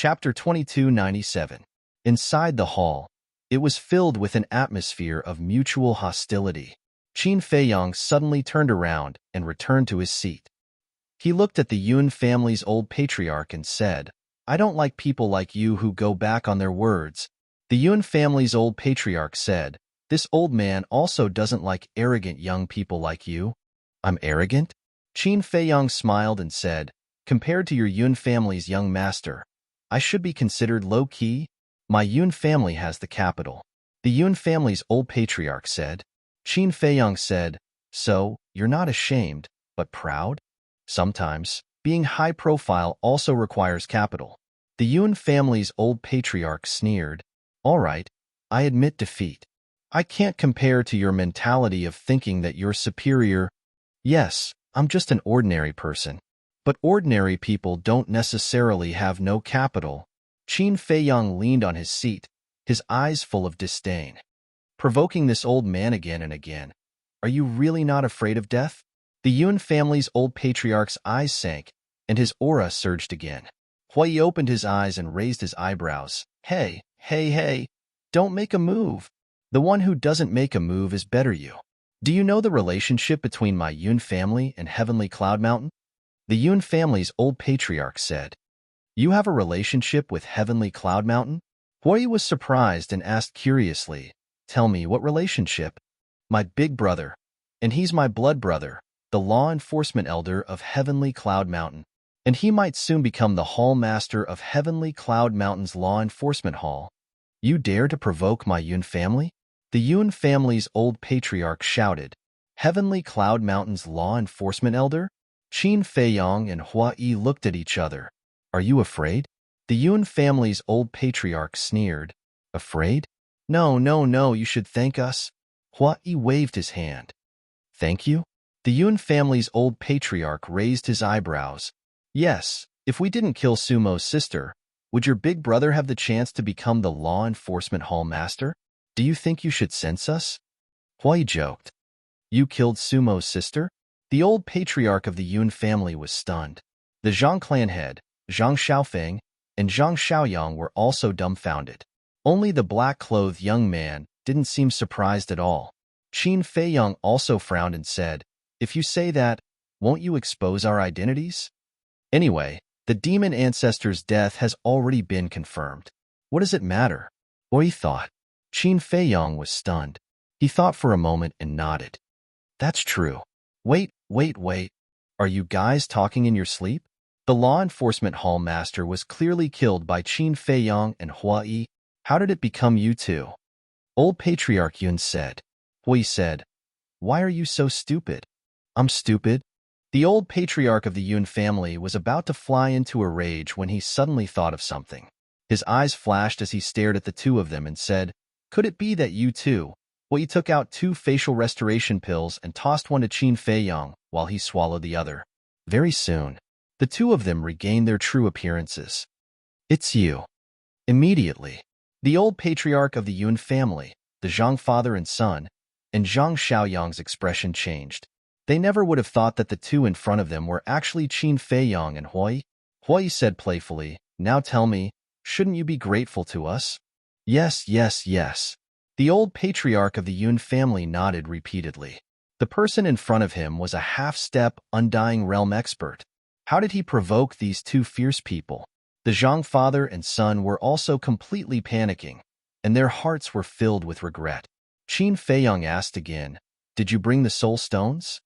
Chapter 2297. Inside the hall, it was filled with an atmosphere of mutual hostility. Qin Feiyang suddenly turned around and returned to his seat. He looked at the Yun family's old patriarch and said, "I don't like people like you who go back on their words." The Yun family's old patriarch said, "This old man also doesn't like arrogant young people like you." "I'm arrogant?" Qin Feiyang smiled and said, "Compared to your Yun family's young master, I should be considered low-key. My Yun family has the capital." The Yun family's old patriarch said. Qin Feiyang said, "So, you're not ashamed, but proud?" "Sometimes, being high-profile also requires capital." The Yun family's old patriarch sneered. "All right, I admit defeat. I can't compare to your mentality of thinking that you're superior. Yes, I'm just an ordinary person. But ordinary people don't necessarily have no capital." Qin Feiyang leaned on his seat, his eyes full of disdain, provoking this old man again and again. "Are you really not afraid of death?" The Yun family's old patriarch's eyes sank, and his aura surged again. Hui opened his eyes and raised his eyebrows. Hey, don't make a move. The one who doesn't make a move is better you. Do you know the relationship between my Yun family and Heavenly Cloud Mountain? The Yun family's old patriarch said. "You have a relationship with Heavenly Cloud Mountain?" Hui was surprised and asked curiously, "Tell me, what relationship?" "My big brother, and he's my blood brother, the law enforcement elder of Heavenly Cloud Mountain, and he might soon become the hall master of Heavenly Cloud Mountain's law enforcement hall." "You dare to provoke my Yun family?" The Yun family's old patriarch shouted. "Heavenly Cloud Mountain's law enforcement elder?" Qin Feiyang and Hua Yi looked at each other. "Are you afraid?" The Yun family's old patriarch sneered. "Afraid? No, you should thank us." Hua Yi waved his hand. "Thank you?" The Yun family's old patriarch raised his eyebrows. "Yes, if we didn't kill Sumo's sister, would your big brother have the chance to become the law enforcement hall master? Do you think you should sense us?" Hua Yi joked. "You killed Sumo's sister?" The old patriarch of the Yun family was stunned. The Zhang clan head, Zhang Xiaofeng, and Zhang Xiaoyang were also dumbfounded. Only the black-clothed young man didn't seem surprised at all. Qin Feiyang also frowned and said, "If you say that, won't you expose our identities? Anyway, the demon ancestor's death has already been confirmed. What does it matter?" Hui thought. Qin Feiyang was stunned. He thought for a moment and nodded. "That's true. Wait. Are you guys talking in your sleep?" The law enforcement hall master was clearly killed by Qin Feiyang and Hua Yi. "How did it become you two?" Old Patriarch Yun said. Hui said, "Why are you so stupid?" "I'm stupid?" The old patriarch of the Yun family was about to fly into a rage when he suddenly thought of something. His eyes flashed as he stared at the two of them and said, "Could it be that you two?" He took out 2 facial restoration pills and tossed one to Qin Feiyang while he swallowed the other. Very soon, the two of them regained their true appearances. "It's you." Immediately, the old patriarch of the Yun family, the Zhang father and son, and Zhang Xiaoyang's expression changed. They never would have thought that the two in front of them were actually Qin Feiyang and Hui. Hui said playfully, "Now tell me, shouldn't you be grateful to us?" Yes. The old patriarch of the Yun family nodded repeatedly. The person in front of him was a half-step, undying realm expert. How did he provoke these two fierce people? The Zhang father and son were also completely panicking, and their hearts were filled with regret. Qin Feiyang asked again, "Did you bring the soul stones?"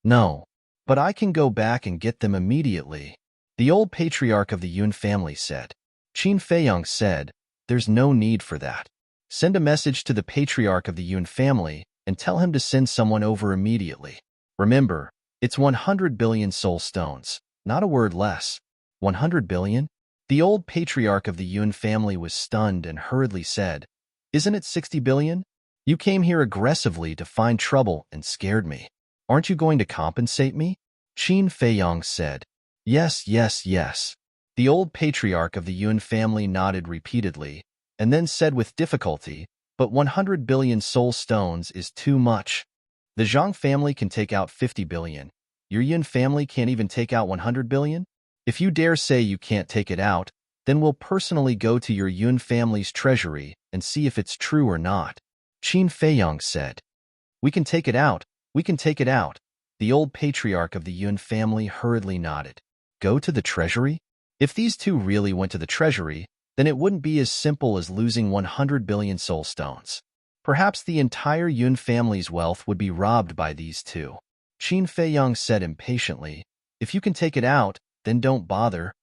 "No, but I can go back and get them immediately," the old patriarch of the Yun family said. Qin Feiyang said, "There's no need for that. Send a message to the patriarch of the Yun family and tell him to send someone over immediately. Remember, it's 100 billion soul stones, not a word less." 100 billion? The old patriarch of the Yun family was stunned and hurriedly said, "Isn't it 60 billion? You came here aggressively to find trouble and scared me. Aren't you going to compensate me?" Qin Feiyang said, Yes. The old patriarch of the Yun family nodded repeatedly, and then said with difficulty, "But 100 billion soul stones is too much. The Zhang family can take out 50 billion. Your Yun family can't even take out 100 billion? If you dare say you can't take it out, Then we'll personally go to your Yun family's treasury and see if it's true or not. Qin Feiyong said. We can take it out. We can take it out. The old patriarch of the Yun family hurriedly nodded. Go to the treasury? If these two really went to the treasury, then it wouldn't be as simple as losing 100 billion soul stones. Perhaps the entire Yun family's wealth would be robbed by these two. Qin Feiyong said impatiently, if you can take it out, then don't bother.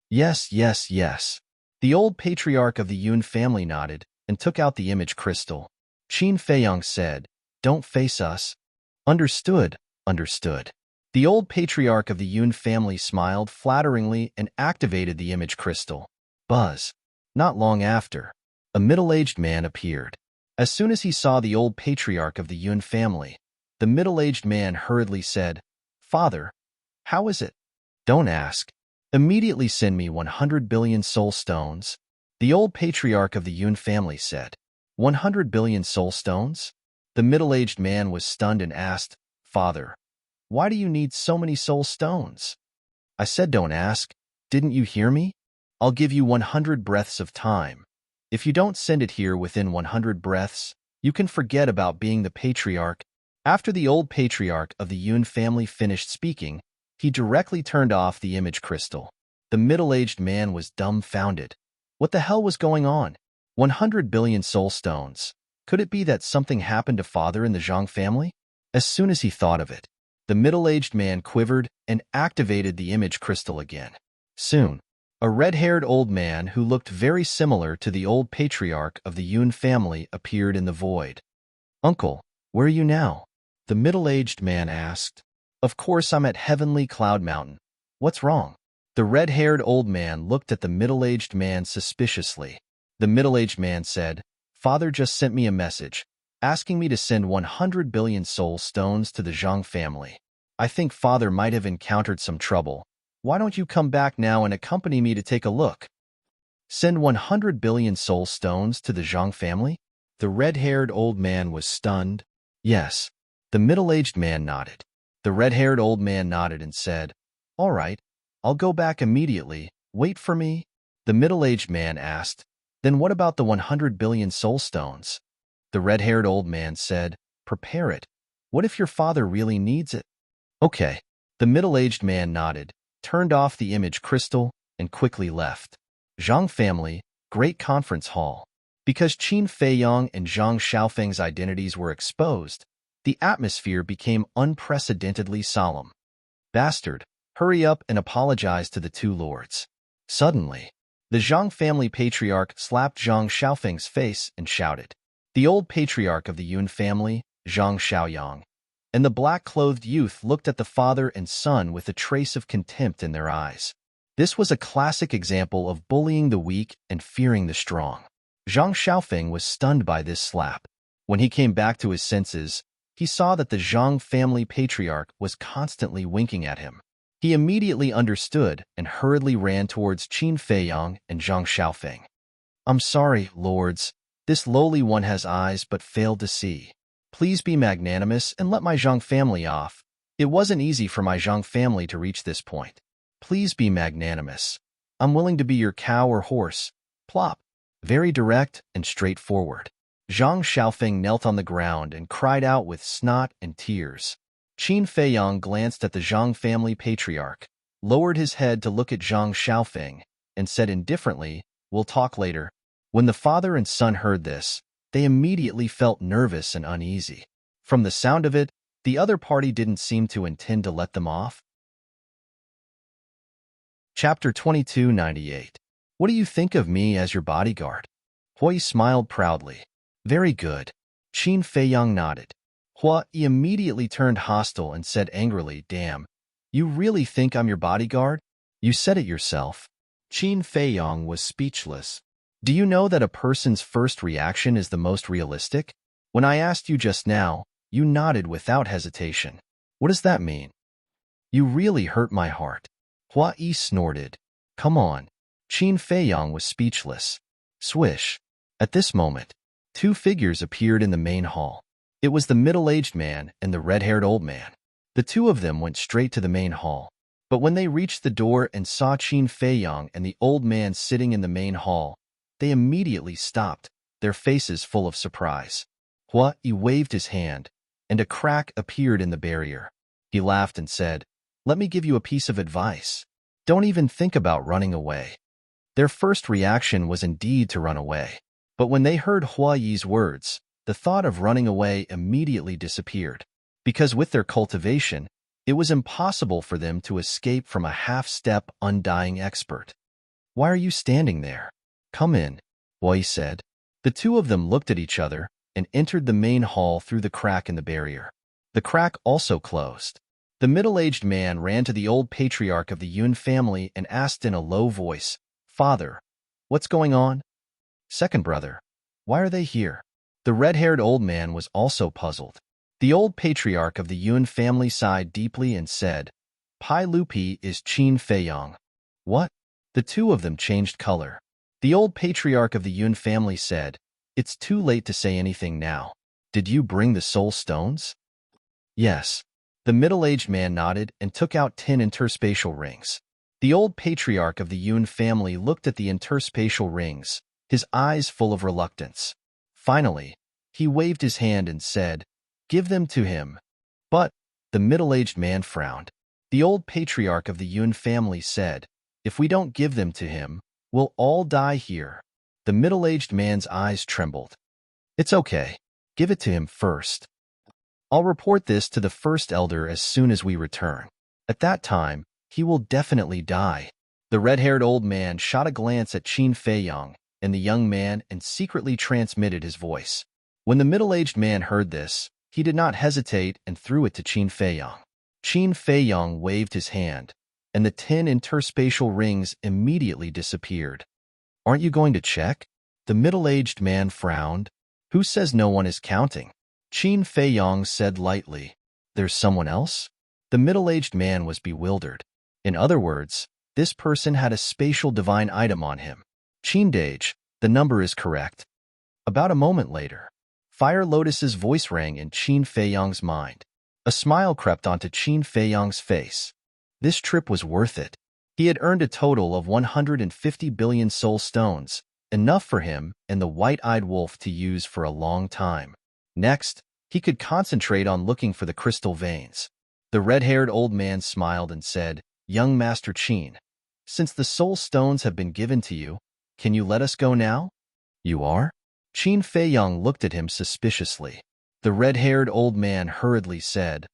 Yes, yes, yes. The old patriarch of the Yun family nodded and took out the image crystal. Qin Feiyong said, don't face us. Understood, understood. The old patriarch of the Yun family smiled flatteringly and activated the image crystal. Buzz. Not long after, a middle-aged man appeared. As soon as he saw the old patriarch of the Yun family, the middle-aged man hurriedly said, Father, how is it? Don't ask. Immediately send me 100 billion soul stones. The old patriarch of the Yun family said, 100 billion soul stones? The middle-aged man was stunned and asked, Father, why do you need so many soul stones? I said don't ask. Didn't you hear me? I'll give you 100 breaths of time. If you don't send it here within 100 breaths, you can forget about being the patriarch. After the old patriarch of the Yun family finished speaking, he directly turned off the image crystal. The middle-aged man was dumbfounded. What the hell was going on? 100 billion soul stones. Could it be that something happened to father in the Zhang family? As soon as he thought of it, the middle-aged man quivered and activated the image crystal again. Soon, a red-haired old man who looked very similar to the old patriarch of the Yun family appeared in the void. Uncle, where are you now? The middle-aged man asked. Of course I'm at Heavenly Cloud Mountain. What's wrong? The red-haired old man looked at the middle-aged man suspiciously. The middle-aged man said, Father just sent me a message, asking me to send 100 billion soul stones to the Zhang family. I think Father might have encountered some trouble. Why don't you come back now and accompany me to take a look? Send 100 billion soul stones to the Zhang family? The red-haired old man was stunned. Yes. The middle-aged man nodded. The red-haired old man nodded and said, All right, I'll go back immediately. Wait for me. The middle-aged man asked, Then what about the 100 billion soul stones? The red-haired old man said, Prepare it. What if your father really needs it? Okay. The middle-aged man nodded, turned off the image crystal, and quickly left. Zhang family, great conference hall. Because Qin Feiyong and Zhang Xiaofeng's identities were exposed, the atmosphere became unprecedentedly solemn. Bastard, hurry up and apologize to the two lords. Suddenly, the Zhang family patriarch slapped Zhang Xiaofeng's face and shouted. The old patriarch of the Yun family, Zhang Xiaoyang, and the black-clothed youth looked at the father and son with a trace of contempt in their eyes. This was a classic example of bullying the weak and fearing the strong. Zhang Xiaofeng was stunned by this slap. When he came back to his senses, he saw that the Zhang family patriarch was constantly winking at him. He immediately understood and hurriedly ran towards Qin Feiyong and Zhang Xiaofeng. I'm sorry, lords. This lowly one has eyes but failed to see. Please be magnanimous and let my Zhang family off. It wasn't easy for my Zhang family to reach this point. Please be magnanimous. I'm willing to be your cow or horse. Plop. Very direct and straightforward. Zhang Xiaofeng knelt on the ground and cried out with snot and tears. Qin Feiyong glanced at the Zhang family patriarch, lowered his head to look at Zhang Xiaofeng, and said indifferently, We'll talk later. When the father and son heard this, they immediately felt nervous and uneasy. From the sound of it, the other party didn't seem to intend to let them off. Chapter 2298. What do you think of me as your bodyguard? Hui smiled proudly. Very good. Qin Feiyong nodded. Hui immediately turned hostile and said angrily, Damn, you really think I'm your bodyguard? You said it yourself. Qin Feiyong was speechless. Do you know that a person's first reaction is the most realistic? When I asked you just now, you nodded without hesitation. What does that mean? You really hurt my heart. Hui snorted. Come on. Qin Feiyong was speechless. Swish. At this moment, two figures appeared in the main hall. It was the middle-aged man and the red-haired old man. The two of them went straight to the main hall. But when they reached the door and saw Qin Feiyang and the old man sitting in the main hall, they immediately stopped, their faces full of surprise. Hua Yi waved his hand, and a crack appeared in the barrier. He laughed and said, "Let me give you a piece of advice. Don't even think about running away." Their first reaction was indeed to run away. But when they heard Hua Yi's words, the thought of running away immediately disappeared. Because with their cultivation, it was impossible for them to escape from a half-step undying expert. "Why are you standing there? Come in," Hua Yi said. The two of them looked at each other and entered the main hall through the crack in the barrier. The crack also closed. The middle-aged man ran to the old patriarch of the Yun family and asked in a low voice, "Father, what's going on?" "Second brother, why are they here?" The red-haired old man was also puzzled. The old patriarch of the Yun family sighed deeply and said, "Pai Lupi is Qin Feiyang." "What?" The two of them changed color. The old patriarch of the Yun family said, "It's too late to say anything now. Did you bring the soul stones?" "Yes." The middle-aged man nodded and took out 10 interspatial rings. The old patriarch of the Yun family looked at the interspatial rings, his eyes full of reluctance. Finally, he waved his hand and said, "Give them to him." "But," the middle-aged man frowned. The old patriarch of the Yun family said, "If we don't give them to him, we'll all die here." The middle-aged man's eyes trembled. "It's okay. Give it to him first. I'll report this to the first elder as soon as we return. At that time, he will definitely die." The red-haired old man shot a glance at Qin Feiyang and the young man and secretly transmitted his voice. When the middle-aged man heard this, he did not hesitate and threw it to Qin Feiyang. Qin Feiyang waved his hand, and the 10 interspatial rings immediately disappeared. "Aren't you going to check?" The middle-aged man frowned. "Who says no one is counting?" Qin Feiyang said lightly, "There's someone else?" The middle-aged man was bewildered. In other words, this person had a spatial divine item on him. "Qin Dage, the number is correct." About a moment later, Fire Lotus's voice rang in Qin Feiyang's mind. A smile crept onto Qin Feiyang's face. This trip was worth it. He had earned a total of 150 billion soul stones, enough for him and the white-eyed wolf to use for a long time. Next, he could concentrate on looking for the crystal veins. The red-haired old man smiled and said, "Young Master Qin, since the soul stones have been given to you, can you let us go now?" "You are?" Qin Feiyang looked at him suspiciously. The red-haired old man hurriedly said,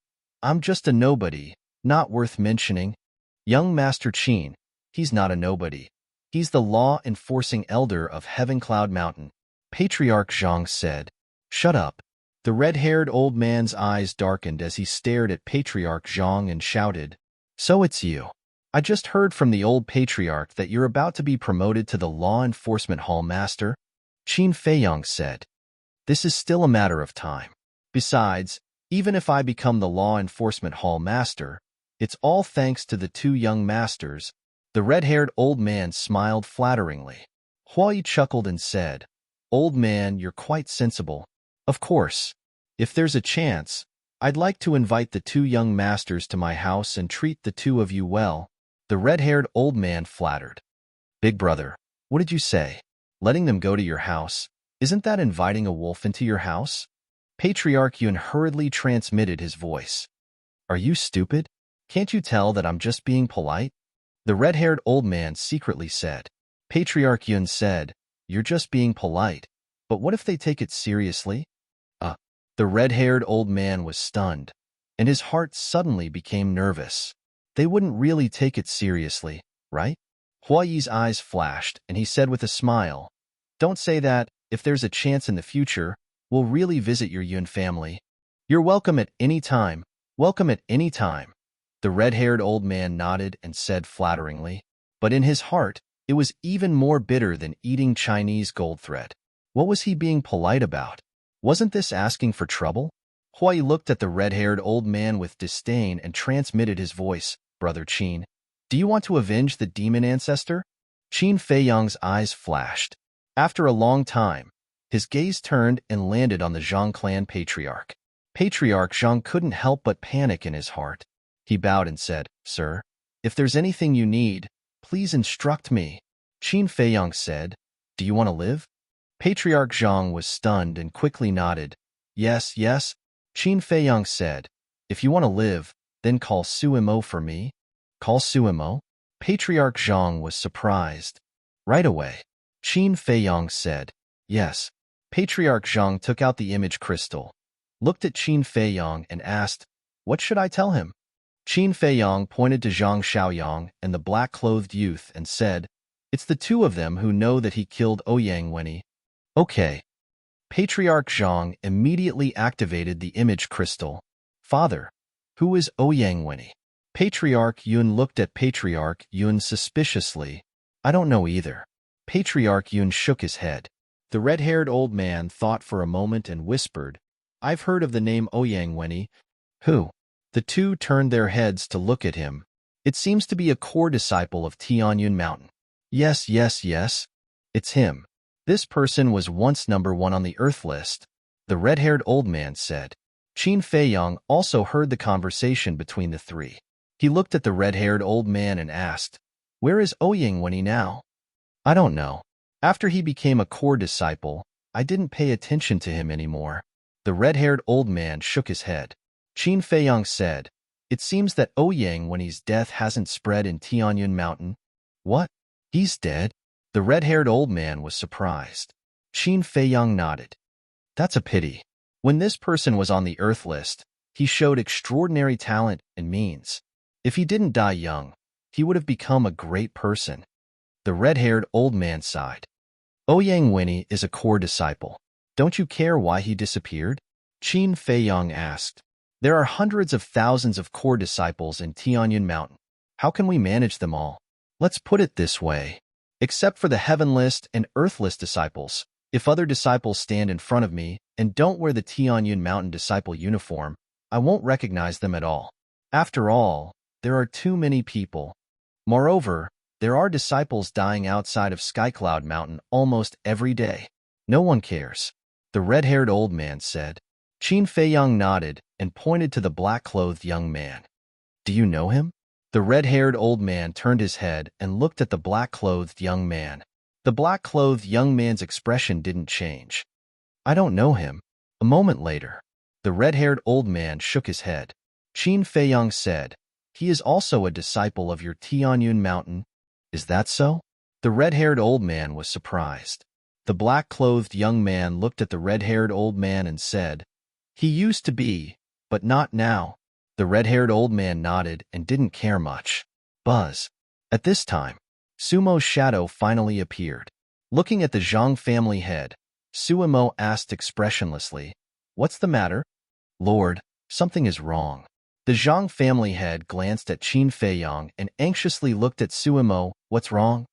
"I'm just a nobody, not worth mentioning." "Young Master Qin, he's not a nobody. He's the law-enforcing elder of Heaven Cloud Mountain," Patriarch Zhang said. "Shut up." The red-haired old man's eyes darkened as he stared at Patriarch Zhang and shouted, "So it's you. I just heard from the old patriarch that you're about to be promoted to the Law Enforcement Hall Master," Qin Feiyang said. "This is still a matter of time. Besides, even if I become the Law Enforcement Hall Master, it's all thanks to the two young masters." The red-haired old man smiled flatteringly. Hua Yi chuckled and said, "Old man, you're quite sensible. Of course, if there's a chance, I'd like to invite the two young masters to my house and treat the two of you well." The red-haired old man flattered. "Big brother, what did you say? Letting them go to your house? Isn't that inviting a wolf into your house?" Patriarch Yun hurriedly transmitted his voice. "Are you stupid? Can't you tell that I'm just being polite?" The red-haired old man secretly said. Patriarch Yun said, "You're just being polite, but what if they take it seriously?" The red-haired old man was stunned, and his heart suddenly became nervous. They wouldn't really take it seriously, right? Hua Yi's eyes flashed, and he said with a smile, "Don't say that. If there's a chance in the future, we'll really visit your Yun family. You're welcome at any time. Welcome at any time." The red-haired old man nodded and said flatteringly, but in his heart, it was even more bitter than eating Chinese gold thread. What was he being polite about? Wasn't this asking for trouble? Hua Yi looked at the red-haired old man with disdain and transmitted his voice, "Brother Qin, do you want to avenge the demon ancestor?" Qin Feiyang's eyes flashed. After a long time, his gaze turned and landed on the Zhang clan patriarch. Patriarch Zhang couldn't help but panic in his heart. He bowed and said, "Sir, If there's anything you need, please instruct me. Qin Feiyang said. Do you want to live? Patriarch Zhang was stunned and quickly nodded. Yes, yes. Qin Feiyang said. If you want to live, then call Suimo for me. Call Suimo? Patriarch Zhang was surprised. Right away. Qin Feiyang said. Yes. Patriarch Zhang took out the image crystal, looked at Qin Feiyang and asked, What should I tell him? Qin Feiyang pointed to Zhang Xiaoyang and the black-clothed youth and said, It's the two of them who know that he killed Ouyang Wenyi. Okay. Patriarch Zhang immediately activated the image crystal. Father, who is Ouyang Wenyi? Patriarch Yun looked at Patriarch Yun suspiciously. I don't know either. Patriarch Yun shook his head. The red-haired old man thought for a moment and whispered, I've heard of the name Ouyang Wenyi. Who? The two turned their heads to look at him. It seems to be a core disciple of Tianyun Mountain. Yes, yes, yes. It's him. This person was once #1 on the Earth list, the red-haired old man said. Qin Feiyang also heard the conversation between the three. He looked at the red-haired old man and asked, Where is Ouyang Wenyi now? I don't know. After he became a core disciple, I didn't pay attention to him anymore. The red-haired old man shook his head. Qin Feiyang said, It seems that Ouyang Wenyi's death hasn't spread in Tianyun Mountain. What? He's dead? The red-haired old man was surprised. Qin Feiyang nodded. That's a pity. When this person was on the Earth list, he showed extraordinary talent and means. If he didn't die young, he would have become a great person. The red-haired old man sighed. Ouyang Wenyi is a core disciple. Don't you care why he disappeared? Qin Feiyang asked. There are hundreds of thousands of core disciples in Tianyun Mountain. How can we manage them all? Let's put it this way. Except for the Heaven List and Earth List disciples, if other disciples stand in front of me and don't wear the Tianyun Mountain disciple uniform, I won't recognize them at all. After all, there are too many people. Moreover, there are disciples dying outside of Skycloud Mountain almost every day. No one cares. The red-haired old man said. Qin Feiyang nodded and pointed to the black-clothed young man. Do you know him? The red-haired old man turned his head and looked at the black-clothed young man. The black-clothed young man's expression didn't change. I don't know him. A moment later, the red-haired old man shook his head. Qin Feiyang said, He is also a disciple of your Tianyun Mountain. Is that so? The red-haired old man was surprised. The black-clothed young man looked at the red-haired old man and said, He used to be, but not now. The red-haired old man nodded and didn't care much. Buzz. At this time, Sumo's shadow finally appeared. Looking at the Zhang family head, Suimo asked expressionlessly, What's the matter? Lord, something is wrong. The Zhang family head glanced at Qin Feiyang and anxiously looked at Suimo. What's wrong?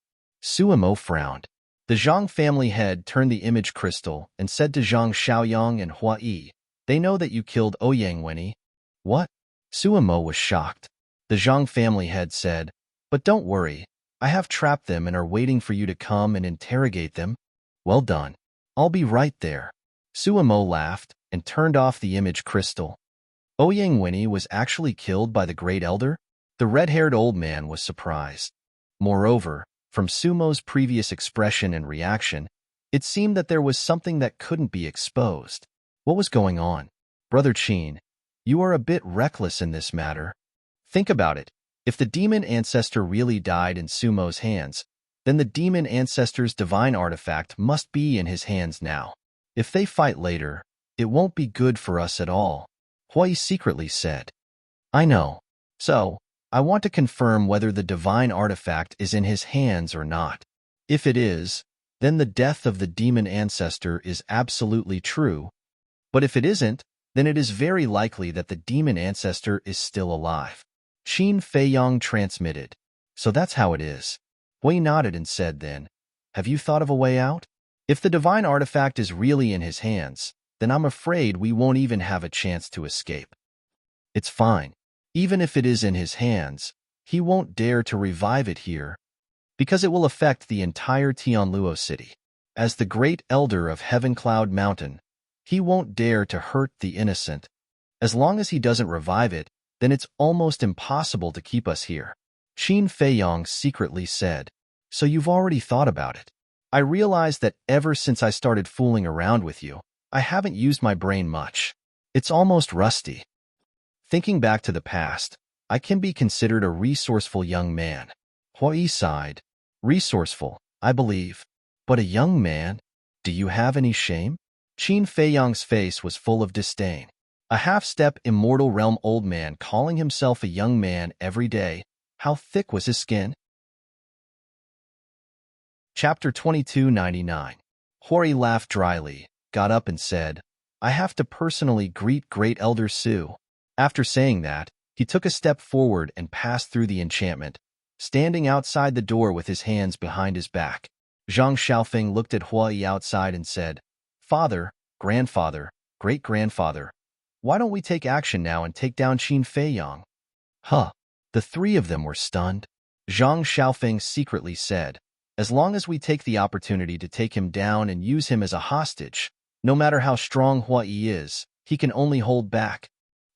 Suimo frowned. The Zhang family head turned the image crystal and said to Zhang Xiaoyang and Hua Yi, They know that you killed Ouyang Wenyi. What? Suimo was shocked. The Zhang family head said, But don't worry, I have trapped them and are waiting for you to come and interrogate them. Well done. I'll be right there. Suimo laughed and turned off the image crystal. Ouyang Wenyi was actually killed by the Great Elder? The red-haired old man was surprised. Moreover, from Sumo's previous expression and reaction, it seemed that there was something that couldn't be exposed. What was going on? Brother Qin, you are a bit reckless in this matter. Think about it. If the demon ancestor really died in Sumo's hands, then the demon ancestor's divine artifact must be in his hands now. If they fight later, it won't be good for us at all. Hui secretly said. I know. So, I want to confirm whether the divine artifact is in his hands or not. If it is, then the death of the demon ancestor is absolutely true. But if it isn't, then it is very likely that the demon ancestor is still alive. Qin Feiyang transmitted. So that's how it is. Hui nodded and said then, Have you thought of a way out? If the divine artifact is really in his hands, then I'm afraid we won't even have a chance to escape. It's fine. Even if it is in his hands, he won't dare to revive it here, because it will affect the entire Tianluo city. As the great elder of Heavencloud Mountain, he won't dare to hurt the innocent. As long as he doesn't revive it, then it's almost impossible to keep us here. Qin Feiyong secretly said, "So you've already thought about it. I realized that ever since I started fooling around with you, I haven't used my brain much. It's almost rusty. Thinking back to the past, I can be considered a resourceful young man." Hui sighed. "Resourceful, I believe. But a young man? Do you have any shame?" Qin Feiyong's face was full of disdain. A half-step immortal realm old man calling himself a young man every day. How thick was his skin? Chapter 2299. Hori laughed dryly, got up and said, "I have to personally greet Great Elder Su." After saying that, he took a step forward and passed through the enchantment, standing outside the door with his hands behind his back. Zhang Xiaofeng looked at Huai outside and said, "Father, grandfather, great-grandfather, why don't we take action now and take down Qin Feiyong?" Huh. The three of them were stunned. Zhang Xiaofeng secretly said, "As long as we take the opportunity to take him down and use him as a hostage, no matter how strong Huai is, he can only hold back."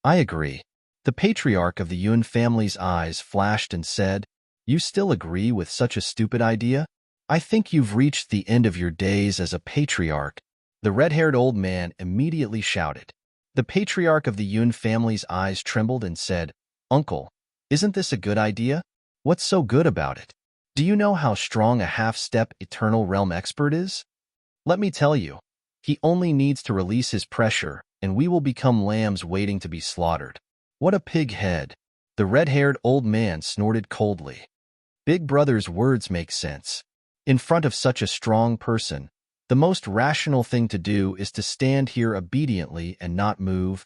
"I agree." The patriarch of the Yun family's eyes flashed and said, "You still agree with such a stupid idea? I think you've reached the end of your days as a patriarch." The red-haired old man immediately shouted. The patriarch of the Yun family's eyes trembled and said, "Uncle, isn't this a good idea? What's so good about it? Do you know how strong a half-step eternal realm expert is? Let me tell you, he only needs to release his pressure, and we will become lambs waiting to be slaughtered." "What a pig head!" The red-haired old man snorted coldly. Big Brother's words make sense. In front of such a strong person, the most rational thing to do is to stand here obediently and not move.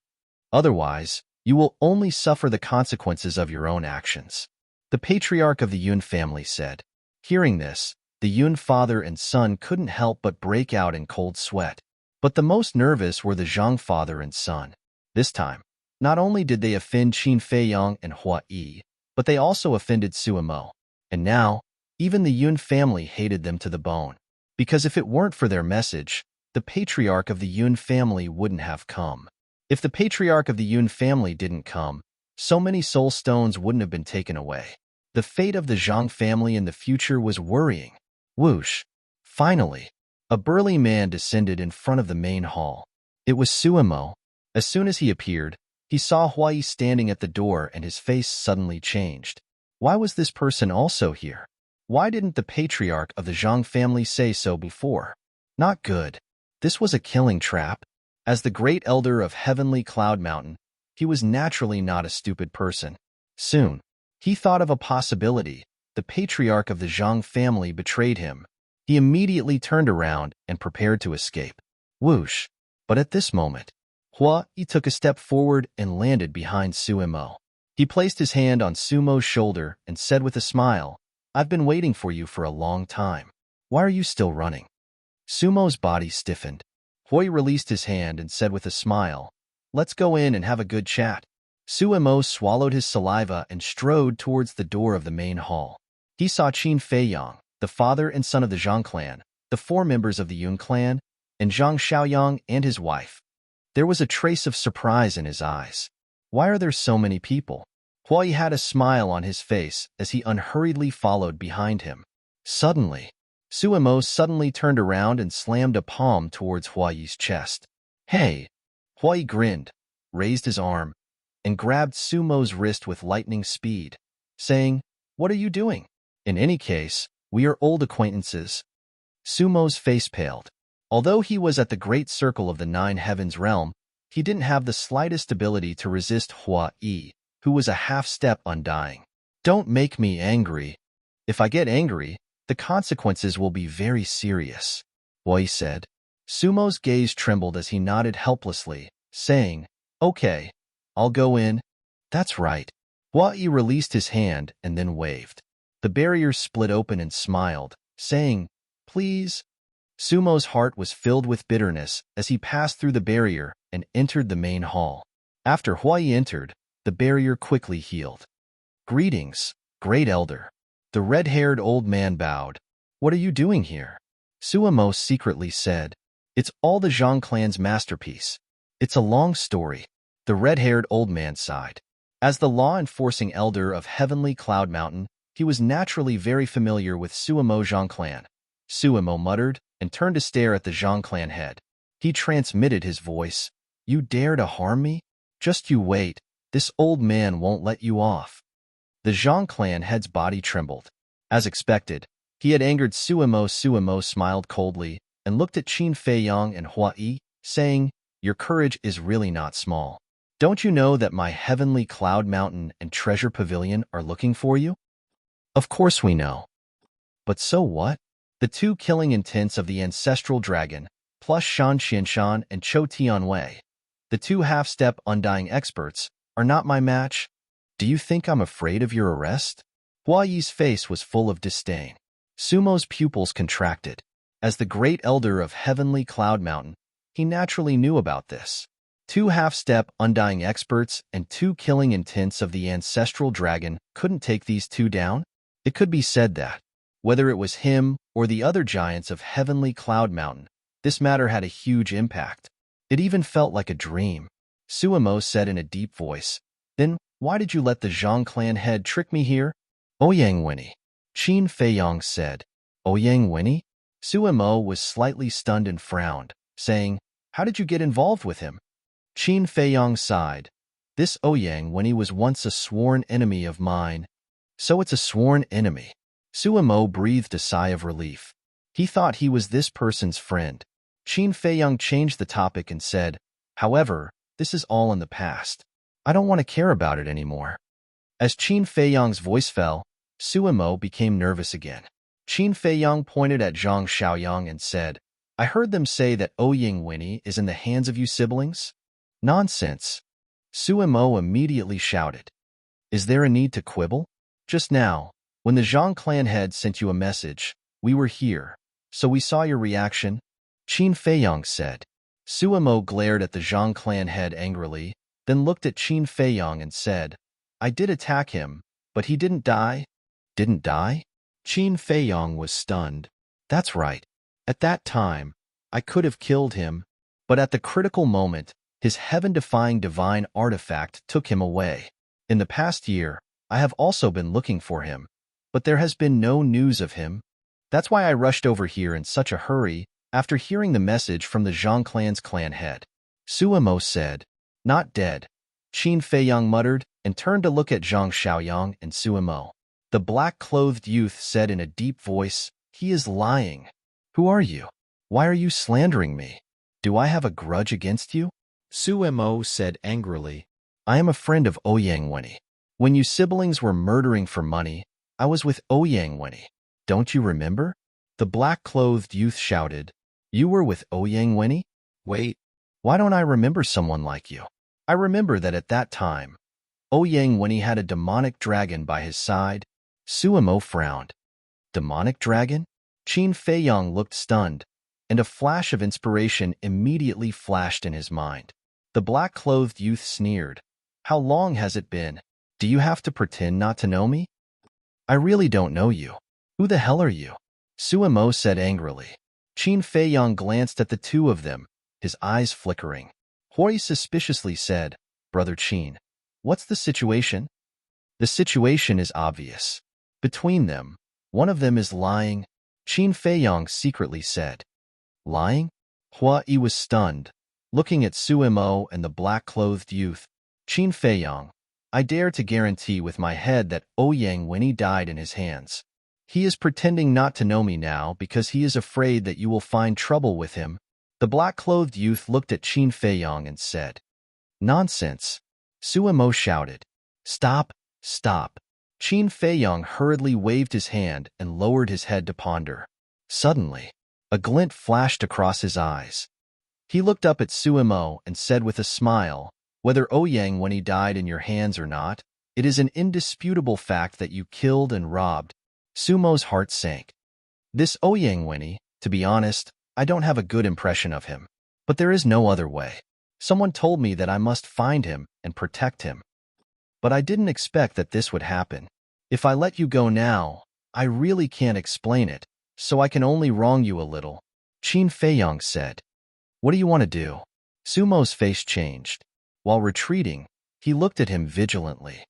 Otherwise, you will only suffer the consequences of your own actions. The patriarch of the Yun family said. Hearing this, the Yun father and son couldn't help but break out in cold sweat. But the most nervous were the Zhang father and son. This time, not only did they offend Qin Feiyong and Hua Yi, but they also offended Suimo. And now, even the Yun family hated them to the bone. Because if it weren't for their message, the patriarch of the Yun family wouldn't have come. If the patriarch of the Yun family didn't come, so many soul stones wouldn't have been taken away. The fate of the Zhang family in the future was worrying. Whoosh! Finally, a burly man descended in front of the main hall. It was Suimo. As soon as he appeared, he saw Huai standing at the door and his face suddenly changed. Why was this person also here? Why didn't the patriarch of the Zhang family say so before? Not good. This was a killing trap. As the great elder of Heavenly Cloud Mountain, he was naturally not a stupid person. Soon, he thought of a possibility. The patriarch of the Zhang family betrayed him. He immediately turned around and prepared to escape. Whoosh! But at this moment, Hua Yi took a step forward and landed behind Suimo. He placed his hand on Sumo's shoulder and said with a smile, "I've been waiting for you for a long time. Why are you still running?" Sumo's body stiffened. Hui released his hand and said with a smile, "Let's go in and have a good chat." Suimo swallowed his saliva and strode towards the door of the main hall. He saw Qin Feiyong, the father and son of the Zhang clan, the 4 members of the Yun clan, and Zhang Xiaoyang and his wife. There was a trace of surprise in his eyes. Why are there so many people? Hui had a smile on his face as he unhurriedly followed behind him. Suddenly, Suimo suddenly turned around and slammed a palm towards Huai's chest. "Hey!" Hui grinned, raised his arm, and grabbed Sumo's wrist with lightning speed, saying, "What are you doing? In any case, we are old acquaintances." Sumo's face paled. Although he was at the great circle of the 9 heavens realm, he didn't have the slightest ability to resist Hua Yi, who was a half-step undying. "Don't make me angry. If I get angry, the consequences will be very serious," Hui said. Sumo's gaze trembled as he nodded helplessly, saying, "Okay, I'll go in." "That's right." Hua Yi released his hand and then waved. The barrier split open and smiled, saying, "Please." Sumo's heart was filled with bitterness as he passed through the barrier and entered the main hall. After Huai entered, the barrier quickly healed. "Greetings, great elder." The red-haired old man bowed. "What are you doing here?" Suimo secretly said, "It's all the Zhang clan's masterpiece." "It's a long story." The red-haired old man sighed. As the law-enforcing elder of Heavenly Cloud Mountain, He was naturally very familiar with Suemo Zhang clan. Suemo muttered and turned to stare at the Zhang clan head. He transmitted his voice. You dare to harm me? Just you wait. This old man won't let you off. The Zhang clan head's body trembled. As expected, he had angered Suemo. Suemo smiled coldly and looked at Qin Feiyang and Hua Yi, saying, Your courage is really not small. Don't you know that my heavenly cloud mountain and treasure pavilion are looking for you? Of course we know. But so what? The two killing intents of the ancestral dragon, plus Shan Qianshan and Chou Tianwei, the two half-step undying experts, are not my match. Do you think I'm afraid of your arrest? Hua Yi's face was full of disdain. Sumo's pupils contracted. As the great elder of Heavenly Cloud Mountain, he naturally knew about this. Two half-step undying experts and two killing intents of the ancestral dragon couldn't take these two down? It could be said that, whether it was him or the other giants of Heavenly Cloud Mountain, this matter had a huge impact. It even felt like a dream. Suemo said in a deep voice, Then why did you let the Zhang clan head trick me here? Ouyang Winnie. Qin Feiyang said. Ouyang Winnie? Suemo was slightly stunned and frowned, saying, How did you get involved with him? Qin Feiyang sighed. This Ouyang Winnie was once a sworn enemy of mine. So it's a sworn enemy. Suemo breathed a sigh of relief. He thought he was this person's friend. Qin Feiyang changed the topic and said, However, this is all in the past. I don't want to care about it anymore. As Qin Feiyang's voice fell, Suemo became nervous again. Qin Feiyang pointed at Zhang Xiaoyang and said, I heard them say that Ouyang Winnie is in the hands of you siblings? Nonsense. Suemo immediately shouted. Is there a need to quibble? Just now, when the Zhang clan head sent you a message, we were here, so we saw your reaction, Qin Feiyang said. Suemo glared at the Zhang clan head angrily, then looked at Qin Feiyang and said, I did attack him, but he didn't die. Didn't die? Qin Feiyang was stunned. That's right. At that time, I could have killed him, but at the critical moment, his heaven-defying divine artifact took him away. In the past year, I have also been looking for him, but there has been no news of him. That's why I rushed over here in such a hurry after hearing the message from the Zhang clan's clan head. Suemo said, Not dead. Qin Feiyang muttered and turned to look at Zhang Xiaoyang and Suemo. The black-clothed youth said in a deep voice, He is lying. Who are you? Why are you slandering me? Do I have a grudge against you? Suemo said angrily, I am a friend of Ouyang Winnie. When you siblings were murdering for money, I was with Ouyang Winnie. Don't you remember? The black-clothed youth shouted, You were with Ouyang Winnie? Wait, why don't I remember someone like you? I remember that at that time, Ouyang Winnie had a demonic dragon by his side. Suemo frowned. Demonic dragon? Qin Feiyang looked stunned, and a flash of inspiration immediately flashed in his mind. The black-clothed youth sneered. How long has it been? Do you have to pretend not to know me? I really don't know you. Who the hell are you? Suemo said angrily. Qin Feiyang glanced at the two of them, his eyes flickering. Hoi suspiciously said, Brother Qin, what's the situation? The situation is obvious. Between them, one of them is lying, Qin Feiyang secretly said. Lying? Hua Yi was stunned, looking at Suemo and the black-clothed youth. Qin Feiyang, I dare to guarantee with my head that Ouyang Winnie died in his hands. He is pretending not to know me now because he is afraid that you will find trouble with him. The black-clothed youth looked at Qin Feiyang and said, Nonsense. Suemo shouted. Stop, stop. Qin Feiyang hurriedly waved his hand and lowered his head to ponder. Suddenly, a glint flashed across his eyes. He looked up at Suemo and said with a smile, Whether Ouyang Winnie died in your hands or not, it is an indisputable fact that you killed and robbed. Sumo's heart sank. This Ouyang Winnie, to be honest, I don't have a good impression of him. But there is no other way. Someone told me that I must find him and protect him. But I didn't expect that this would happen. If I let you go now, I really can't explain it, so I can only wrong you a little. Qin Feiyang said. What do you want to do? Sumo's face changed. While retreating, he looked at him vigilantly.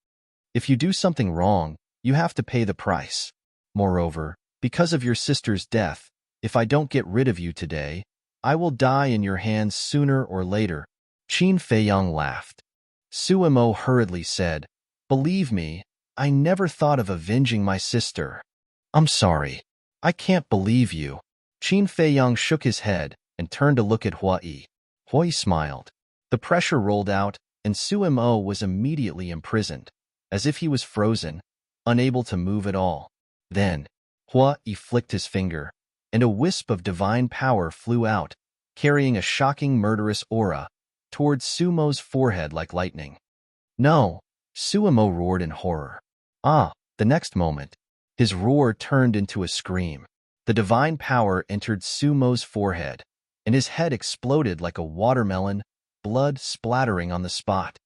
If you do something wrong, You have to pay the price. Moreover, because of your sister's death, if I don't get rid of you today, I will die in your hands sooner or later." Qin Feiyang laughed. Suimo hurriedly said, "Believe me, I never thought of avenging my sister." "I'm sorry. I can't believe you." Qin Feiyang shook his head and turned to look at Hua Yi. Hua Yi smiled. The pressure rolled out, and Suimo was immediately imprisoned, as if he was frozen, unable to move at all. Then, Hua Yi flicked his finger, and a wisp of divine power flew out, carrying a shocking murderous aura, towards Sumo's forehead like lightning. "No!" Suimo roared in horror. The next moment, his roar turned into a scream. The divine power entered Sumo's forehead, and his head exploded like a watermelon, blood splattering on the spot.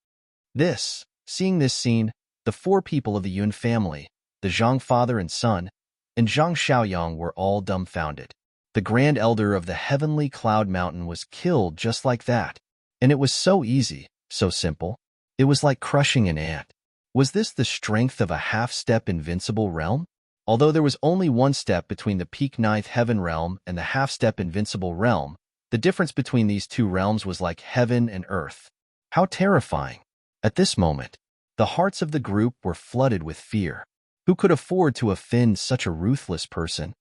Seeing this scene, the four people of the Yun family, the Zhang father and son, and Zhang Xiaoyang were all dumbfounded. The Grand Elder of the Heavenly Cloud Mountain was killed just like that, and it was so easy, so simple. It was like crushing an ant. Was this the strength of a half-step invincible realm? Although there was only one step between the peak ninth heaven realm and the half-step invincible realm, the difference between these two realms was like heaven and earth. How terrifying! At this moment, the hearts of the group were flooded with fear. Who could afford to offend such a ruthless person?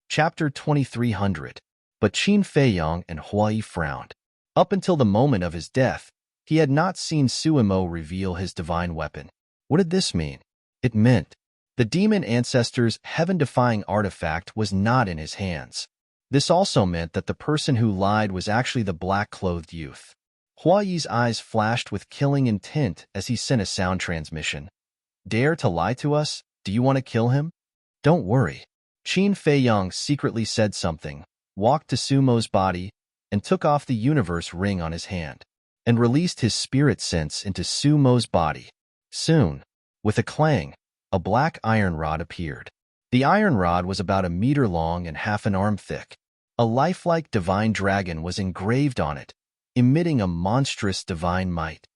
Chapter 2300. But Qin Feiyang and Hua Yi frowned. Up until the moment of his death, he had not seen Suimo reveal his divine weapon. What did this mean? It meant the demon ancestor's heaven-defying artifact was not in his hands. This also meant that the person who lied was actually the black-clothed youth. Hua Yi's eyes flashed with killing intent as he sent a sound transmission. "Dare to lie to us? Do you want to kill him?" "Don't worry." Qin Feiyang secretly said something, walked to Sumo's body, and took off the universe ring on his hand, and released his spirit sense into Sumo's body. Soon, with a clang, a black iron rod appeared. The iron rod was about 1 meter long and half an arm thick. A lifelike divine dragon was engraved on it, emitting a monstrous divine might.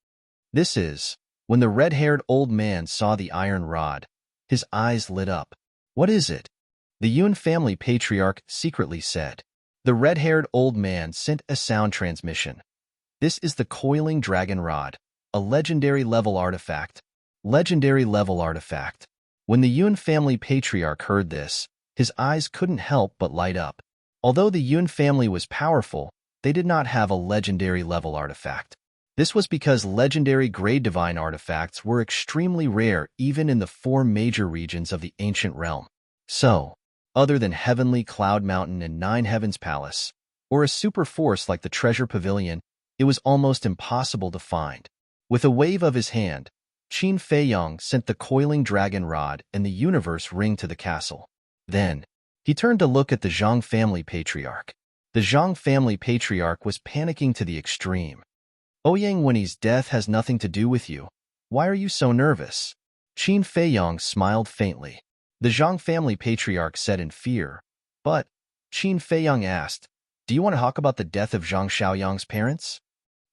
When the red-haired old man saw the iron rod, his eyes lit up. "What is it?" The Yun family patriarch secretly said. The red-haired old man sent a sound transmission. "This is the coiling dragon rod, a legendary level artifact." Legendary level artifact. When the Yun family patriarch heard this, his eyes couldn't help but light up. Although the Yun family was powerful, they did not have a legendary level artifact. This was because legendary grade divine artifacts were extremely rare even in the 4 major regions of the ancient realm. So, other than Heavenly Cloud Mountain and 9 Heavens Palace, or a super force like the Treasure Pavilion, it was almost impossible to find. With a wave of his hand, Qin Feiyang sent the coiling dragon rod and the universe ring to the castle. Then, he turned to look at the Zhang family patriarch. The Zhang family patriarch was panicking to the extreme. "Ouyang Wenyi's death has nothing to do with you. Why are you so nervous?" Qin Feiyang smiled faintly. The Zhang family patriarch said in fear, "But," Qin Feiyang asked, "do you want to talk about the death of Zhang Xiaoyang's parents?"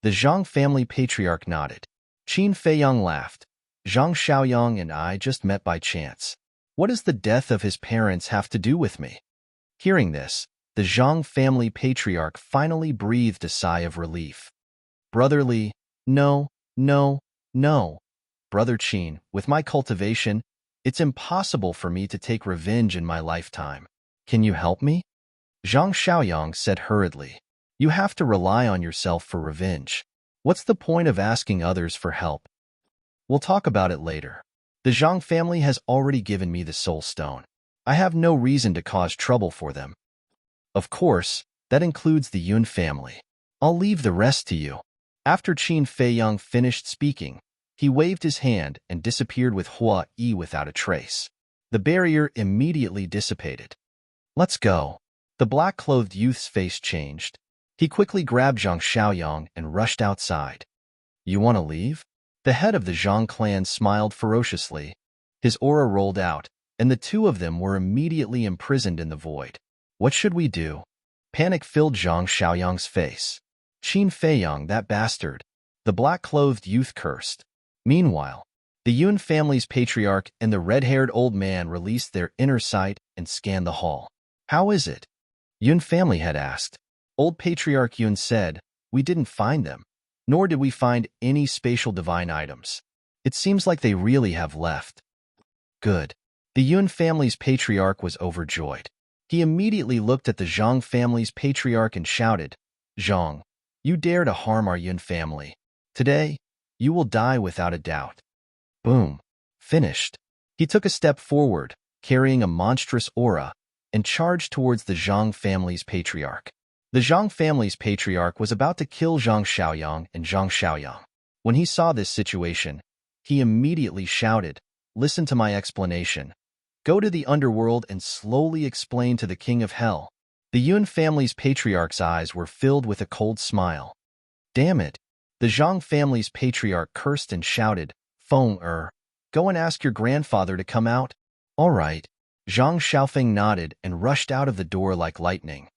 The Zhang family patriarch nodded. Qin Feiyang laughed. "Zhang Xiaoyang and I just met by chance. What does the death of his parents have to do with me?" Hearing this, the Zhang family patriarch finally breathed a sigh of relief. "Brotherly, no. Brother Qin, with my cultivation, it's impossible for me to take revenge in my lifetime. Can you help me?" Zhang Xiaoyang said hurriedly. "You have to rely on yourself for revenge. What's the point of asking others for help? We'll talk about it later. The Zhang family has already given me the soul stone. I have no reason to cause trouble for them. Of course, that includes the Yun family. I'll leave the rest to you." After Qin Feiyang finished speaking, he waved his hand and disappeared with Hua Yi without a trace. The barrier immediately dissipated. "Let's go." The black-clothed youth's face changed. He quickly grabbed Zhang Xiaoyang and rushed outside. "You want to leave?" The head of the Zhang clan smiled ferociously. His aura rolled out, and the two of them were immediately imprisoned in the void. "What should we do?" Panic filled Zhang Xiaoyang's face. "Qin Feiyang, that bastard!" The black-clothed youth cursed. Meanwhile, The Yun family's patriarch and the red-haired old man released their inner sight and scanned the hall. "How is it?" Yun family had asked. Old Patriarch Yun said, "We didn't find them, nor did we find any spatial divine items. It seems like they really have left." Good. The Yun family's patriarch was overjoyed. He immediately looked at the Zhang family's patriarch and shouted, "Zhang, you dare to harm our Yun family. Today, you will die without a doubt." Boom. Finished. He took a step forward, carrying a monstrous aura, and charged towards the Zhang family's patriarch. The Zhang family's patriarch was about to kill Zhang Xiaoyang and Zhang Xiaoyang. When he saw this situation, he immediately shouted, "Listen to my explanation. Go to the underworld and slowly explain to the king of hell." The Yun family's patriarch's eyes were filled with a cold smile. "Damn it." The Zhang family's patriarch cursed and shouted, "Feng go and ask your grandfather to come out." "All right." Zhang Xiaofeng nodded and rushed out of the door like lightning.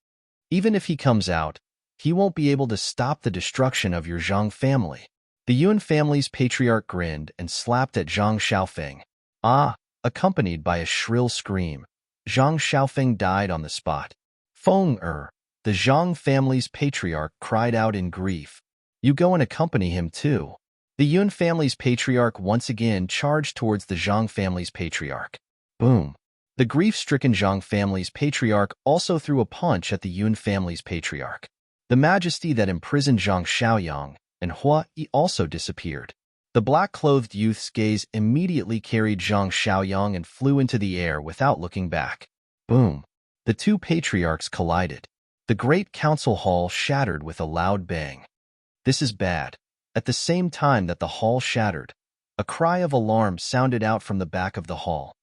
"Even if he comes out, he won't be able to stop the destruction of your Zhang family." The Yun family's patriarch grinned and slapped at Zhang Xiaofeng. "Ah!" Accompanied by a shrill scream, Zhang Xiaofeng died on the spot. "Feng the Zhang family's patriarch cried out in grief. "You go and accompany him too." The Yun family's patriarch once again charged towards the Zhang family's patriarch. Boom. The grief-stricken Zhang family's patriarch also threw a punch at the Yun family's patriarch. The majesty that imprisoned Zhang Xiaoyang and Hua Yi also disappeared. The black-clothed youth's gaze immediately carried Zhang Xiaoyang and flew into the air without looking back. Boom. The two patriarchs collided. The great council hall shattered with a loud bang. "This is bad." At the same time that the hall shattered, a cry of alarm sounded out from the back of the hall.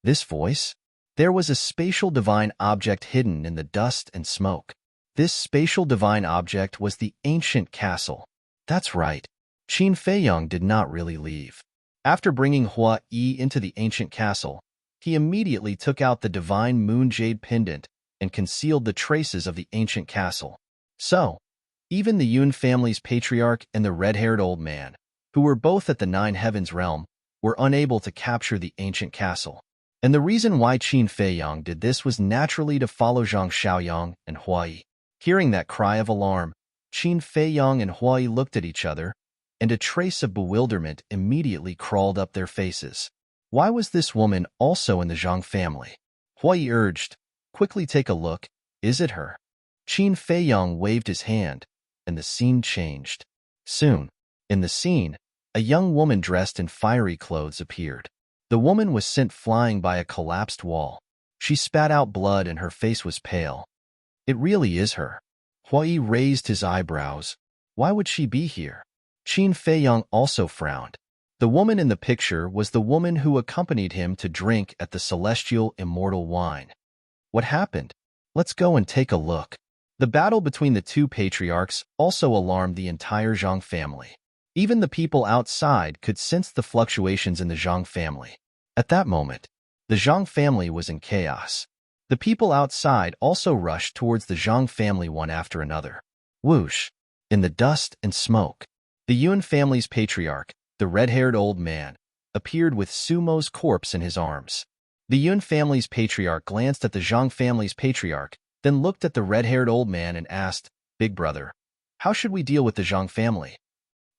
This voice? There was a spatial divine object hidden in the dust and smoke. This spatial divine object was the ancient castle. That's right. Qin Feiyang did not really leave. After bringing Hua Yi into the ancient castle, he immediately took out the divine moon jade pendant and concealed the traces of the ancient castle. So, even the Yun family's patriarch and the red-haired old man, who were both at the Nine Heavens realm, were unable to capture the ancient castle. And the reason why Qin Feiyang did this was naturally to follow Zhang Xiaoyang and Hua Yi. Hearing that cry of alarm, Qin Feiyang and Hua Yi looked at each other, and a trace of bewilderment immediately crawled up their faces. Why was this woman also in the Zhang family? Hua Yi urged, "Quickly take a look. Is it her?" Qin Feiyang waved his hand, and the scene changed. Soon, in the scene, a young woman dressed in fiery clothes appeared. The woman was sent flying by a collapsed wall. She spat out blood and her face was pale. "It really is her." Hua Yi raised his eyebrows. Why would she be here? Qin Feiyang also frowned. The woman in the picture was the woman who accompanied him to drink at the celestial immortal wine. What happened? Let's go and take a look. The battle between the two patriarchs also alarmed the entire Zhang family. Even the people outside could sense the fluctuations in the Zhang family. At that moment, the Zhang family was in chaos. The people outside also rushed towards the Zhang family one after another. Whoosh! In the dust and smoke, the Yun family's patriarch, the red-haired old man, appeared with Sumo's corpse in his arms. The Yun family's patriarch glanced at the Zhang family's patriarch, then looked at the red-haired old man and asked, "Big brother, how should we deal with the Zhang family?"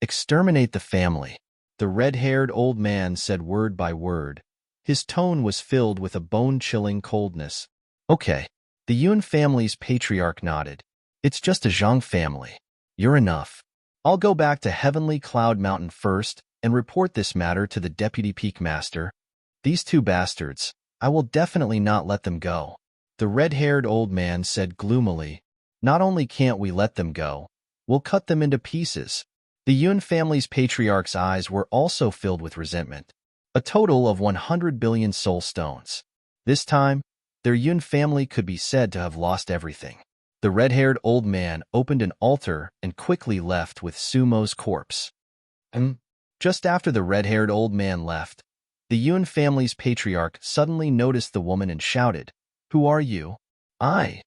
"Exterminate the family." The red-haired old man said word by word. His tone was filled with a bone-chilling coldness. "Okay." The Yun family's patriarch nodded. "It's just a Zhang family. You're enough. I'll go back to Heavenly Cloud Mountain first and report this matter to the Deputy Peak Master. These two bastards, I will definitely not let them go." The red-haired old man said gloomily, "Not only can't we let them go, we'll cut them into pieces." The Yun family's patriarch's eyes were also filled with resentment. A total of 100 billion soul stones. This time, their Yun family could be said to have lost everything. The red-haired old man opened an altar and quickly left with Sumo's corpse. Just after the red-haired old man left, the Yun family's patriarch suddenly noticed the woman and shouted, "Who are you?" "I."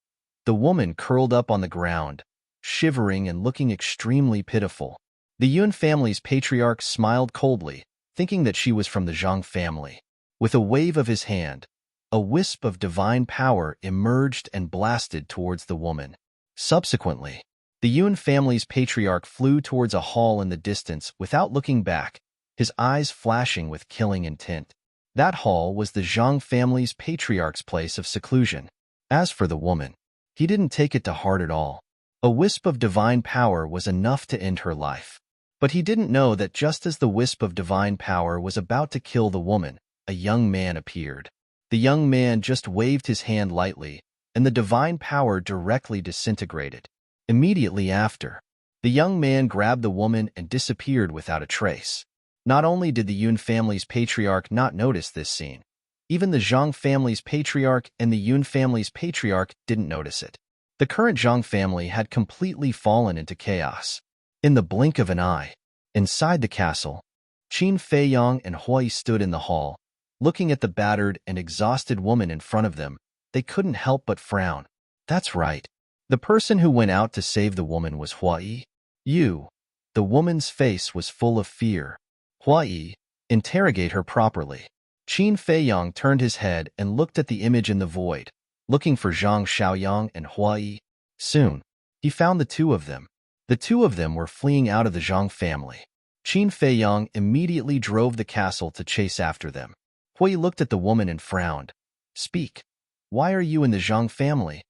The woman curled up on the ground, shivering and looking extremely pitiful. The Yun family's patriarch smiled coldly, thinking that she was from the Zhang family. With a wave of his hand, a wisp of divine power emerged and blasted towards the woman. Subsequently, the Yun family's patriarch flew towards a hall in the distance without looking back, his eyes flashing with killing intent. That hall was the Zhang family's patriarch's place of seclusion. As for the woman, he didn't take it to heart at all. A wisp of divine power was enough to end her life. But he didn't know that just as the wisp of divine power was about to kill the woman, a young man appeared. The young man just waved his hand lightly, and the divine power directly disintegrated. Immediately after, the young man grabbed the woman and disappeared without a trace. Not only did the Yun family's patriarch not notice this scene, even the Zhang family's patriarch and the Yun family's patriarch didn't notice it. The current Zhang family had completely fallen into chaos. In the blink of an eye, inside the castle, Qin Feiyang and Hui stood in the hall. Looking at the battered and exhausted woman in front of them, they couldn't help but frown. That's right. The person who went out to save the woman was Hui. You. The woman's face was full of fear. Hui, interrogate her properly. Qin Feiyang turned his head and looked at the image in the void, looking for Zhang Xiaoyang and Hui. Soon, he found the two of them. The two of them were fleeing out of the Zhang family. Qin Feiyang immediately drove the castle to chase after them. Hui looked at the woman and frowned. Speak. Why are you in the Zhang family?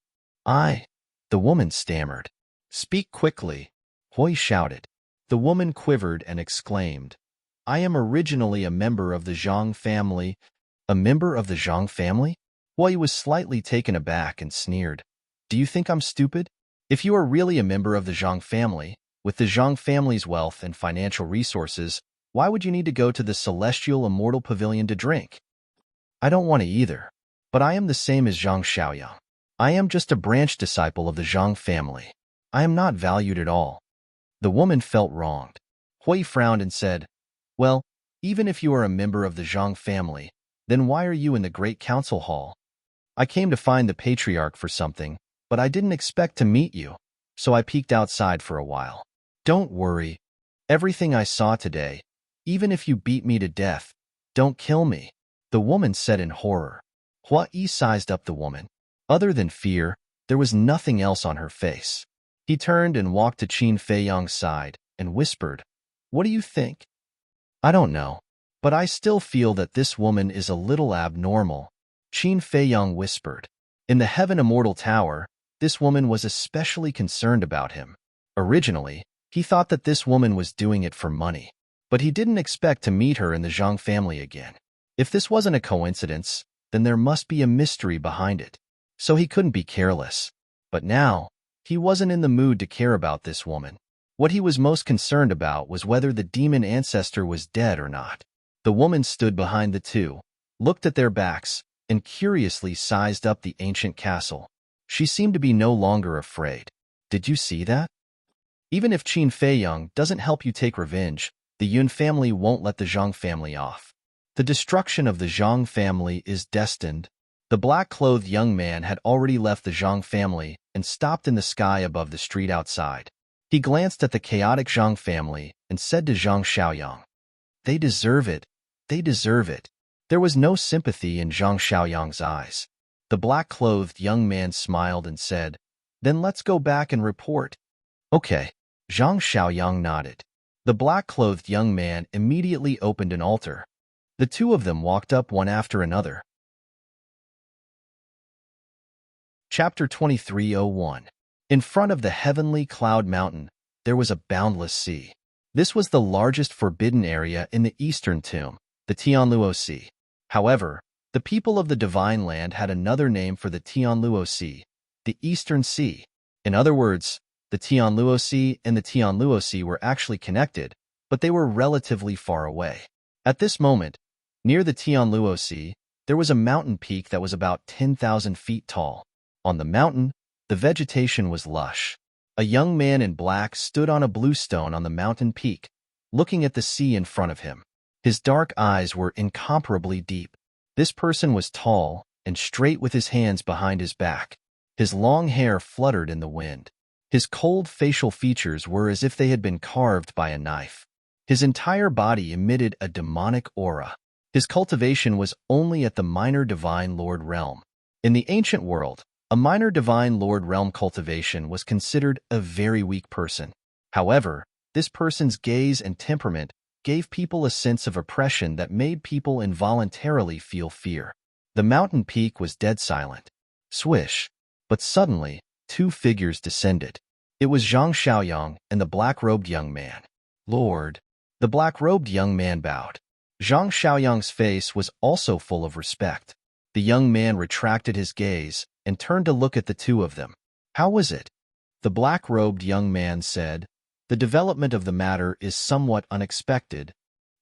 The woman stammered. Speak quickly, Hui shouted. The woman quivered and exclaimed, I am originally a member of the Zhang family. A member of the Zhang family? Hui was slightly taken aback and sneered. Do you think I'm stupid? If you are really a member of the Zhang family, with the Zhang family's wealth and financial resources, why would you need to go to the celestial immortal pavilion to drink? I don't want to either, but I am the same as Zhang Xiaoyang. I am just a branch disciple of the Zhang family. I am not valued at all. The woman felt wronged. Hui frowned and said, Well, even if you are a member of the Zhang family, then why are you in the Great Council Hall? I came to find the patriarch for something, but I didn't expect to meet you, so I peeked outside for a while. Don't worry. Everything I saw today, even if you beat me to death, don't kill me, the woman said in horror. Hui sized up the woman. Other than fear, there was nothing else on her face. He turned and walked to Qin Feiyang's side and whispered, What do you think? I don't know, but I still feel that this woman is a little abnormal, Qin Feiyang whispered. In the Heaven Immortal Tower, this woman was especially concerned about him. Originally, he thought that this woman was doing it for money, but he didn't expect to meet her in the Zhang family again. If this wasn't a coincidence, then there must be a mystery behind it. So he couldn't be careless. But now, he wasn't in the mood to care about this woman. What he was most concerned about was whether the demon ancestor was dead or not. The woman stood behind the two, looked at their backs, and curiously sized up the ancient castle. She seemed to be no longer afraid. Did you see that? Even if Qin Feiyang doesn't help you take revenge, the Yun family won't let the Zhang family off. The destruction of the Zhang family is destined. The black-clothed young man had already left the Zhang family and stopped in the sky above the street outside. He glanced at the chaotic Zhang family and said to Zhang Xiaoyang, They deserve it. They deserve it. There was no sympathy in Zhang Xiaoyang's eyes. The black-clothed young man smiled and said, Then let's go back and report. Okay. Zhang Xiaoyang nodded. The black-clothed young man immediately opened an altar. The two of them walked up one after another. Chapter 2301. In front of the heavenly cloud mountain, there was a boundless sea. This was the largest forbidden area in the eastern tomb, the Tianluo Sea. However, the people of the Divine Land had another name for the Tianluo Sea, the Eastern Sea. In other words, the Tianluo Sea and the Tianluo Sea were actually connected, but they were relatively far away. At this moment, near the Tianluo Sea, there was a mountain peak that was about 10,000 feet tall. On the mountain, the vegetation was lush. A young man in black stood on a blue stone on the mountain peak, looking at the sea in front of him. His dark eyes were incomparably deep. This person was tall and straight with his hands behind his back. His long hair fluttered in the wind. His cold facial features were as if they had been carved by a knife. His entire body emitted a demonic aura. His cultivation was only at the minor divine lord realm. In the ancient world, a minor divine lord realm cultivation was considered a very weak person. However, this person's gaze and temperament gave people a sense of oppression that made people involuntarily feel fear. The mountain peak was dead silent. Swish. But suddenly, two figures descended. It was Zhang Xiaoyang and the black-robed young man. Lord. The black-robed young man bowed. Zhang Xiaoyang's face was also full of respect. The young man retracted his gaze and turned to look at the two of them. How was it? The black-robed young man said, the development of the matter is somewhat unexpected.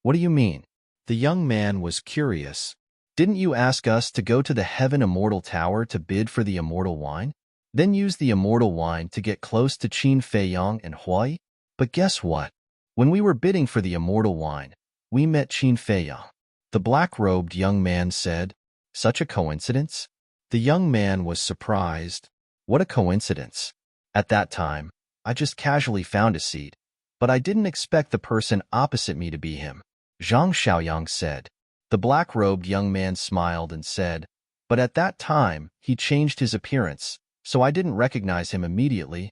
What do you mean? The young man was curious. Didn't you ask us to go to the Heaven Immortal Tower to bid for the immortal wine? Then use the immortal wine to get close to Qin Feiyang and Huai? But guess what? When we were bidding for the immortal wine, we met Qin Feiyang. The black-robed young man said, such a coincidence? The young man was surprised. What a coincidence. At that time, I just casually found a seat, but I didn't expect the person opposite me to be him. Zhang Xiaoyang said. The black-robed young man smiled and said, but at that time, he changed his appearance, so I didn't recognize him immediately.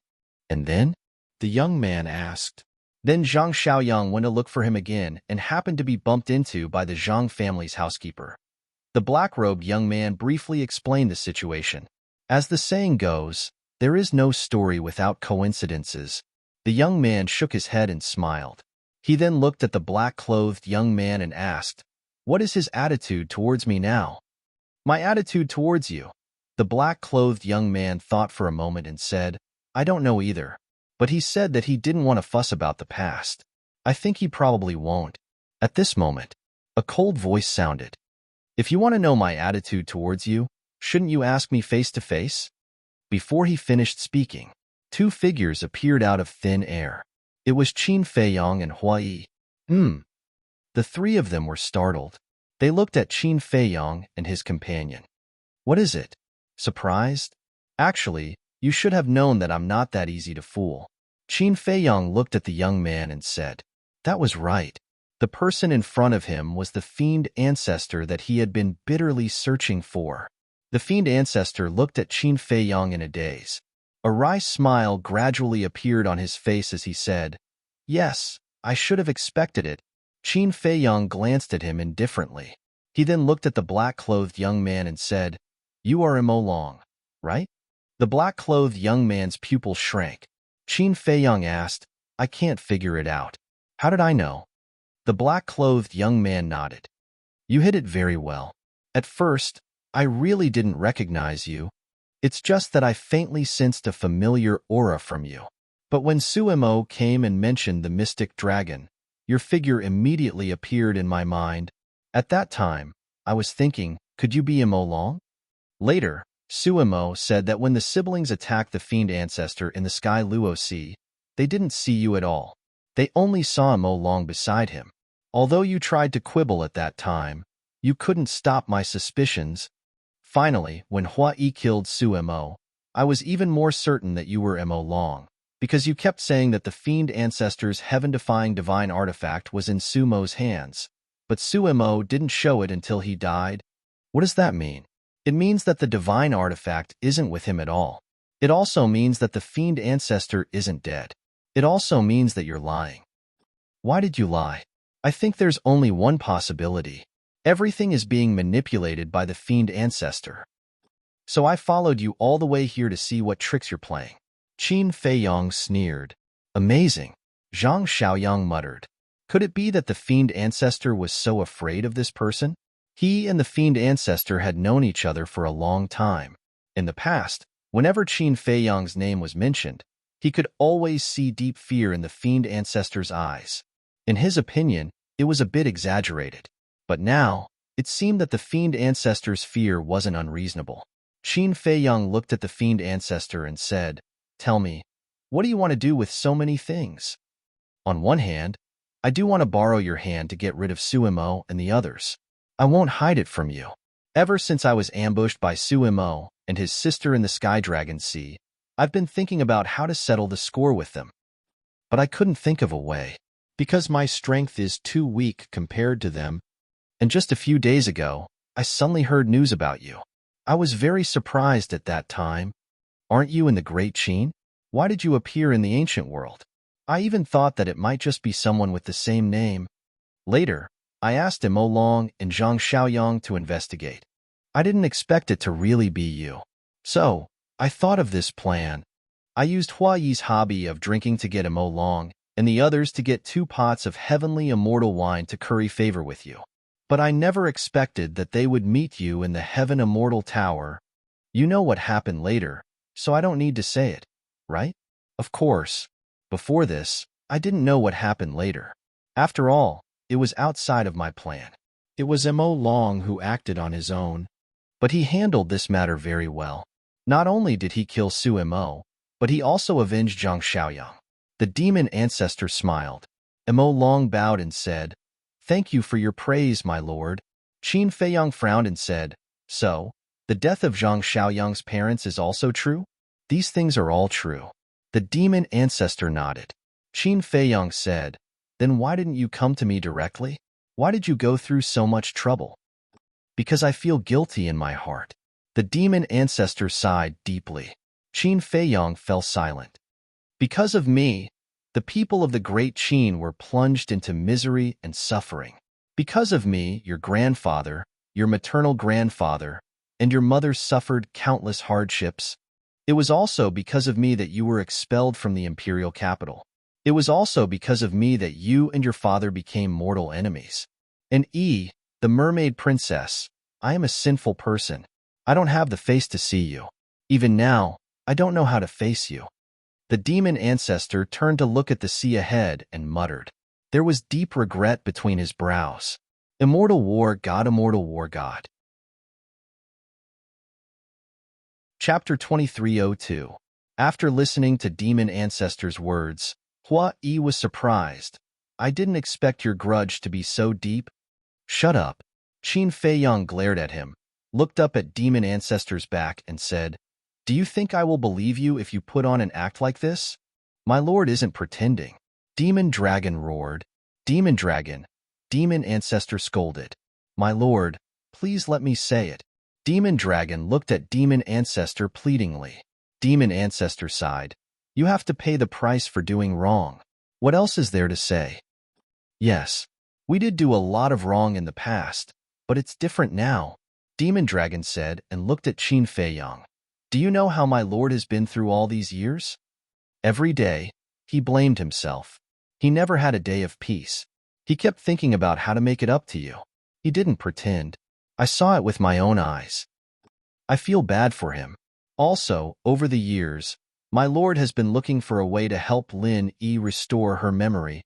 And then? The young man asked. Then Zhang Xiaoyang went to look for him again and happened to be bumped into by the Zhang family's housekeeper. The black-robed young man briefly explained the situation. As the saying goes, there is no story without coincidences. The young man shook his head and smiled. He then looked at the black-clothed young man and asked, what is his attitude towards me now? My attitude towards you. The black-clothed young man thought for a moment and said, I don't know either. But he said that he didn't want to fuss about the past. I think he probably won't. At this moment, a cold voice sounded. If you want to know my attitude towards you, shouldn't you ask me face to face? Before he finished speaking, two figures appeared out of thin air. It was Qin Feiyang and Huai. The three of them were startled. They looked at Qin Feiyang and his companion. What is it? Surprised? Actually, you should have known that I'm not that easy to fool. Qin Feiyang looked at the young man and said, that was right. The person in front of him was the fiend ancestor that he had been bitterly searching for. The fiend ancestor looked at Qin Feiyang in a daze. A wry smile gradually appeared on his face as he said, yes, I should have expected it. Qin Feiyang glanced at him indifferently. He then looked at the black-clothed young man and said, you are Mo Long, right? The black-clothed young man's pupil shrank. Qin Feiyang asked, I can't figure it out. How did I know? The black-clothed young man nodded. You hit it very well. At first, I really didn't recognize you. It's just that I faintly sensed a familiar aura from you. But when Suemo came and mentioned the mystic dragon, your figure immediately appeared in my mind. At that time, I was thinking, could you be Mo Long? Later, Suemo said that when the siblings attacked the fiend ancestor in the Sky Luo Sea, they didn't see you at all. They only saw Mo Long beside him. Although you tried to quibble at that time, you couldn't stop my suspicions. Finally, when Huai killed Suemo, I was even more certain that you were Mo Long, because you kept saying that the fiend ancestor's heaven-defying divine artifact was in Sumo's hands, but Suemo didn't show it until he died. What does that mean? It means that the divine artifact isn't with him at all. It also means that the fiend ancestor isn't dead. It also means that you're lying. Why did you lie? I think there's only one possibility. Everything is being manipulated by the fiend ancestor. So I followed you all the way here to see what tricks you're playing. Qin Feiyang sneered. Amazing. Zhang Xiaoyang muttered. Could it be that the fiend ancestor was so afraid of this person? He and the fiend ancestor had known each other for a long time. In the past, whenever Qin Feiyang's name was mentioned, he could always see deep fear in the fiend ancestor's eyes. In his opinion, it was a bit exaggerated. But now, it seemed that the fiend ancestor's fear wasn't unreasonable. Qin Feiyang looked at the fiend ancestor and said, tell me, what do you want to do with so many things? On one hand, I do want to borrow your hand to get rid of Suemo and the others. I won't hide it from you. Ever since I was ambushed by Suemo and his sister in the Sky Dragon Sea, I've been thinking about how to settle the score with them. But I couldn't think of a way. because my strength is too weak compared to them. And just a few days ago, I suddenly heard news about you. I was very surprised at that time. Aren't you in the Great Qin? Why did you appear in the ancient world? I even thought that it might just be someone with the same name. Later, I asked Mo Long and Zhang Xiaoyang to investigate. I didn't expect it to really be you. So, I thought of this plan. I used Hua Yi's hobby of drinking to get Mo Long, and the others to get 2 pots of heavenly immortal wine to curry favor with you. But I never expected that they would meet you in the Heaven Immortal Tower. You know what happened later, so I don't need to say it, right? Of course. Before this, I didn't know what happened later. After all, it was outside of my plan. It was Mo Long who acted on his own. But he handled this matter very well. Not only did he kill Su Mo, but he also avenged Zhang Xiaoyang. The demon ancestor smiled. Mo Long bowed and said, "Thank you for your praise, my lord." Qin Feiyang frowned and said, "So, the death of Zhang Xiaoyang's parents is also true?" "These things are all true." The demon ancestor nodded. Qin Feiyang said, "Then why didn't you come to me directly? Why did you go through so much trouble?" "Because I feel guilty in my heart." The demon ancestor sighed deeply. Qin Feiyang fell silent. "Because of me, the people of the Great Qin were plunged into misery and suffering. Because of me, your grandfather, your maternal grandfather, and your mother suffered countless hardships. It was also because of me that you were expelled from the imperial capital. It was also because of me that you and your father became mortal enemies. And the mermaid princess, I am a sinful person. I don't have the face to see you. Even now, I don't know how to face you." The demon ancestor turned to look at the sea ahead and muttered. There was deep regret between his brows. Immortal war god, immortal war god. Chapter 2302. After listening to demon ancestor's words, Hua Yi was surprised. "I didn't expect your grudge to be so deep." "Shut up." Qin Feiyang glared at him, looked up at demon ancestor's back and said, "Do you think I will believe you if you put on an act like this? My lord isn't pretending." Demon dragon roared. "Demon dragon." Demon ancestor scolded. "My lord, please let me say it." Demon dragon looked at demon ancestor pleadingly. Demon ancestor sighed. "You have to pay the price for doing wrong. What else is there to say?" "Yes, we did do a lot of wrong in the past, but it's different now," Demon Dragon said and looked at Qin Feiyang. "Do you know how my lord has been through all these years? Every day, he blamed himself. He never had a day of peace. He kept thinking about how to make it up to you. He didn't pretend. I saw it with my own eyes. I feel bad for him. Also, over the years, my lord has been looking for a way to help Lin Yi restore her memory.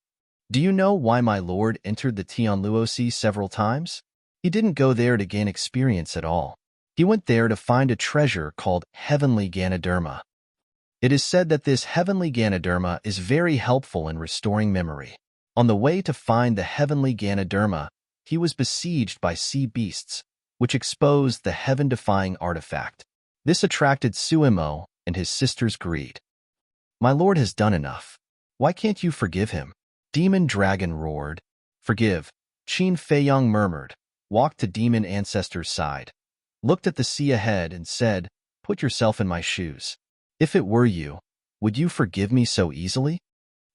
Do you know why my lord entered the Tianluo Sea several times? He didn't go there to gain experience at all. He went there to find a treasure called Heavenly Ganoderma. It is said that this Heavenly Ganoderma is very helpful in restoring memory. On the way to find the Heavenly Ganoderma, he was besieged by sea beasts, which exposed the heaven-defying artifact. This attracted Suimo and his sister's greed. My lord has done enough. Why can't you forgive him? Demon Dragon roared. Forgive, Qin Feiyang murmured, walked to Demon Ancestor's side, looked at the sea ahead and said, "Put yourself in my shoes. If it were you, would you forgive me so easily?"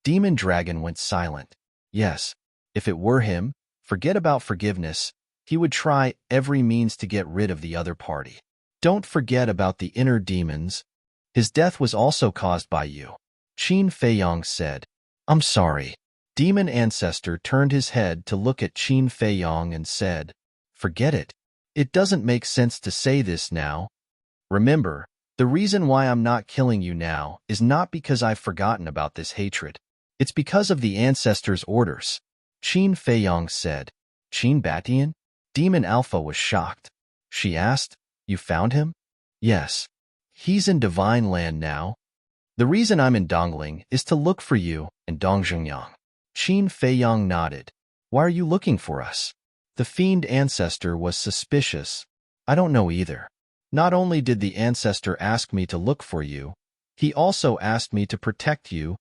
Demon Dragon went silent. Yes, if it were him, forget about forgiveness. He would try every means to get rid of the other party. Don't forget about the inner demons. His death was also caused by you. Qin Feiyang said, "I'm sorry." Demon Ancestor turned his head to look at Qin Feiyang and said, "Forget it. It doesn't make sense to say this now. Remember, the reason why I'm not killing you now is not because I've forgotten about this hatred. It's because of the Ancestor's orders." Qin Feiyang said. "Qin Batian?" Demon Alpha was shocked. She asked, "You found him?" "Yes. He's in Divine Land now. The reason I'm in Dongling is to look for you and Dongzhengyang." Qin Feiyang nodded. "Why are you looking for us?" The Fiend Ancestor was suspicious. "I don't know either. Not only did the Ancestor ask me to look for you, he also asked me to protect you."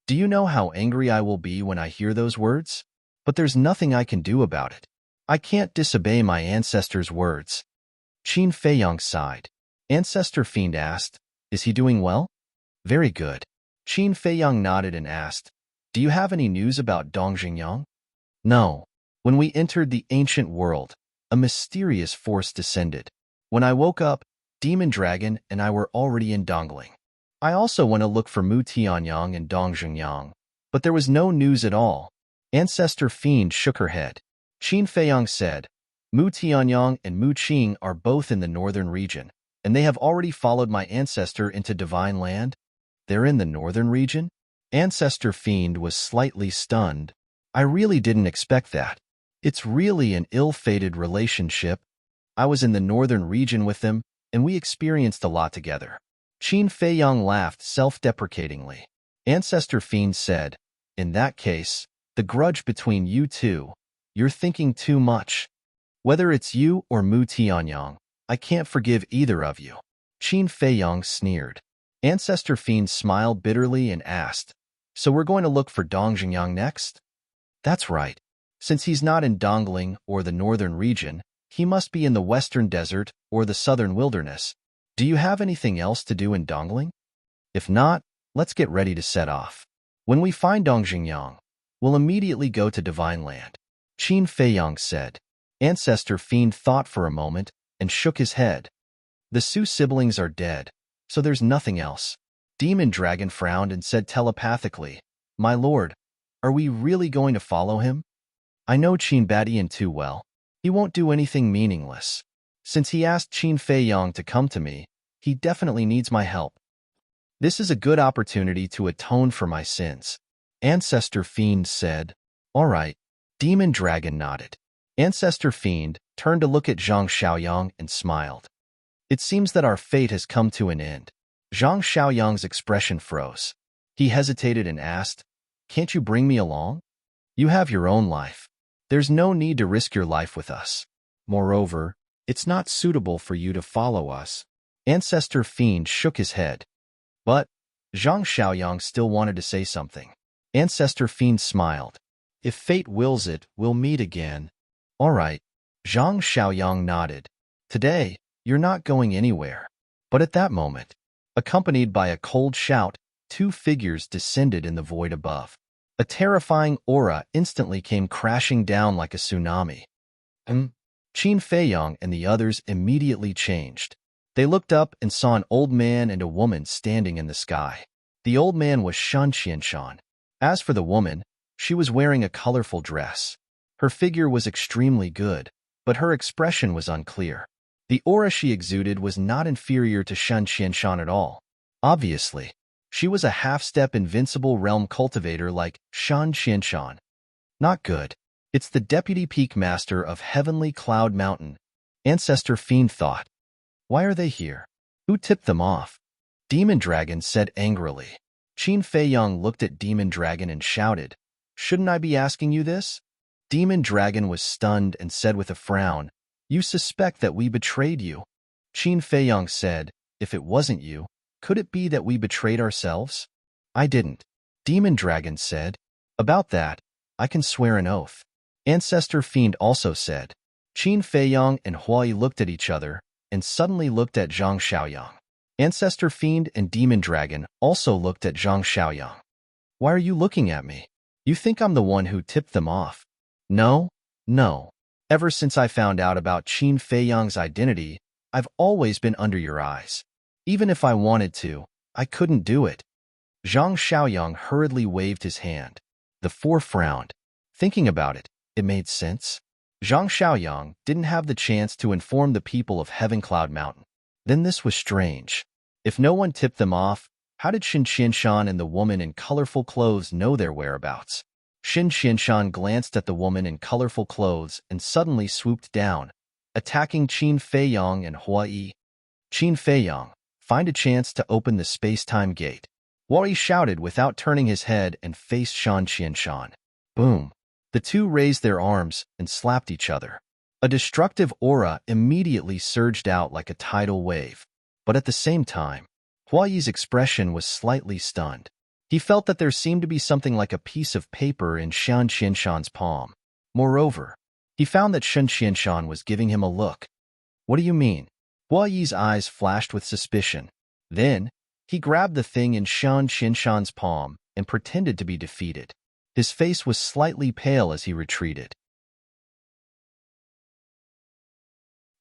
Do you know how angry I will be when I hear those words? But there's nothing I can do about it. I can't disobey my ancestor's words. Qin Feiyang sighed. Ancestor Fiend asked, is he doing well? Very good. Qin Feiyang nodded and asked, do you have any news about Dong Xingyang? No. When we entered the ancient world, a mysterious force descended. When I woke up, Demon Dragon and I were already in Dongling. I also went to look for Mu Tianyang and Dong Xingyang, but there was no news at all. Ancestor Fiend shook her head. Qin Feiyang said, Mu Tianyang and Mu Qing are both in the northern region, and they have already followed my ancestor into Divine Land. They're in the northern region? Ancestor Fiend was slightly stunned. I really didn't expect that. It's really an ill-fated relationship. I was in the northern region with them, and we experienced a lot together. Qin Feiyang laughed self-deprecatingly. Ancestor Fiend said, in that case, the grudge between you two, you're thinking too much. Whether it's you or Mu Tianyang, I can't forgive either of you. Qin Feiyang sneered. Ancestor Fiend smiled bitterly and asked, so we're going to look for Dong Xingyang next? That's right. Since he's not in Dongling or the northern region, he must be in the western desert or the southern wilderness. Do you have anything else to do in Dongling? If not, let's get ready to set off. When we find Dong Xingyang, we'll immediately go to Divine Land. Qin Feiyang said. Ancestor Fiend thought for a moment and shook his head. The Su siblings are dead, so there's nothing else. Demon Dragon frowned and said telepathically, my lord, are we really going to follow him? I know Qin Badian too well. He won't do anything meaningless. Since he asked Qin Feiyang to come to me, he definitely needs my help. This is a good opportunity to atone for my sins. Ancestor Fiend said. All right. Demon Dragon nodded. Ancestor Fiend turned to look at Zhang Xiaoyang and smiled. It seems that our fate has come to an end. Zhang Xiaoyang's expression froze. He hesitated and asked, can't you bring me along? You have your own life. There's no need to risk your life with us. Moreover, it's not suitable for you to follow us. Ancestor Fiend shook his head. But Zhang Xiaoyang still wanted to say something. Ancestor Fiend smiled. If fate wills it, we'll meet again. All right. Zhang Xiaoyang nodded. Today, you're not going anywhere. But at that moment, accompanied by a cold shout, two figures descended in the void above. A terrifying aura instantly came crashing down like a tsunami. Qin Feiyang and the others immediately changed. They looked up and saw an old man and a woman standing in the sky. The old man was Shan Qianshan. As for the woman, she was wearing a colorful dress. Her figure was extremely good, but her expression was unclear. The aura she exuded was not inferior to Shan Qianshan at all. Obviously, she was a half-step invincible realm cultivator like Shan Qianshan. Not good. It's the Deputy Peak Master of Heavenly Cloud Mountain. Ancestor Fiend thought. Why are they here? Who tipped them off? Demon Dragon said angrily. Qin Feiyang looked at Demon Dragon and shouted, shouldn't I be asking you this? Demon Dragon was stunned and said with a frown, you suspect that we betrayed you. Qin Feiyang said, if it wasn't you, could it be that we betrayed ourselves? I didn't. Demon Dragon said. About that, I can swear an oath. Ancestor Fiend also said. Qin Feiyang and Huai looked at each other and suddenly looked at Zhang Xiaoyang. Ancestor Fiend and Demon Dragon also looked at Zhang Xiaoyang. Why are you looking at me? You think I'm the one who tipped them off? No. Ever since I found out about Qin Feiyang's identity, I've always been under your eyes. Even if I wanted to, I couldn't do it. Zhang Xiaoyang hurriedly waved his hand. The four frowned. Thinking about it, it made sense. Zhang Xiaoyang didn't have the chance to inform the people of Heaven Cloud Mountain. Then this was strange. If no one tipped them off, how did Shin Qianshan and the woman in colorful clothes know their whereabouts? Shin Qianshan glanced at the woman in colorful clothes and suddenly swooped down, attacking Qin Feiyang and Huai. Qin Feiyang, find a chance to open the space-time gate. Huai shouted without turning his head and faced Shan Qianshan. Boom. The two raised their arms and slapped each other. A destructive aura immediately surged out like a tidal wave. But at the same time, Huai's expression was slightly stunned. He felt that there seemed to be something like a piece of paper in Shan Qianshan's palm. Moreover, he found that Shan Qianshan was giving him a look. What do you mean? Hua Yi's eyes flashed with suspicion. Then, he grabbed the thing in Shan Qianshan's palm and pretended to be defeated. His face was slightly pale as he retreated.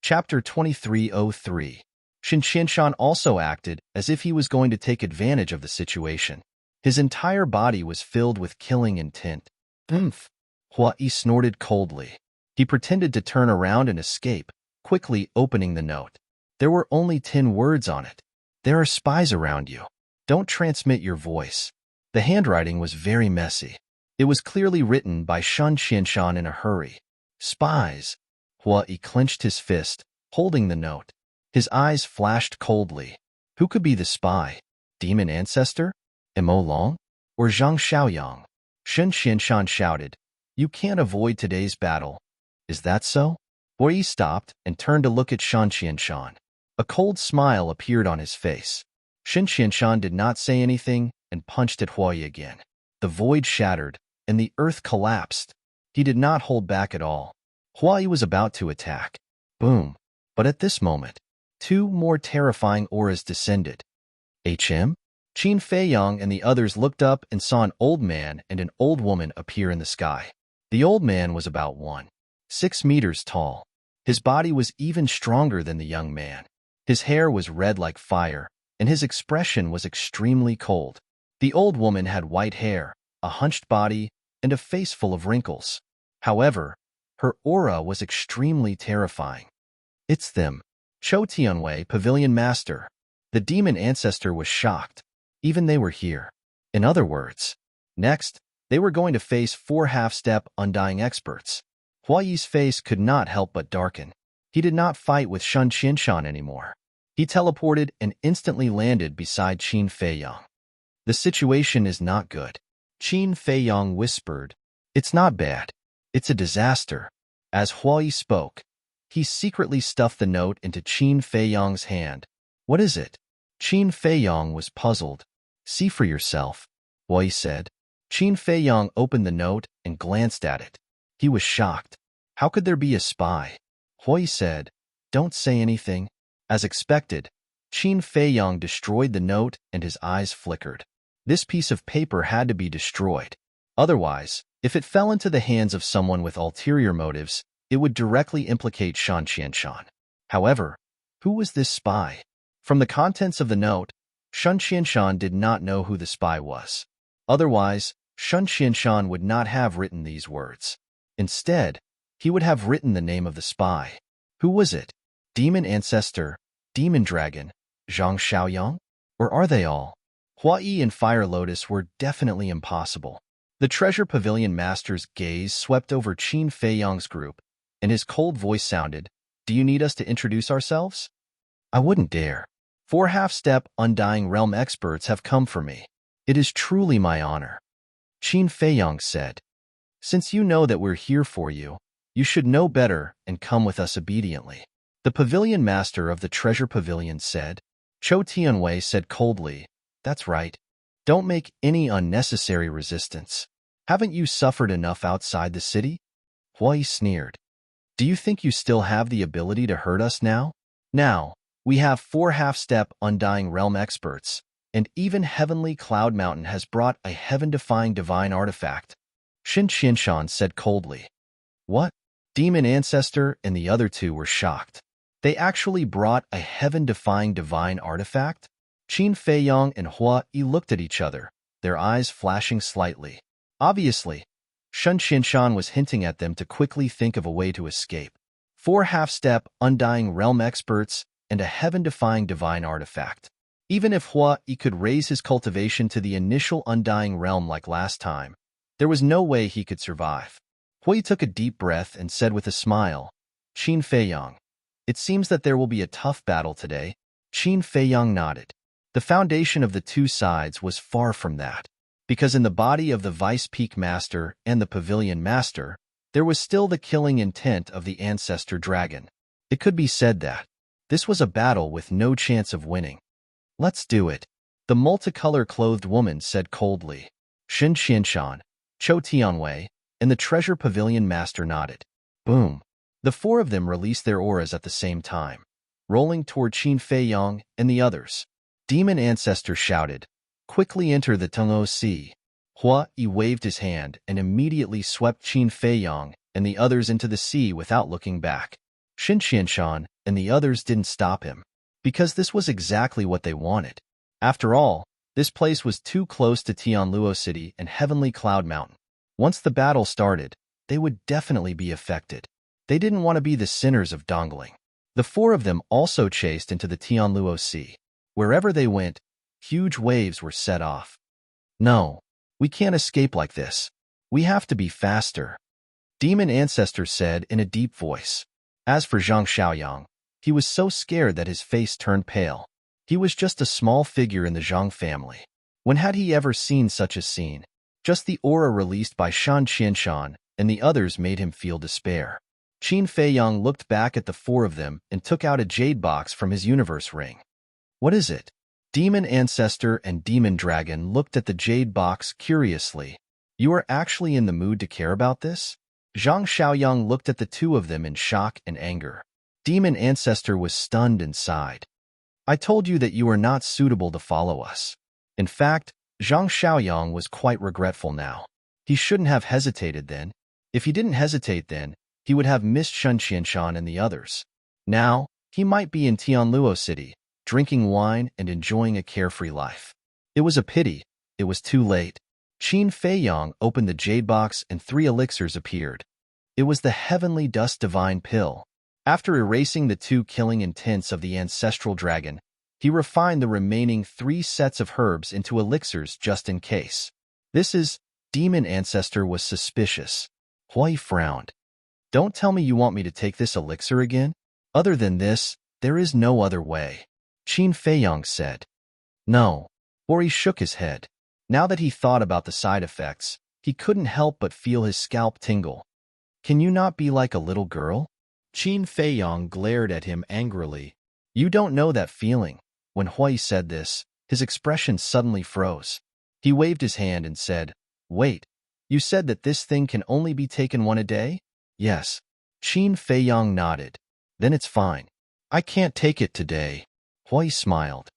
Chapter 2303. Shan Qianshan also acted as if he was going to take advantage of the situation. His entire body was filled with killing intent. Umph! Hua Yi snorted coldly. He pretended to turn around and escape, quickly opening the note. There were only 10 words on it. There are spies around you. Don't transmit your voice. The handwriting was very messy. It was clearly written by Shan Qianshan in a hurry. Spies. Hua Yi clenched his fist, holding the note. His eyes flashed coldly. Who could be the spy? Demon Ancestor? Mo Long? Or Zhang Xiaoyang? Shan Qianshan shouted. You can't avoid today's battle. Is that so? Hua Yi stopped and turned to look at Shan Qianshan. A cold smile appeared on his face. Shan Qianshan did not say anything and punched at Hua Yi again. The void shattered, and the earth collapsed. He did not hold back at all. Hua Yi was about to attack. Boom. But at this moment, 2 more terrifying auras descended. HM? Qin Feiyang and the others looked up and saw an old man and an old woman appear in the sky. The old man was about 1.6 meters tall. His body was even stronger than the young man. His hair was red like fire, and his expression was extremely cold. The old woman had white hair, a hunched body, and a face full of wrinkles. However, her aura was extremely terrifying. It's them. Chou Tianwei, Pavilion Master. The demon ancestor was shocked. Even they were here. In other words, next, they were going to face 4 half-step undying experts. Hua Yi's face could not help but darken. He did not fight with Shan Qianshan anymore. He teleported and instantly landed beside Qin Feiyang. The situation is not good. Qin Feiyang whispered. It's not bad. It's a disaster. As Hua Yi spoke, he secretly stuffed the note into Qin Feiyang's hand. What is it? Qin Feiyang was puzzled. See for yourself, Hua Yi said. Qin Feiyang opened the note and glanced at it. He was shocked. How could there be a spy? Hua Yi said, Don't say anything. As expected, Qin Feiyang destroyed the note and his eyes flickered. This piece of paper had to be destroyed. Otherwise, if it fell into the hands of someone with ulterior motives, it would directly implicate Shan Qianshan. However, who was this spy? From the contents of the note, Shan Qianshan did not know who the spy was. Otherwise, Shan Qianshan would not have written these words. Instead, he would have written the name of the spy. Who was it? Demon Ancestor, Demon Dragon, Zhang Xiaoyang? Or are they all? Hua Yi and Fire Lotus were definitely impossible. The Treasure Pavilion Master's gaze swept over Qin Feiyang's group, and his cold voice sounded, Do you need us to introduce ourselves? I wouldn't dare. 4 half-step Undying Realm experts have come for me. It is truly my honor. Qin Feiyang said, Since you know that we're here for you, you should know better and come with us obediently. The Pavilion Master of the Treasure Pavilion said. Chou Tianwei said coldly, That's right. Don't make any unnecessary resistance. Haven't you suffered enough outside the city? Hua Yi sneered. Do you think you still have the ability to hurt us now? Now, we have 4 half-step Undying Realm experts, and even Heavenly Cloud Mountain has brought a heaven-defying divine artifact. Shan Qianshan said coldly. What? Demon Ancestor and the other 2 were shocked. They actually brought a heaven-defying divine artifact? Qin Feiyang and Hua Yi looked at each other, their eyes flashing slightly. Obviously, Shan Qianshan was hinting at them to quickly think of a way to escape. 4 half-step Undying Realm experts and a heaven-defying divine artifact. Even if Hua Yi could raise his cultivation to the initial Undying Realm like last time, there was no way he could survive. Hua Yi took a deep breath and said with a smile, Qin Feiyang, it seems that there will be a tough battle today. Qin Feiyang nodded. The foundation of the 2 sides was far from that, because in the body of the Vice Peak Master and the Pavilion Master, there was still the killing intent of the Ancestor Dragon. It could be said that this was a battle with no chance of winning. Let's do it. The multicolor-clothed woman said coldly. Shin Qianshan, Cho Tianwei, and the treasure pavilion master nodded. Boom. The four of them released their auras at the same time, rolling toward Qin Feiyang and the others. Demon Ancestor shouted, "Quickly enter the Tengou Sea." Hua Yi waved his hand and immediately swept Qin Feiyang and the others into the sea without looking back. Shin Qianshan and the others didn't stop him, because this was exactly what they wanted. After all, this place was too close to Tianluo City and Heavenly Cloud Mountain. Once the battle started, they would definitely be affected. They didn't want to be the sinners of Dongling. The four of them also chased into the Tianluo Sea. Wherever they went, huge waves were set off. No, we can't escape like this. We have to be faster, Demon Ancestor said in a deep voice. As for Zhang Xiaoyang, he was so scared that his face turned pale. He was just a small figure in the Zhang family. When had he ever seen such a scene? Just the aura released by Shan Qianshan and the others made him feel despair. Qin Feiyang looked back at the four of them and took out a jade box from his universe ring. What is it? Demon Ancestor and Demon Dragon looked at the jade box curiously. You are actually in the mood to care about this? Zhang Xiaoyang looked at the two of them in shock and anger. Demon Ancestor was stunned and sighed. I told you that you are not suitable to follow us. In fact, Zhang Xiaoyang was quite regretful now. He shouldn't have hesitated then. If he didn't hesitate then, he would have missed Shan Qianshan and the others. Now, he might be in Tianluo City, drinking wine and enjoying a carefree life. It was a pity. It was too late. Qin Feiyang opened the jade box and 3 elixirs appeared. It was the Heavenly Dust Divine Pill. After erasing the 2 killing intents of the ancestral dragon, he refined the remaining 3 sets of herbs into elixirs just in case. This is, Demon Ancestor was suspicious. Hui frowned. Don't tell me you want me to take this elixir again? Other than this, there is no other way. Qin Feiyang said. No. Hori shook his head. Now that he thought about the side effects, he couldn't help but feel his scalp tingle. Can you not be like a little girl? Qin Feiyang glared at him angrily. You don't know that feeling. When Hui said this, his expression suddenly froze. He waved his hand and said, Wait, you said that this thing can only be taken 1 a day? Yes. Qin Feiyang nodded. Then it's fine. I can't take it today. Hui smiled.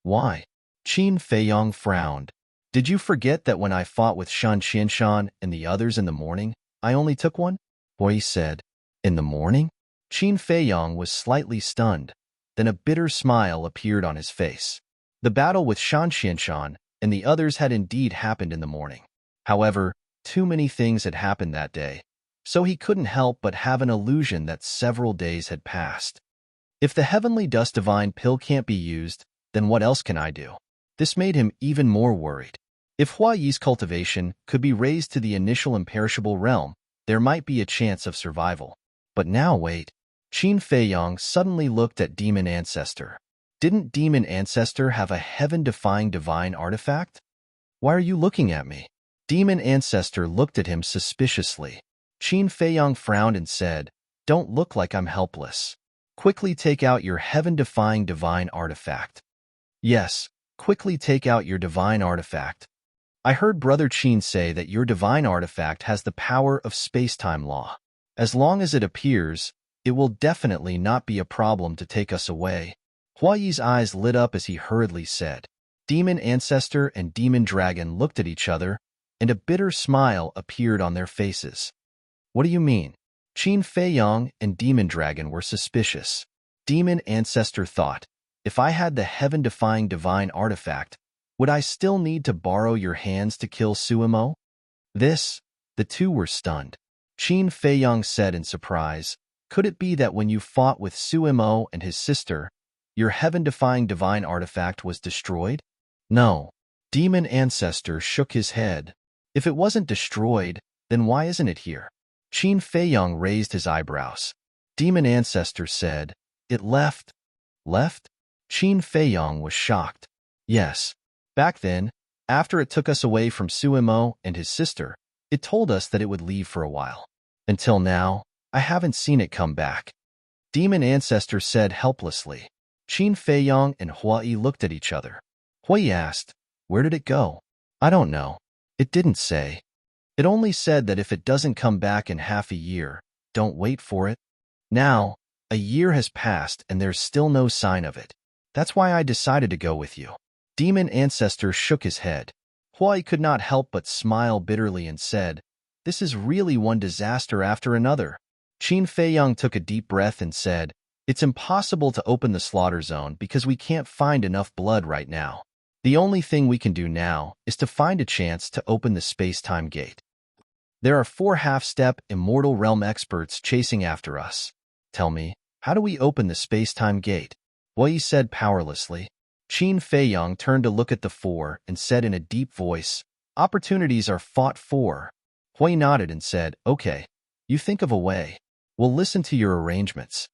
Why? Qin Feiyang frowned. Did you forget that when I fought with Shan Qianshan and the others in the morning, I only took 1? Hui said. In the morning? Qin Feiyang was slightly stunned. Then a bitter smile appeared on his face. The battle with Shan Qianshan and the others had indeed happened in the morning. However, too many things had happened that day, so he couldn't help but have an illusion that several days had passed. If the Heavenly Dust Divine Pill can't be used, then what else can I do? This made him even more worried. If Hua Yi's cultivation could be raised to the initial imperishable realm, there might be a chance of survival. But now wait. Qin Feiyang suddenly looked at Demon Ancestor. Didn't Demon Ancestor have a heaven-defying divine artifact? Why are you looking at me? Demon Ancestor looked at him suspiciously. Qin Feiyang frowned and said, Don't look like I'm helpless. Quickly take out your heaven-defying divine artifact. Yes, quickly take out your divine artifact. I heard Brother Qin say that your divine artifact has the power of space-time law. As long as it appears, it will definitely not be a problem to take us away. Hua Yi's eyes lit up as he hurriedly said. Demon Ancestor and Demon Dragon looked at each other, and a bitter smile appeared on their faces. What do you mean? Qin Feiyang and Demon Dragon were suspicious. Demon Ancestor thought, if I had the heaven-defying divine artifact, would I still need to borrow your hands to kill Suimo? The two were stunned. Qin Feiyang said in surprise, Could it be that when you fought with Suimo and his sister, your heaven-defying divine artifact was destroyed? No. Demon Ancestor shook his head. If it wasn't destroyed, then why isn't it here? Qin Feiyang raised his eyebrows. Demon Ancestor said, It left. Left? Qin Feiyang was shocked. Yes. Back then, after it took us away from Suimo and his sister, it told us that it would leave for a while. Until now, I haven't seen it come back. Demon Ancestor said helplessly. Qin Feiyang and Hua Yi looked at each other. Hui asked. Where did it go? I don't know. It didn't say. It only said that if it doesn't come back in half a year, don't wait for it. Now, a year has passed and there's still no sign of it. That's why I decided to go with you. Demon Ancestor shook his head. Hui could not help but smile bitterly and said, This is really one disaster after another. Qin Feiyang took a deep breath and said, It's impossible to open the slaughter zone because we can't find enough blood right now. The only thing we can do now is to find a chance to open the space-time gate. There are 4 half-step immortal realm experts chasing after us. Tell me, how do we open the space-time gate? Hui said powerlessly. Qin Feiyang turned to look at the 4 and said in a deep voice, Opportunities are fought for. Hui nodded and said, Okay, you think of a way. We'll listen to your arrangements.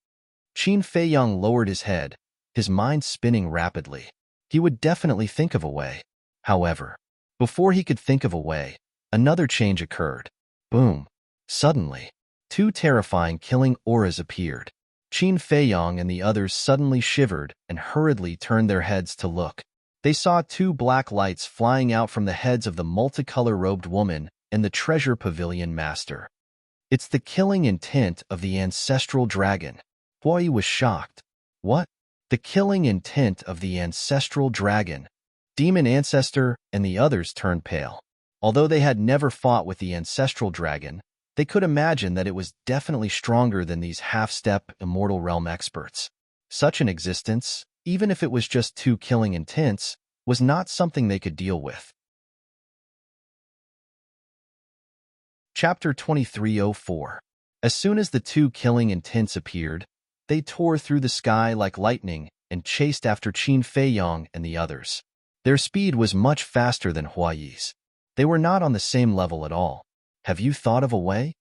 Qin Feiyang lowered his head, his mind spinning rapidly. He would definitely think of a way. However, before he could think of a way, another change occurred. Boom. Suddenly, 2 terrifying killing auras appeared. Qin Feiyang and the others suddenly shivered and hurriedly turned their heads to look. They saw 2 black lights flying out from the heads of the multicolor-robed woman and the treasure pavilion master. It's the killing intent of the ancestral dragon. Hui was shocked. What? The killing intent of the ancestral dragon. Demon Ancestor and the others turned pale. Although they had never fought with the ancestral dragon, they could imagine that it was definitely stronger than these half-step immortal realm experts. Such an existence, even if it was just 2 killing intents, was not something they could deal with. Chapter 2304. As soon as the 2 killing intents appeared, they tore through the sky like lightning and chased after Qin Feiyang and the others. Their speed was much faster than Huai's. They were not on the same level at all. Have you thought of a way?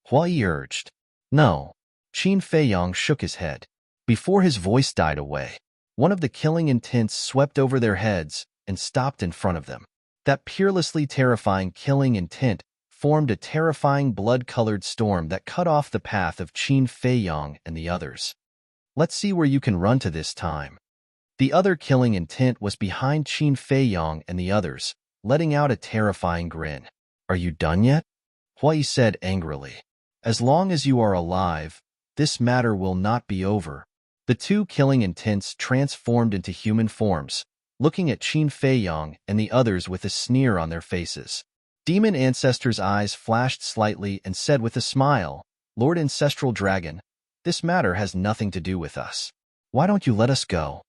Hui urged. No. Qin Feiyang shook his head. Before his voice died away, one of the killing intents swept over their heads and stopped in front of them. That peerlessly terrifying killing intent formed a terrifying blood-colored storm that cut off the path of Qin Feiyang and the others. Let's see where you can run to this time. The other killing intent was behind Qin Feiyang and the others, letting out a terrifying grin. Are you done yet? Hui said angrily. As long as you are alive, this matter will not be over. The 2 killing intents transformed into human forms, looking at Qin Feiyang and the others with a sneer on their faces. Demon Ancestor's eyes flashed slightly and said with a smile, Lord Ancestral Dragon, this matter has nothing to do with us. Why don't you let us go?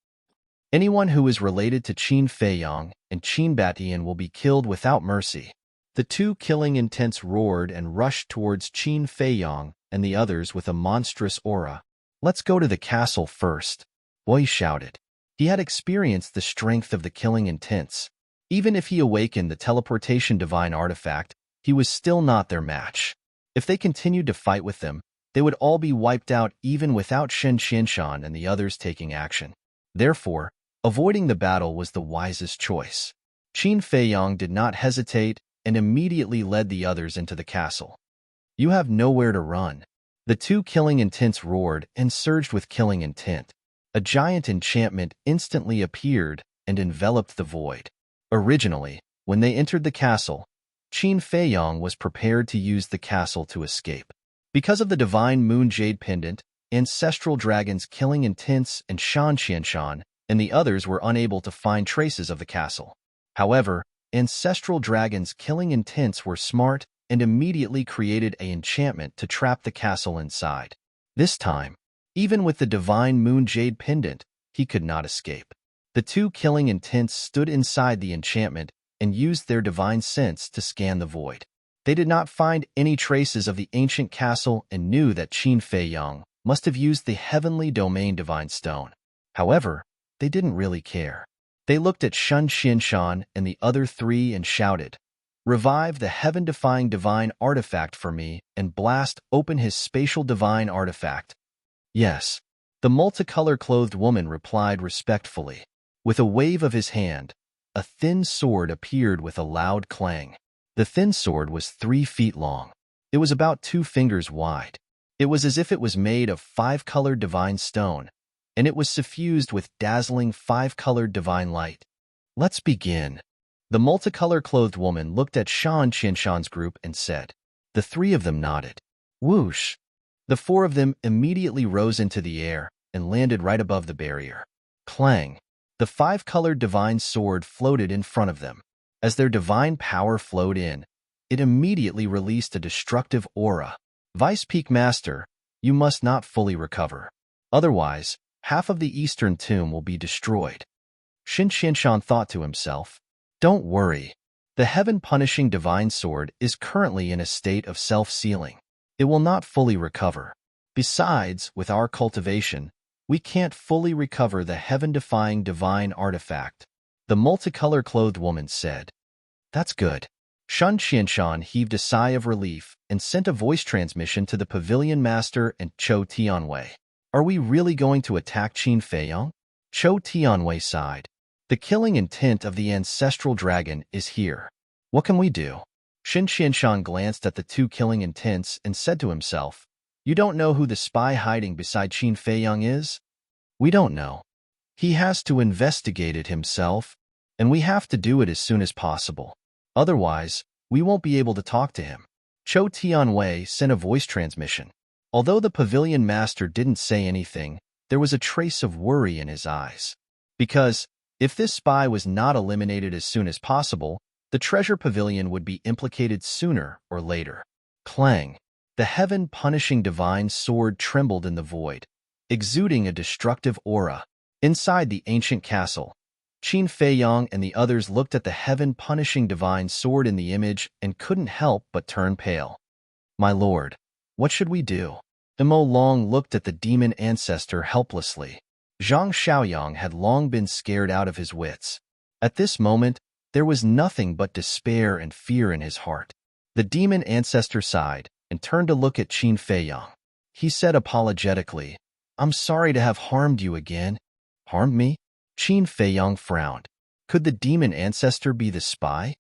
Anyone who is related to Qin Feiyang and Qin Batian will be killed without mercy. The 2 killing intents roared and rushed towards Qin Feiyang and the others with a monstrous aura. Let's go to the castle first, Hui shouted. He had experienced the strength of the killing intents. Even if he awakened the teleportation divine artifact, he was still not their match. If they continued to fight with them, they would all be wiped out even without Shen Qianshan and the others taking action. Therefore, avoiding the battle was the wisest choice. Qin Feiyang did not hesitate and immediately led the others into the castle. You have nowhere to run. The 2 killing intents roared and surged with killing intent. A giant enchantment instantly appeared and enveloped the void. Originally, when they entered the castle, Qin Feiyang was prepared to use the castle to escape. Because of the divine moon jade pendant, ancestral dragons killing intents and Shan Qianshan and the others were unable to find traces of the castle. However, ancestral dragons killing intents were smart and immediately created an enchantment to trap the castle inside. This time, even with the divine moon jade pendant, he could not escape. The 2 killing intents stood inside the enchantment and used their divine sense to scan the void. They did not find any traces of the ancient castle and knew that Qin Feiyang must have used the heavenly domain divine stone. However, they didn't really care. They looked at Shen Qianshan and the other 3 and shouted, Revive the heaven-defying divine artifact for me and blast open his spatial divine artifact. Yes, the multicolor-clothed woman replied respectfully. With a wave of his hand, a thin sword appeared with a loud clang. The thin sword was 3 feet long. It was about 2 fingers wide. It was as if it was made of 5-colored divine stone, and it was suffused with dazzling 5-colored divine light. Let's begin. The multicolor-clothed woman looked at Shan Qianshan's group and said. The three of them nodded. Whoosh! The four of them immediately rose into the air and landed right above the barrier. Clang! The five-colored divine sword floated in front of them. As their divine power flowed in, it immediately released a destructive aura. Vice Peak Master, you must not fully recover. Otherwise, half of the Eastern Tomb will be destroyed. Shin Qianshan thought to himself. Don't worry. The heaven-punishing divine sword is currently in a state of self-sealing. It will not fully recover. Besides, with our cultivation, we can't fully recover the heaven-defying divine artifact. The multicolor-clothed woman said. That's good. Shan Qianshan heaved a sigh of relief and sent a voice transmission to the Pavilion Master and Chou Tianwei. Are we really going to attack Qin Feiyang? Chou Tianwei sighed. The killing intent of the ancestral dragon is here. What can we do? Shin Qianshan glanced at the two killing intents and said to himself, You don't know who the spy hiding beside Qin Feiyang is? We don't know. He has to investigate it himself, and we have to do it as soon as possible. Otherwise, we won't be able to talk to him. Chou Tianwei sent a voice transmission. Although the Pavilion Master didn't say anything, there was a trace of worry in his eyes. Because, if this spy was not eliminated as soon as possible, the treasure pavilion would be implicated sooner or later. Clang! The heaven-punishing divine sword trembled in the void, exuding a destructive aura. Inside the ancient castle, Qin Feiyang and the others looked at the heaven-punishing divine sword in the image and couldn't help but turn pale. My lord, what should we do? Mo Long looked at the demon ancestor helplessly. Zhang Xiaoyang had long been scared out of his wits. At this moment, there was nothing but despair and fear in his heart. The demon ancestor sighed and turned to look at Qin Feiyang. He said apologetically, I'm sorry to have harmed you again. Harmed me? Qin Feiyang frowned. Could the demon ancestor be the spy?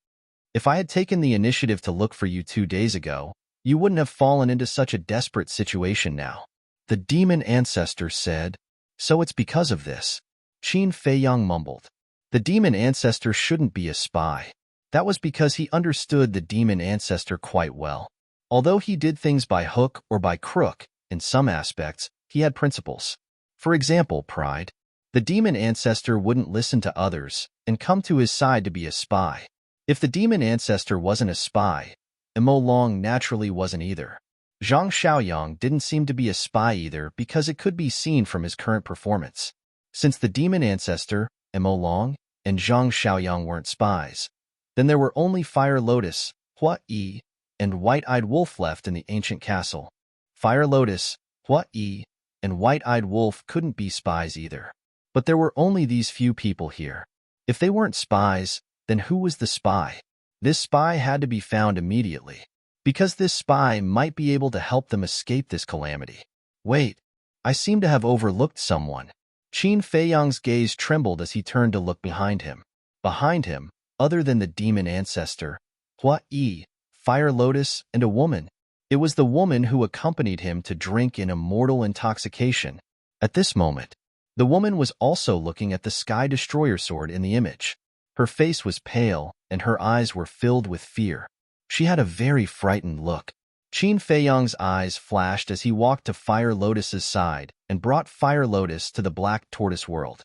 If I had taken the initiative to look for you 2 days ago, you wouldn't have fallen into such a desperate situation now. The demon ancestor said. So it's because of this. Qin Feiyang mumbled. The demon ancestor shouldn't be a spy. That was because he understood the demon ancestor quite well. Although he did things by hook or by crook, in some aspects, he had principles. For example, pride. The demon ancestor wouldn't listen to others and come to his side to be a spy. If the demon ancestor wasn't a spy, Mo Long naturally wasn't either. Zhang Xiaoyang didn't seem to be a spy either because it could be seen from his current performance. Since the demon ancestor, Mo Long, and Zhang Xiaoyang weren't spies, then there were only Fire Lotus, Hua Yi, and White-Eyed Wolf left in the ancient castle. Fire Lotus, Hua Yi, and White-Eyed Wolf couldn't be spies either. But there were only these few people here. If they weren't spies, then who was the spy? This spy had to be found immediately, because this spy might be able to help them escape this calamity. Wait, I seem to have overlooked someone. Qin Feiyang's gaze trembled as he turned to look behind him. Behind him, other than the demon ancestor, Hua Yi, Fire Lotus, and a woman. It was the woman who accompanied him to drink in immortal intoxication. At this moment, the woman was also looking at the Sky Destroyer sword in the image. Her face was pale, and her eyes were filled with fear. She had a very frightened look. Qin Feiyang's eyes flashed as he walked to Fire Lotus's side and brought Fire Lotus to the Black Tortoise world.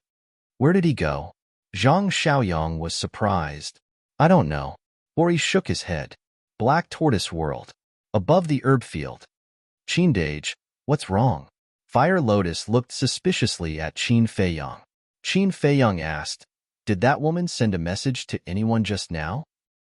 Where did he go? Zhang Xiaoyang was surprised. I don't know. Or he shook his head. Black Tortoise world. Above the herb field. Qin Dage, what's wrong? Fire Lotus looked suspiciously at Qin Feiyang. Qin Feiyang asked, Did that woman send a message to anyone just now?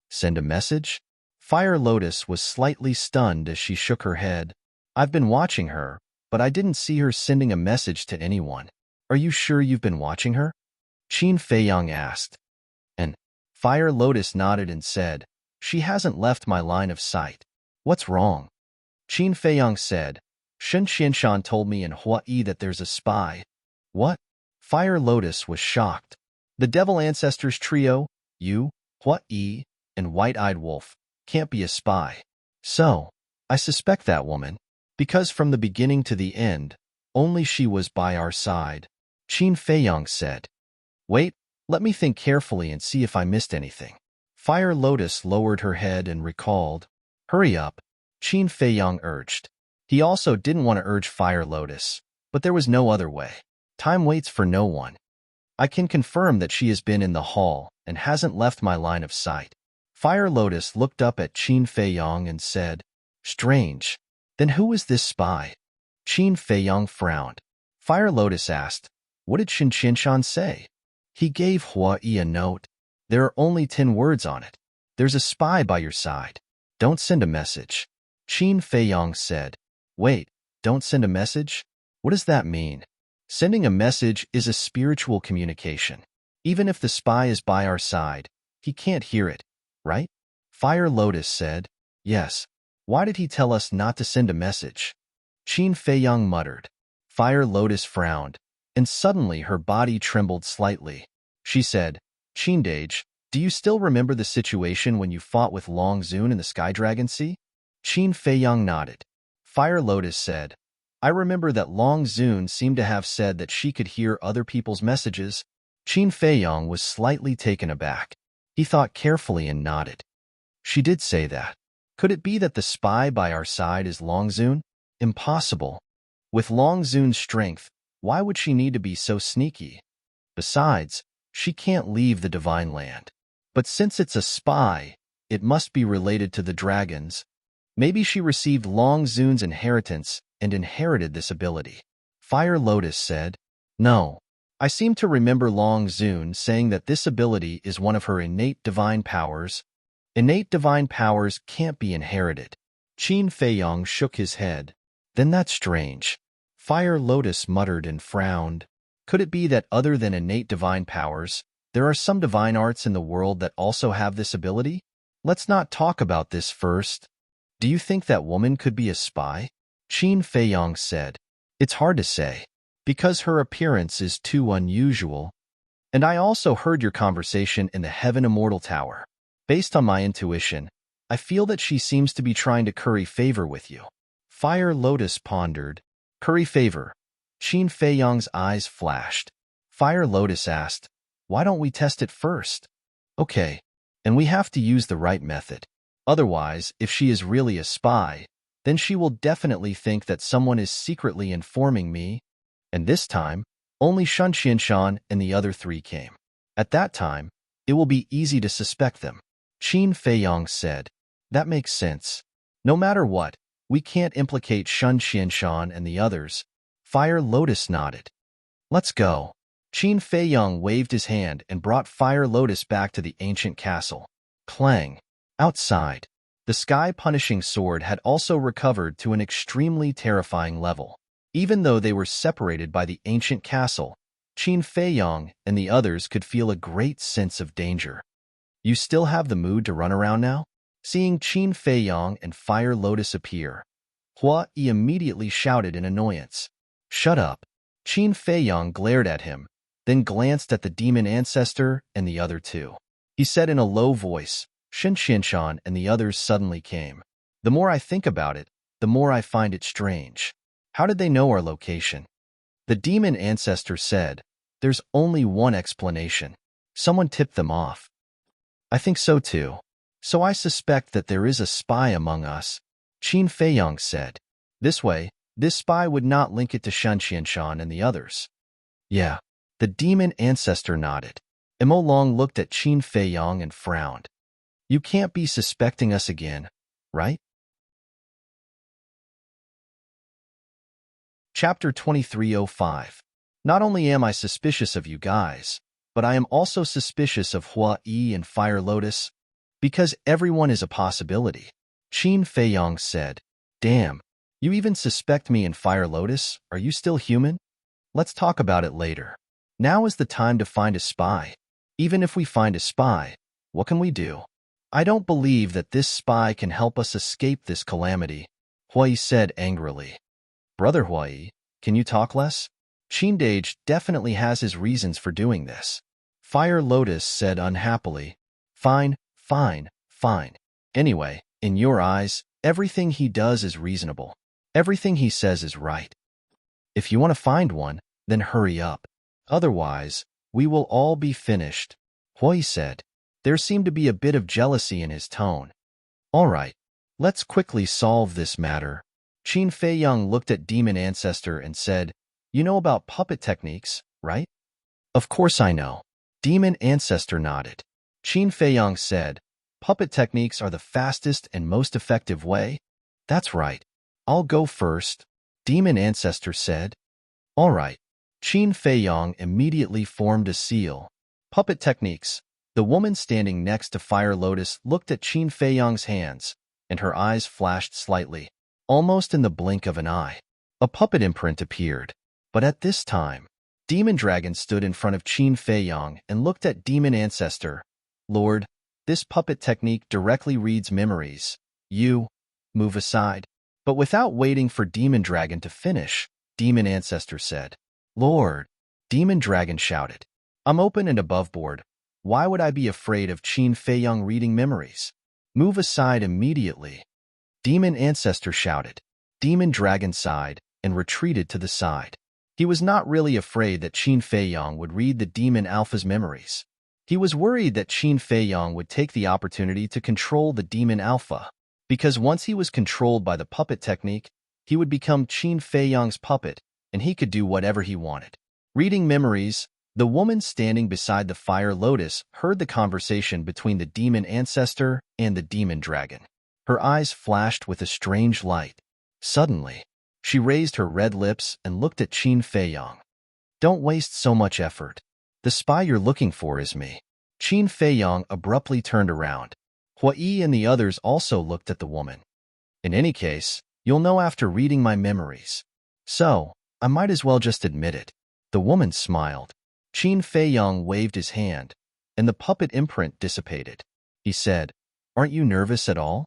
Send a message? Fire Lotus was slightly stunned as she shook her head. I've been watching her, but I didn't see her sending a message to anyone. Are you sure you've been watching her? Qin Feiyang asked. And Fire Lotus nodded and said, She hasn't left my line of sight. What's wrong? Qin Feiyang said, Shen Qianshan told me in Hua Yi that there's a spy. What? Fire Lotus was shocked. The Devil Ancestors trio, you, Hua Yi, and White-Eyed Wolf, can't be a spy. So, I suspect that woman, because from the beginning to the end, only she was by our side, Qin Feiyang said. Wait, Let me think carefully and see if I missed anything. Fire Lotus lowered her head and recalled. Hurry up, Qin Feiyang urged. He also didn't want to urge Fire Lotus, but there was no other way. Time waits for no one. I can confirm that she has been in the hall and hasn't left my line of sight. Fire Lotus looked up at Qin Feiyang and said, Strange. Then who is this spy? Qin Feiyang frowned. Fire Lotus asked, What did Shen Qianshan say? He gave Hua Yi a note. There are only 10 words on it. There's a spy by your side. Don't send a message. Qin Feiyang said. Wait, don't send a message? What does that mean? Sending a message is a spiritual communication. Even if the spy is by our side, he can't hear it, right? Fire Lotus said. Yes. Why did he tell us not to send a message? Qin Feiyang muttered. Fire Lotus frowned, and suddenly her body trembled slightly. She said, Qindage, do you still remember the situation when you fought with Long Zun in the Sky Dragon Sea? Qin Feiyang nodded. Fire Lotus said, I remember that Long Zun seemed to have said that she could hear other people's messages. Qin Feiyang was slightly taken aback. He thought carefully and nodded. She did say that. Could it be that the spy by our side is Long Zun? Impossible. With Long Zun's strength, why would she need to be so sneaky? Besides, she can't leave the Divine Land. But since it's a spy, it must be related to the dragons. Maybe she received Long Zun's inheritance and inherited this ability. Fire Lotus said, No. I seem to remember Long Zun saying that this ability is one of her innate divine powers. Innate divine powers can't be inherited. Qin Feiyang shook his head. Then that's strange. Fire Lotus muttered and frowned. Could it be that other than innate divine powers, there are some divine arts in the world that also have this ability? Let's not talk about this first. Do you think that woman could be a spy? Qin Feiyang said. It's hard to say, because her appearance is too unusual. And I also heard your conversation in the Heaven Immortal Tower. Based on my intuition, I feel that she seems to be trying to curry favor with you. Fire Lotus pondered. Curry favor. Qin Feiyang's eyes flashed. Fire Lotus asked, Why don't we test it first? Okay, and we have to use the right method. Otherwise, if she is really a spy, then she will definitely think that someone is secretly informing me. And this time, only Shen Qianshan and the other 3 came. At that time, it will be easy to suspect them. Qin Feiyang said. That makes sense. No matter what, we can't implicate Shen Qianshan and the others. Fire Lotus nodded. Let's go. Qin Feiyang waved his hand and brought Fire Lotus back to the ancient castle. Clang. Outside, the sky-punishing sword had also recovered to an extremely terrifying level. Even though they were separated by the ancient castle, Qin Feiyang and the others could feel a great sense of danger. You still have the mood to run around now? Seeing Qin Feiyang and Fire Lotus appear, Hua Yi immediately shouted in annoyance. Shut up. Qin Feiyang glared at him, then glanced at the demon ancestor and the other 2. He said in a low voice, Shen Qianshan and the others suddenly came. The more I think about it, the more I find it strange. How did they know our location? The demon ancestor said, There's only one explanation. Someone tipped them off. I think so too. So I suspect that there is a spy among us, Qin Feiyang said. This way, this spy would not link it to Shen Qianshan and the others. Yeah. The demon ancestor nodded. Emo Long looked at Qin Feiyang and frowned. You can't be suspecting us again, right? Chapter 2305. Not only am I suspicious of you guys, but I am also suspicious of Hua Yi and Fire Lotus, because everyone is a possibility. Qin Feiyang said, Damn, you even suspect me and Fire Lotus? Are you still human? Let's talk about it later. Now is the time to find a spy. Even if we find a spy, what can we do? I don't believe that this spy can help us escape this calamity, Hua Yi said angrily. Brother Hua Yi, can you talk less? Qindage definitely has his reasons for doing this. Fire Lotus said unhappily. Fine. Anyway, in your eyes, everything he does is reasonable. Everything he says is right. If you want to find one, then hurry up. Otherwise, We will all be finished, Hui said. There seemed to be a bit of jealousy in his tone. All right, let's quickly solve this matter. Qin Feiyang looked at Demon Ancestor and said, You know about puppet techniques, right? Of course I know. Demon Ancestor nodded. Qin Feiyang said, Puppet techniques are the fastest and most effective way? That's right. I'll go first, Demon Ancestor said. All right. Qin Feiyang immediately formed a seal. Puppet techniques. The woman standing next to Fire Lotus looked at Qin Feiyang's hands, and her eyes flashed slightly, almost in the blink of an eye. A puppet imprint appeared, but at this time, Demon Dragon stood in front of Qin Feiyang and looked at Demon Ancestor. Lord, this puppet technique directly reads memories. You, move aside. But without waiting for Demon Dragon to finish, Demon Ancestor said, Lord, Demon Dragon shouted, I'm open and above board. Why would I be afraid of Qin Feiyang reading memories? Move aside immediately. Demon Ancestor shouted. Demon Dragon sighed and retreated to the side. He was not really afraid that Qin Feiyang would read the Demon Alpha's memories. He was worried that Qin Feiyang would take the opportunity to control the Demon Alpha, because once he was controlled by the puppet technique, he would become Qin Feiyang's puppet, and he could do whatever he wanted. Reading memories, the woman standing beside the Fire Lotus heard the conversation between the Demon Ancestor and the Demon Dragon. Her eyes flashed with a strange light. Suddenly, she raised her red lips and looked at Qin Feiyang. Don't waste so much effort. The spy you're looking for is me. Qin Feiyang abruptly turned around. Hui and the others also looked at the woman. In any case, you'll know after reading my memories. So, I might as well just admit it. The woman smiled. Qin Feiyang waved his hand, and the puppet imprint dissipated. He said, Aren't you nervous at all?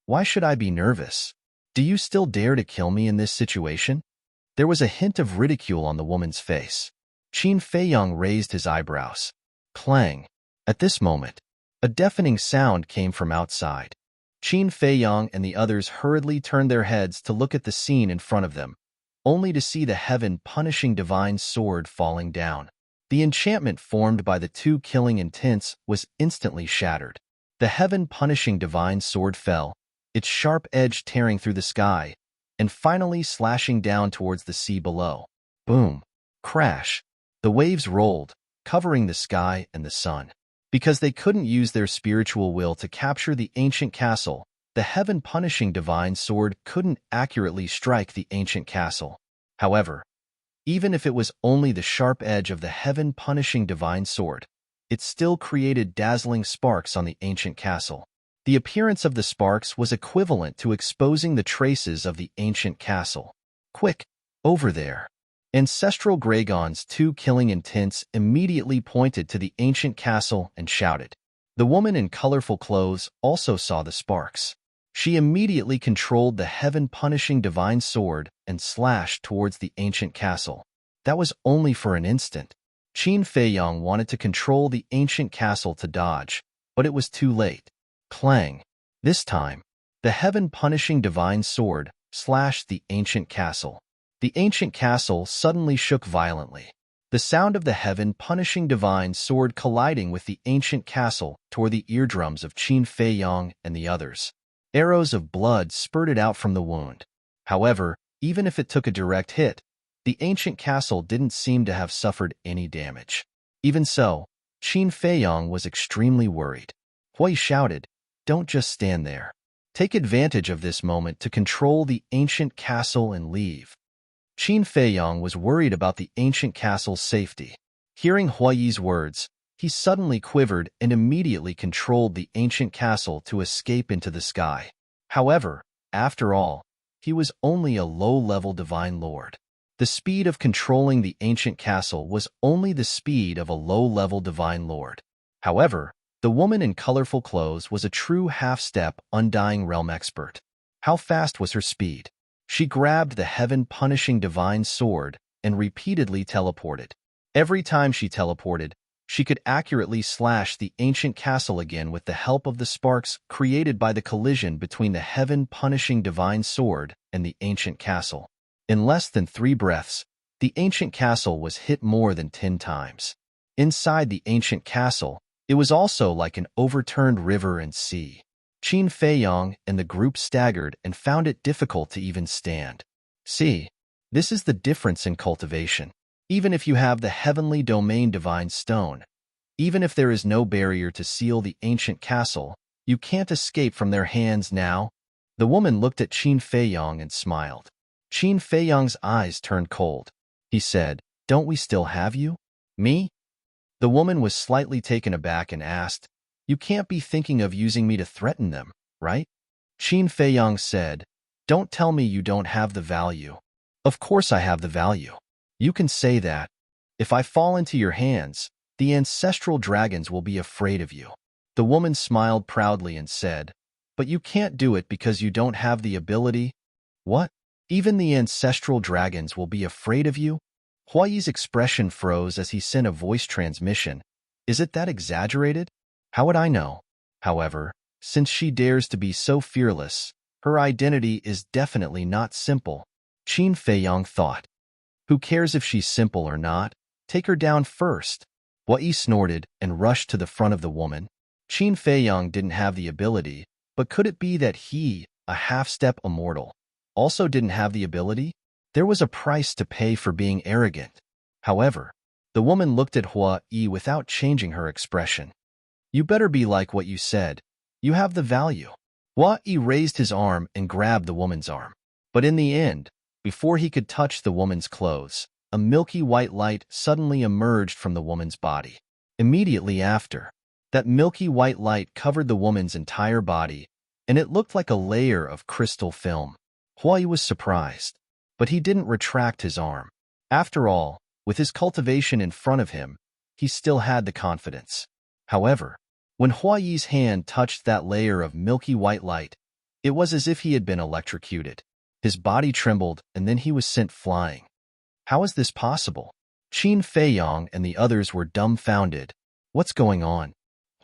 Why should I be nervous? Do you still dare to kill me in this situation? There was a hint of ridicule on the woman's face. Qin Feiyang raised his eyebrows. Clang. At this moment, a deafening sound came from outside. Qin Feiyang and the others hurriedly turned their heads to look at the scene in front of them, only to see the heaven-punishing divine sword falling down. The enchantment formed by the two killing intents was instantly shattered. The heaven-punishing divine sword fell, its sharp edge tearing through the sky, and finally slashing down towards the sea below. Boom! Crash! The waves rolled, covering the sky and the sun. Because they couldn't use their spiritual will to capture the ancient castle, the heaven-punishing divine sword couldn't accurately strike the ancient castle. However, even if it was only the sharp edge of the heaven-punishing divine sword, it still created dazzling sparks on the ancient castle. The appearance of the sparks was equivalent to exposing the traces of the ancient castle. Quick, over there! Ancestral Gragon's two killing intents immediately pointed to the ancient castle and shouted. The woman in colorful clothes also saw the sparks. She immediately controlled the heaven-punishing divine sword and slashed towards the ancient castle. That was only for an instant. Qin Feiyang wanted to control the ancient castle to dodge, but it was too late. Clang! This time, the heaven-punishing divine sword slashed the ancient castle. The ancient castle suddenly shook violently. The sound of the heaven-punishing divine sword colliding with the ancient castle tore the eardrums of Qin Feiyang and the others. Arrows of blood spurted out from the wound. However, even if it took a direct hit, the ancient castle didn't seem to have suffered any damage. Even so, Qin Feiyang was extremely worried. Hui shouted, Don't just stand there. Take advantage of this moment to control the ancient castle and leave. Qin Feiyang was worried about the ancient castle's safety. Hearing Hui's words, he suddenly quivered and immediately controlled the ancient castle to escape into the sky. However, after all, he was only a low-level divine lord. The speed of controlling the ancient castle was only the speed of a low-level divine lord. However, the woman in colorful clothes was a true half-step Undying Realm expert. How fast was her speed? She grabbed the heaven-punishing divine sword and repeatedly teleported. Every time she teleported, she could accurately slash the ancient castle again with the help of the sparks created by the collision between the heaven-punishing divine sword and the ancient castle. In less than 3 breaths, the ancient castle was hit more than 10 times. Inside the ancient castle, it was also like an overturned river and sea. Qin Feiyong and the group staggered and found it difficult to even stand. See, this is the difference in cultivation. Even if you have the heavenly domain divine stone, even if there is no barrier to seal the ancient castle, you can't escape from their hands now. The woman looked at Qin Feiyong and smiled. Qin Feiyong's eyes turned cold. He said, "Don't we still have you? Me?" The woman was slightly taken aback and asked, "You can't be thinking of using me to threaten them, right?" Qin Feiyong said, "Don't tell me you don't have the value. Of course I have the value. You can say that. If I fall into your hands, the ancestral dragons will be afraid of you." The woman smiled proudly and said, "But you can't do it because you don't have the ability." "What? Even the ancestral dragons will be afraid of you?" Huayi's expression froze as he sent a voice transmission. "Is it that exaggerated? How would I know?" However, since she dares to be so fearless, her identity is definitely not simple. Qin Feiyong thought. Who cares if she's simple or not? Take her down first. Huayi snorted and rushed to the front of the woman. Qin Feiyong didn't have the ability, but could it be that he, a half-step immortal, also didn't have the ability? There was a price to pay for being arrogant. However, the woman looked at Huayi without changing her expression. "You better be like what you said. You have the value." Huayi raised his arm and grabbed the woman's arm. But in the end, before he could touch the woman's clothes, a milky white light suddenly emerged from the woman's body. Immediately after, that milky white light covered the woman's entire body, and it looked like a layer of crystal film. Huayi was surprised, but he didn't retract his arm. After all, with his cultivation in front of him, he still had the confidence. However, when Huayi's hand touched that layer of milky white light, it was as if he had been electrocuted. His body trembled, and then he was sent flying. How is this possible? Qin Feiyong and the others were dumbfounded. What's going on?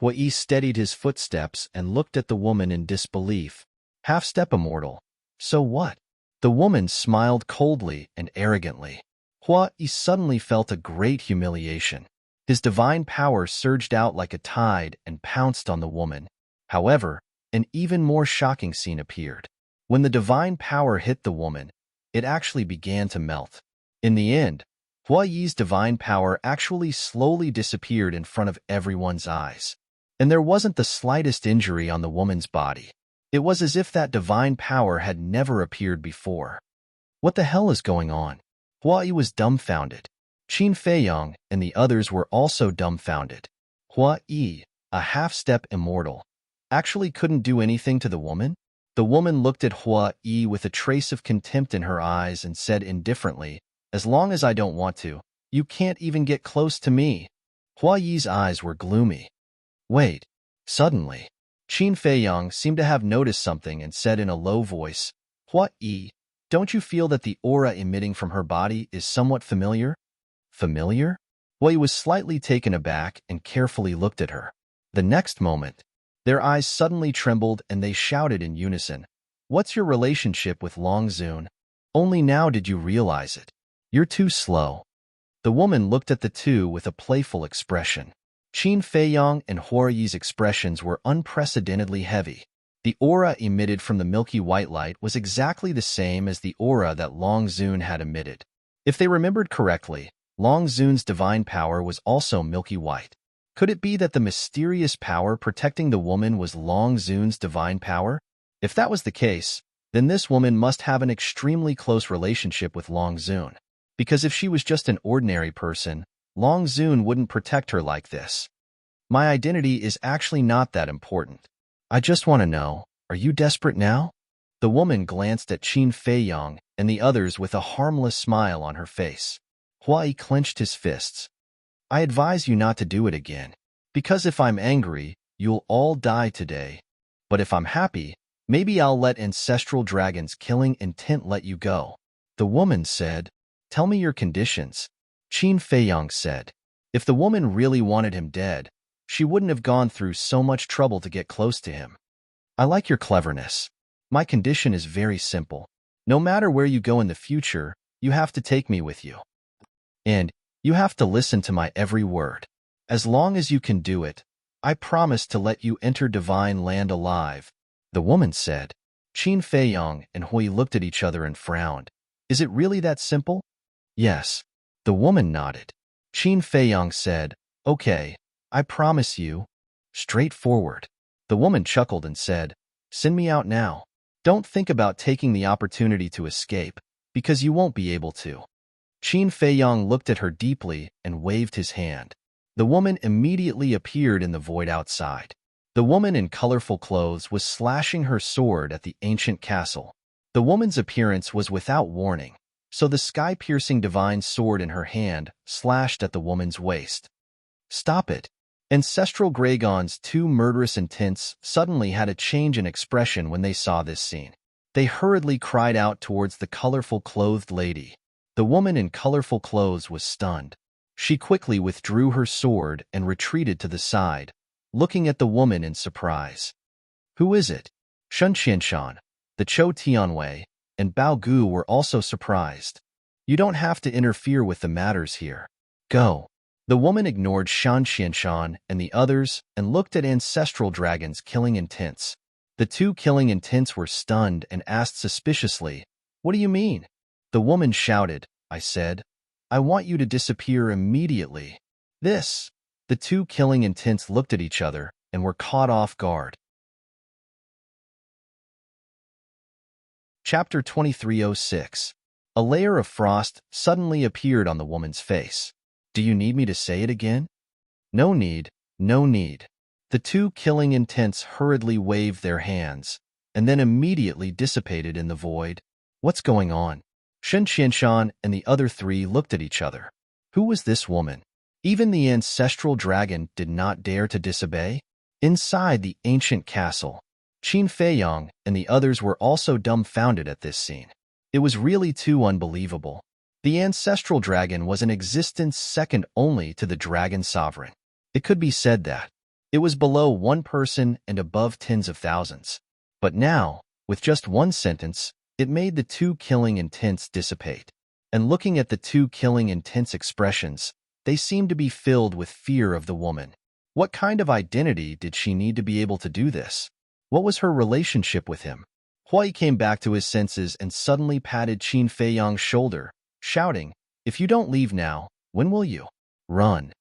Huayi steadied his footsteps and looked at the woman in disbelief. Half-step immortal. So what? The woman smiled coldly and arrogantly. Huayi suddenly felt a great humiliation. His divine power surged out like a tide and pounced on the woman. However, an even more shocking scene appeared. When the divine power hit the woman, it actually began to melt. In the end, Huayi's divine power actually slowly disappeared in front of everyone's eyes. And there wasn't the slightest injury on the woman's body. It was as if that divine power had never appeared before. What the hell is going on? Huayi was dumbfounded. Qin Feiyong and the others were also dumbfounded. Huayi, a half-step immortal, actually couldn't do anything to the woman? The woman looked at Huayi with a trace of contempt in her eyes and said indifferently, "As long as I don't want to, you can't even get close to me." Huayi's eyes were gloomy. Wait. Suddenly, Qin Feiyong seemed to have noticed something and said in a low voice, "Huayi, don't you feel that the aura emitting from her body is somewhat familiar?" Familiar? Huayi was slightly taken aback and carefully looked at her. The next moment, their eyes suddenly trembled and they shouted in unison, "What's your relationship with Long Zun? Only now did you realize it. You're too slow." The woman looked at the two with a playful expression. Qin Feiyong and Huayi's expressions were unprecedentedly heavy. The aura emitted from the milky white light was exactly the same as the aura that Long Zun had emitted. If they remembered correctly, Long Zun's divine power was also milky white. Could it be that the mysterious power protecting the woman was Long Zun's divine power? If that was the case, then this woman must have an extremely close relationship with Long Zun. Because if she was just an ordinary person, Long Zun wouldn't protect her like this. My identity is actually not that important. I just want to know, are you desperate now? The woman glanced at Qin Feiyong and the others with a harmless smile on her face. Huayi clenched his fists. I advise you not to do it again, because if I'm angry, you'll all die today. But if I'm happy, maybe I'll let ancestral dragons killing intent let you go. The woman said, Tell me your conditions. Qin Feiyong said. If the woman really wanted him dead, she wouldn't have gone through so much trouble to get close to him. I like your cleverness. My condition is very simple. No matter where you go in the future, you have to take me with you. And you have to listen to my every word. As long as you can do it, I promise to let you enter divine land alive, the woman said. Qin Feiyong and Hui looked at each other and frowned. Is it really that simple? Yes. The woman nodded. Qin Feiyong said, Okay, I promise you. Straightforward. The woman chuckled and said, Send me out now. Don't think about taking the opportunity to escape, because you won't be able to. Qin Feiyong looked at her deeply and waved his hand. The woman immediately appeared in the void outside. The woman in colorful clothes was slashing her sword at the ancient castle. The woman's appearance was without warning, so the sky-piercing divine sword in her hand slashed at the woman's waist. Stop it! Ancestral Gragon's two murderous intents suddenly had a change in expression when they saw this scene. They hurriedly cried out towards the colorful clothed lady. The woman in colorful clothes was stunned. She quickly withdrew her sword and retreated to the side, looking at the woman in surprise. Who is it? Shun Qianshan, the Chou Tianwei, and Bao Gu were also surprised. You don't have to interfere with the matters here. Go. The woman ignored Shan Qianshan and the others and looked at Ancestral Dragon's killing intents. The two killing intents were stunned and asked suspiciously, What do you mean? The woman shouted, I said, I want you to disappear immediately. This. The two killing intents looked at each other and were caught off guard. Chapter 2306. A layer of frost suddenly appeared on the woman's face. Do you need me to say it again? No need, no need. The two killing intents hurriedly waved their hands, and then immediately dissipated in the void. What's going on? Shen Qianshan and the other three looked at each other. Who was this woman? Even the ancestral dragon did not dare to disobey? Inside the ancient castle, Qin Feiyong and the others were also dumbfounded at this scene. It was really too unbelievable. The ancestral dragon was in existence second only to the dragon sovereign. It could be said that it was below one person and above tens of thousands. But now, with just one sentence, it made the two killing intents dissipate. And looking at the two killing intents expressions, they seemed to be filled with fear of the woman. What kind of identity did she need to be able to do this? What was her relationship with him? Hui came back to his senses and suddenly patted Qin Feiyong's shoulder, shouting, If you don't leave now, when will you? Run.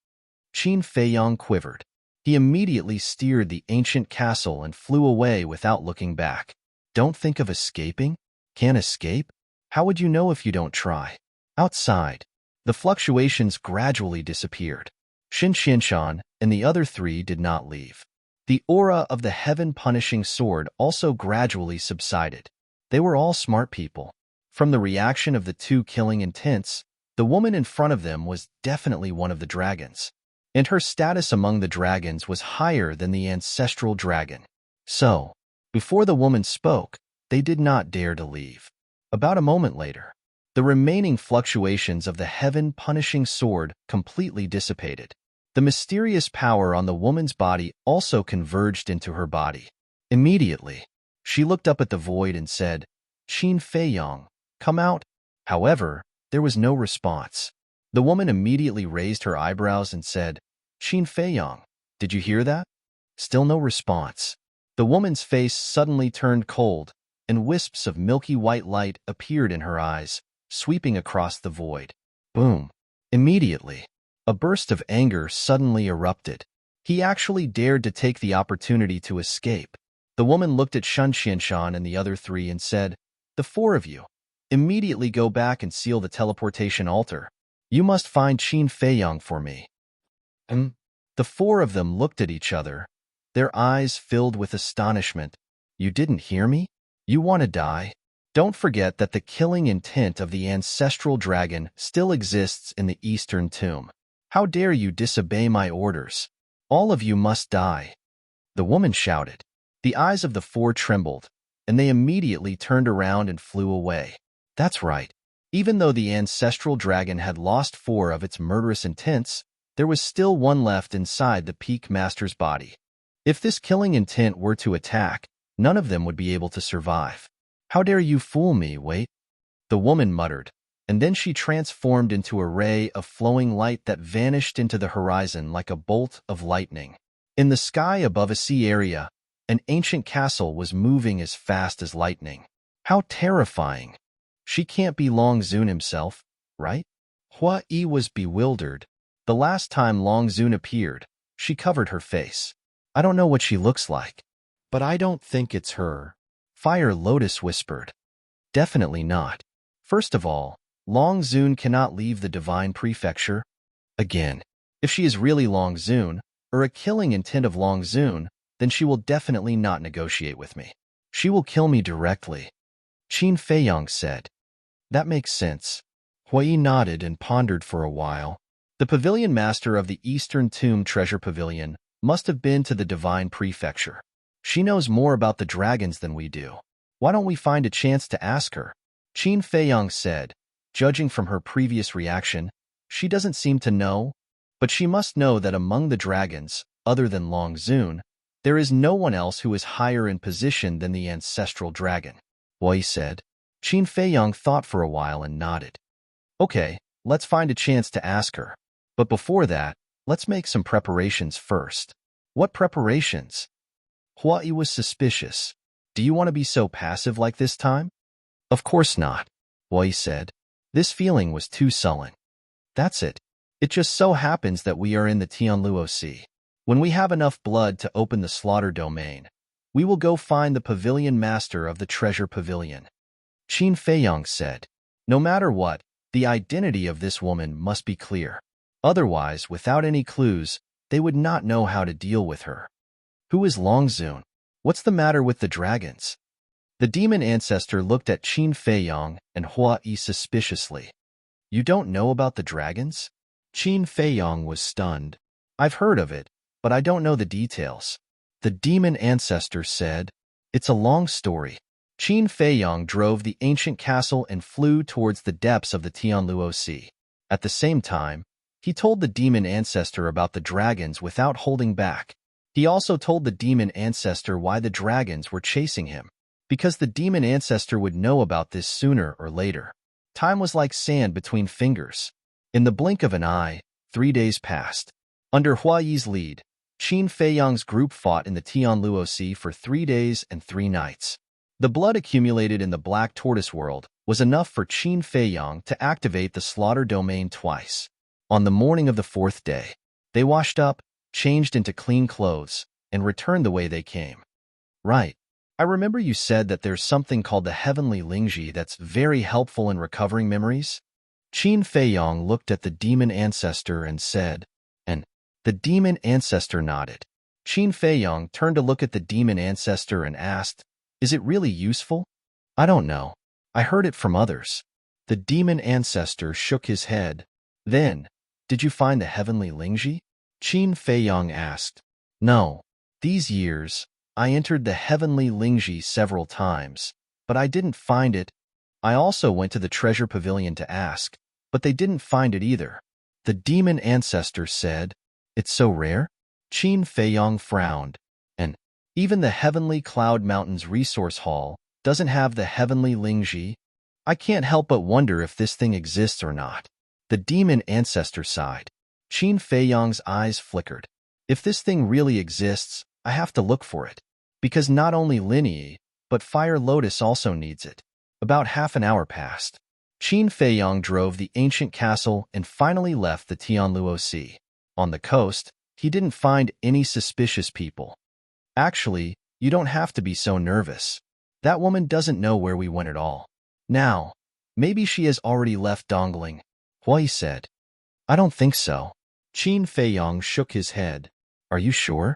Qin Feiyong quivered. He immediately steered the ancient castle and flew away without looking back. Don't think of escaping? Can't escape? How would you know if you don't try? Outside, the fluctuations gradually disappeared. Shin Qianshan and the other three did not leave. The aura of the heaven-punishing sword also gradually subsided. They were all smart people. From the reaction of the two killing intents, the woman in front of them was definitely one of the dragons, and her status among the dragons was higher than the ancestral dragon. So, before the woman spoke, they did not dare to leave. About a moment later, the remaining fluctuations of the heaven-punishing sword completely dissipated. The mysterious power on the woman's body also converged into her body. Immediately, she looked up at the void and said, Qin Feiyong, come out. However, there was no response. The woman immediately raised her eyebrows and said, Qin Feiyong, did you hear that? Still no response. The woman's face suddenly turned cold, and wisps of milky white light appeared in her eyes, sweeping across the void. Boom. Immediately, a burst of anger suddenly erupted. He actually dared to take the opportunity to escape. The woman looked at Shun Qianshan and the other three and said, The four of you, immediately go back and seal the teleportation altar. You must find Qin Feiyong for me. The four of them looked at each other, their eyes filled with astonishment. You didn't hear me? You want to die? Don't forget that the killing intent of the ancestral dragon still exists in the eastern tomb. How dare you disobey my orders? All of you must die. The woman shouted. The eyes of the four trembled, and they immediately turned around and flew away. That's right. Even though the ancestral dragon had lost four of its murderous intents, there was still one left inside the Peak Master's body. If this killing intent were to attack, none of them would be able to survive. How dare you fool me, wait? The woman muttered. and then she transformed into a ray of flowing light that vanished into the horizon like a bolt of lightning. In the sky above a sea area, an ancient castle was moving as fast as lightning. How terrifying! She can't be Long Zun himself, right? Hua Yi was bewildered. The last time Long Zun appeared, she covered her face. I don't know what she looks like, but I don't think it's her. Fire Lotus whispered. Definitely not. First of all, Long Zun cannot leave the divine prefecture. Again, if she is really Long Zun, or a killing intent of Long Zun, then she will definitely not negotiate with me. She will kill me directly. Qin Feiyang said. That makes sense. Hui nodded and pondered for a while. The pavilion master of the Eastern Tomb Treasure Pavilion must have been to the divine prefecture. She knows more about the dragons than we do. Why don't we find a chance to ask her? Qin Feiyang said. Judging from her previous reaction, she doesn't seem to know, but she must know that among the dragons, other than Long Zun, there is no one else who is higher in position than the ancestral dragon. Hui said. Qin Feiyang thought for a while and nodded. Okay, let's find a chance to ask her. But before that, let's make some preparations first. What preparations? Hua Yi was suspicious. Do you want to be so passive like this time? Of course not, Hua Yi said. This feeling was too sullen. That's it. It just so happens that we are in the Tianluo Sea. When we have enough blood to open the slaughter domain, we will go find the pavilion master of the treasure pavilion. Qin Feiyang said. No matter what, the identity of this woman must be clear. Otherwise, without any clues, they would not know how to deal with her. Who is Long Zun? What's the matter with the dragons? The demon ancestor looked at Qin Feiyang and Hua Yi suspiciously. You don't know about the dragons? Qin Feiyang was stunned. I've heard of it, but I don't know the details. The demon ancestor said. It's a long story. Qin Feiyang drove the ancient castle and flew towards the depths of the Tianluo Sea. At the same time, he told the demon ancestor about the dragons without holding back. He also told the demon ancestor why the dragons were chasing him, because the demon ancestor would know about this sooner or later. Time was like sand between fingers. In the blink of an eye, 3 days passed. Under Hua Yi's lead, Qin Feiyang's group fought in the Tianluo Sea for 3 days and 3 nights. The blood accumulated in the Black Tortoise world was enough for Qin Feiyang to activate the slaughter domain twice. On the morning of the 4th day, they washed up, changed into clean clothes, and returned the way they came. Right. I remember you said that there's something called the Heavenly Lingji that's very helpful in recovering memories? Qin Feiyang looked at the demon ancestor and said, and the demon ancestor nodded. Qin Feiyang turned to look at the demon ancestor and asked, is it really useful? I don't know. I heard it from others. The demon ancestor shook his head. Then, did you find the Heavenly Lingji? Qin Feiyang asked. No. These years, I entered the Heavenly Lingji several times, but I didn't find it. I also went to the treasure pavilion to ask, but they didn't find it either. The demon ancestor said, it's so rare? Qin Feiyang frowned. And even the Heavenly Cloud Mountains Resource Hall doesn't have the Heavenly Lingji. I can't help but wonder if this thing exists or not. The demon ancestor sighed. Qin Feiyang's eyes flickered. If this thing really exists, I have to look for it. Because not only Linyi, but Fire Lotus also needs it. About half an hour passed. Qin Feiyang drove the ancient castle and finally left the Tianluo Sea. On the coast, he didn't find any suspicious people. Actually, you don't have to be so nervous. That woman doesn't know where we went at all. Now, maybe she has already left Dongling, Hui said. I don't think so. Qin Feiyang shook his head. Are you sure?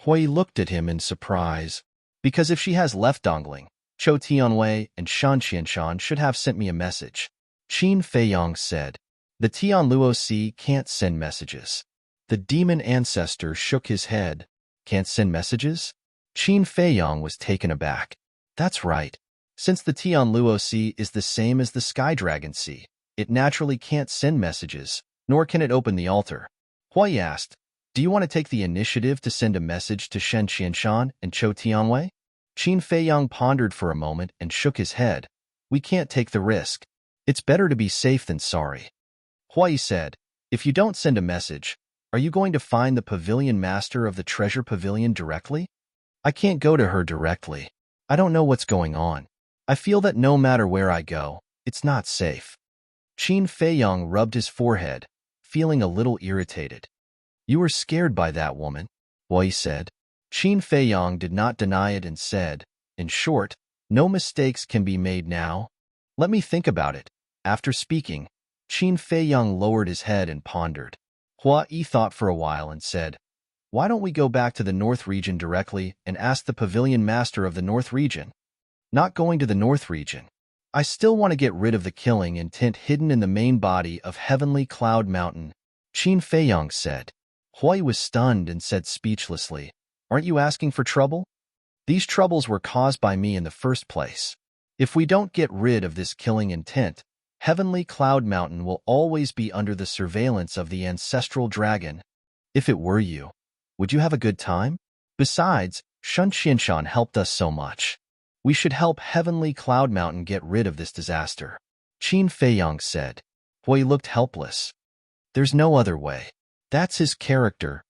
Hui looked at him in surprise. Because if she has left Dongling, Chou Tianwei and Shan Qianshan should have sent me a message. Qin Feiyang said. The Tianluo Sea can't send messages. The demon ancestor shook his head. Can't send messages? Qin Feiyang was taken aback. That's right. Since the Tianluo Sea is the same as the Sky Dragon Sea, it naturally can't send messages, nor can it open the altar. Hui asked, do you want to take the initiative to send a message to Shen Qianshan and Chou Tianwei? Qin Feiyang pondered for a moment and shook his head. We can't take the risk. It's better to be safe than sorry. Huai said, if you don't send a message, are you going to find the pavilion master of the treasure pavilion directly? I can't go to her directly. I don't know what's going on. I feel that no matter where I go, it's not safe. Qin Feiyong rubbed his forehead, feeling a little irritated. You were scared by that woman, Huai said. Qin Feiyong did not deny it and said, in short, no mistakes can be made now. Let me think about it. After speaking, Qin Feiyong lowered his head and pondered. Huai thought for a while and said, why don't we go back to the North region directly and ask the pavilion master of the North region? Not going to the North region. I still want to get rid of the killing intent hidden in the main body of Heavenly Cloud Mountain, Qin Feiyong said. Huai was stunned and said speechlessly, aren't you asking for trouble? These troubles were caused by me in the first place. If we don't get rid of this killing intent, Heavenly Cloud Mountain will always be under the surveillance of the ancestral dragon. If it were you, would you have a good time? Besides, Shun Xinshan helped us so much. We should help Heavenly Cloud Mountain get rid of this disaster. Qin Feiyong said. Huai looked helpless. There's no other way. That's his character.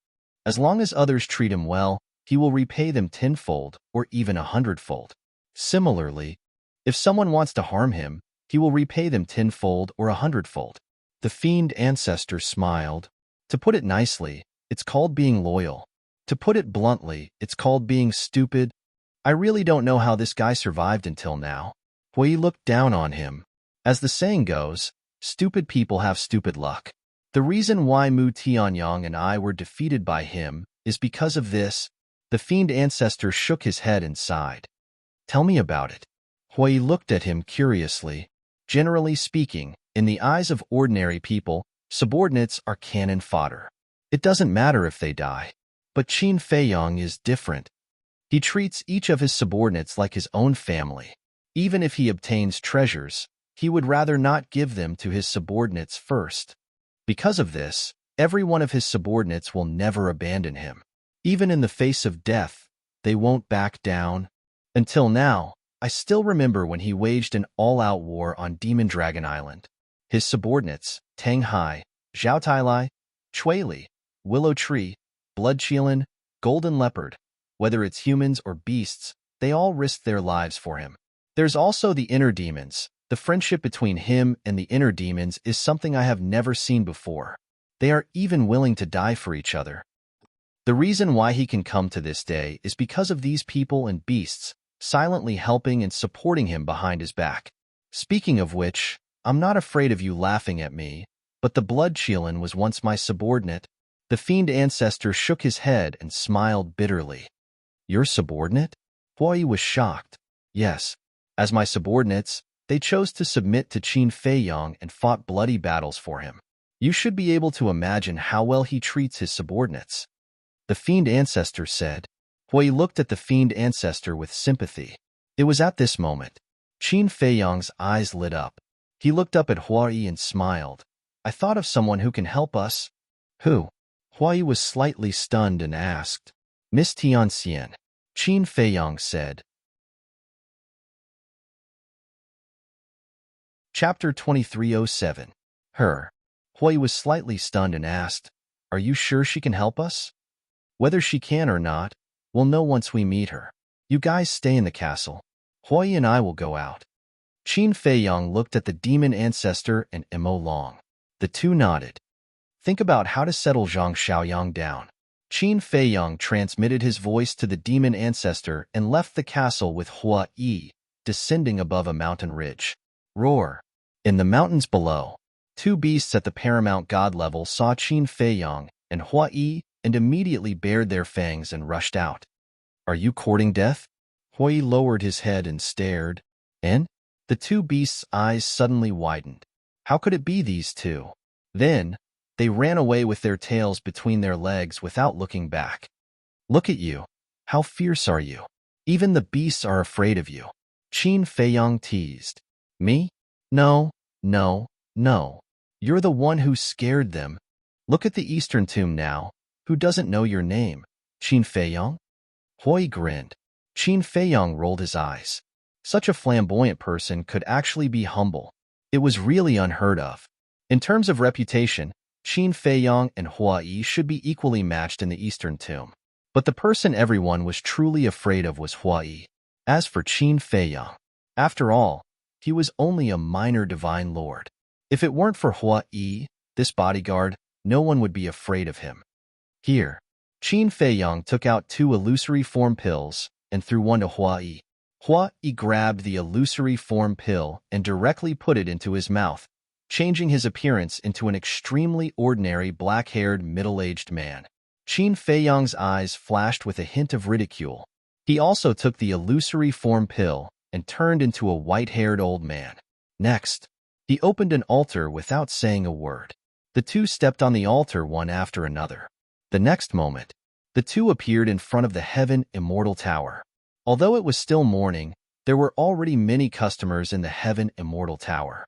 As long as others treat him well, he will repay them tenfold or even 100-fold. Similarly, if someone wants to harm him, he will repay them tenfold or 100-fold. The fiend ancestor smiled. To put it nicely, it's called being loyal. To put it bluntly, it's called being stupid. I really don't know how this guy survived until now. Huai looked down on him. As the saying goes, stupid people have stupid luck. The reason why Mu Tianyang and I were defeated by him is because of this. The fiend ancestor shook his head and sighed. Tell me about it. Huai looked at him curiously. Generally speaking, in the eyes of ordinary people, subordinates are cannon fodder. It doesn't matter if they die. But Qin Feiyong is different. He treats each of his subordinates like his own family. Even if he obtains treasures, he would rather not give them to his subordinates first. Because of this, every one of his subordinates will never abandon him. Even in the face of death, they won't back down. Until now, I still remember when he waged an all-out war on Demon Dragon Island. His subordinates, Tang Hai, Zhao Tailai, Chui Li, Willow Tree, Blood Qilin, Golden Leopard, whether it's humans or beasts, they all risked their lives for him. There's also the inner demons. The friendship between him and the inner demons is something I have never seen before. They are even willing to die for each other. The reason why he can come to this day is because of these people and beasts, silently helping and supporting him behind his back. Speaking of which, I'm not afraid of you laughing at me, but the Blood Qilin was once my subordinate. The fiend ancestor shook his head and smiled bitterly. Your subordinate? Huai was shocked. Yes. As my subordinates, they chose to submit to Qin Feiyong and fought bloody battles for him. You should be able to imagine how well he treats his subordinates. The fiend ancestor said. Huai looked at the fiend ancestor with sympathy. It was at this moment. Qin Feiyong's eyes lit up. He looked up at Huai and smiled. I thought of someone who can help us. Who? Huai was slightly stunned and asked. Miss Tianxian. Qin Feiyong said. Chapter 2307. Her. Huai was slightly stunned and asked, are you sure she can help us? Whether she can or not, we'll know once we meet her. You guys stay in the castle. Huai and I will go out. Qin Feiyong looked at the demon ancestor and Mo Long. The two nodded. Think about how to settle Zhang Xiaoyang down. Qin Feiyong transmitted his voice to the demon ancestor and left the castle with Huai, descending above a mountain ridge. Roar. In the mountains below, two beasts at the paramount god level saw Qin Feiyong and Huai and immediately bared their fangs and rushed out. Are you courting death? Huai lowered his head and stared. And? The two beasts' eyes suddenly widened. How could it be these two? Then, they ran away with their tails between their legs without looking back. Look at you. How fierce are you? Even the beasts are afraid of you. Qin Feiyong teased. Me? No, no, no. You're the one who scared them. Look at the Eastern Tomb now. Who doesn't know your name? Qin Feiyong? Huai grinned. Qin Feiyong rolled his eyes. Such a flamboyant person could actually be humble. It was really unheard of. In terms of reputation, Qin Feiyang and Hua Yi should be equally matched in the Eastern Tomb. But the person everyone was truly afraid of was Hua Yi. As for Qin Feiyang, after all, he was only a minor divine lord. If it weren't for Hua Yi, this bodyguard, no one would be afraid of him. Here, Qin Feiyang took out 2 illusory form pills and threw one to Hua Yi. Hua Yi grabbed the illusory form pill and directly put it into his mouth, changing his appearance into an extremely ordinary black-haired middle-aged man. Qin Feiyang's eyes flashed with a hint of ridicule. He also took the illusory form pill and turned into a white-haired old man. Next, he opened an altar without saying a word. The 2 stepped on the altar one after another. The next moment, the 2 appeared in front of the Heaven Immortal Tower. Although it was still morning, there were already many customers in the Heaven Immortal Tower.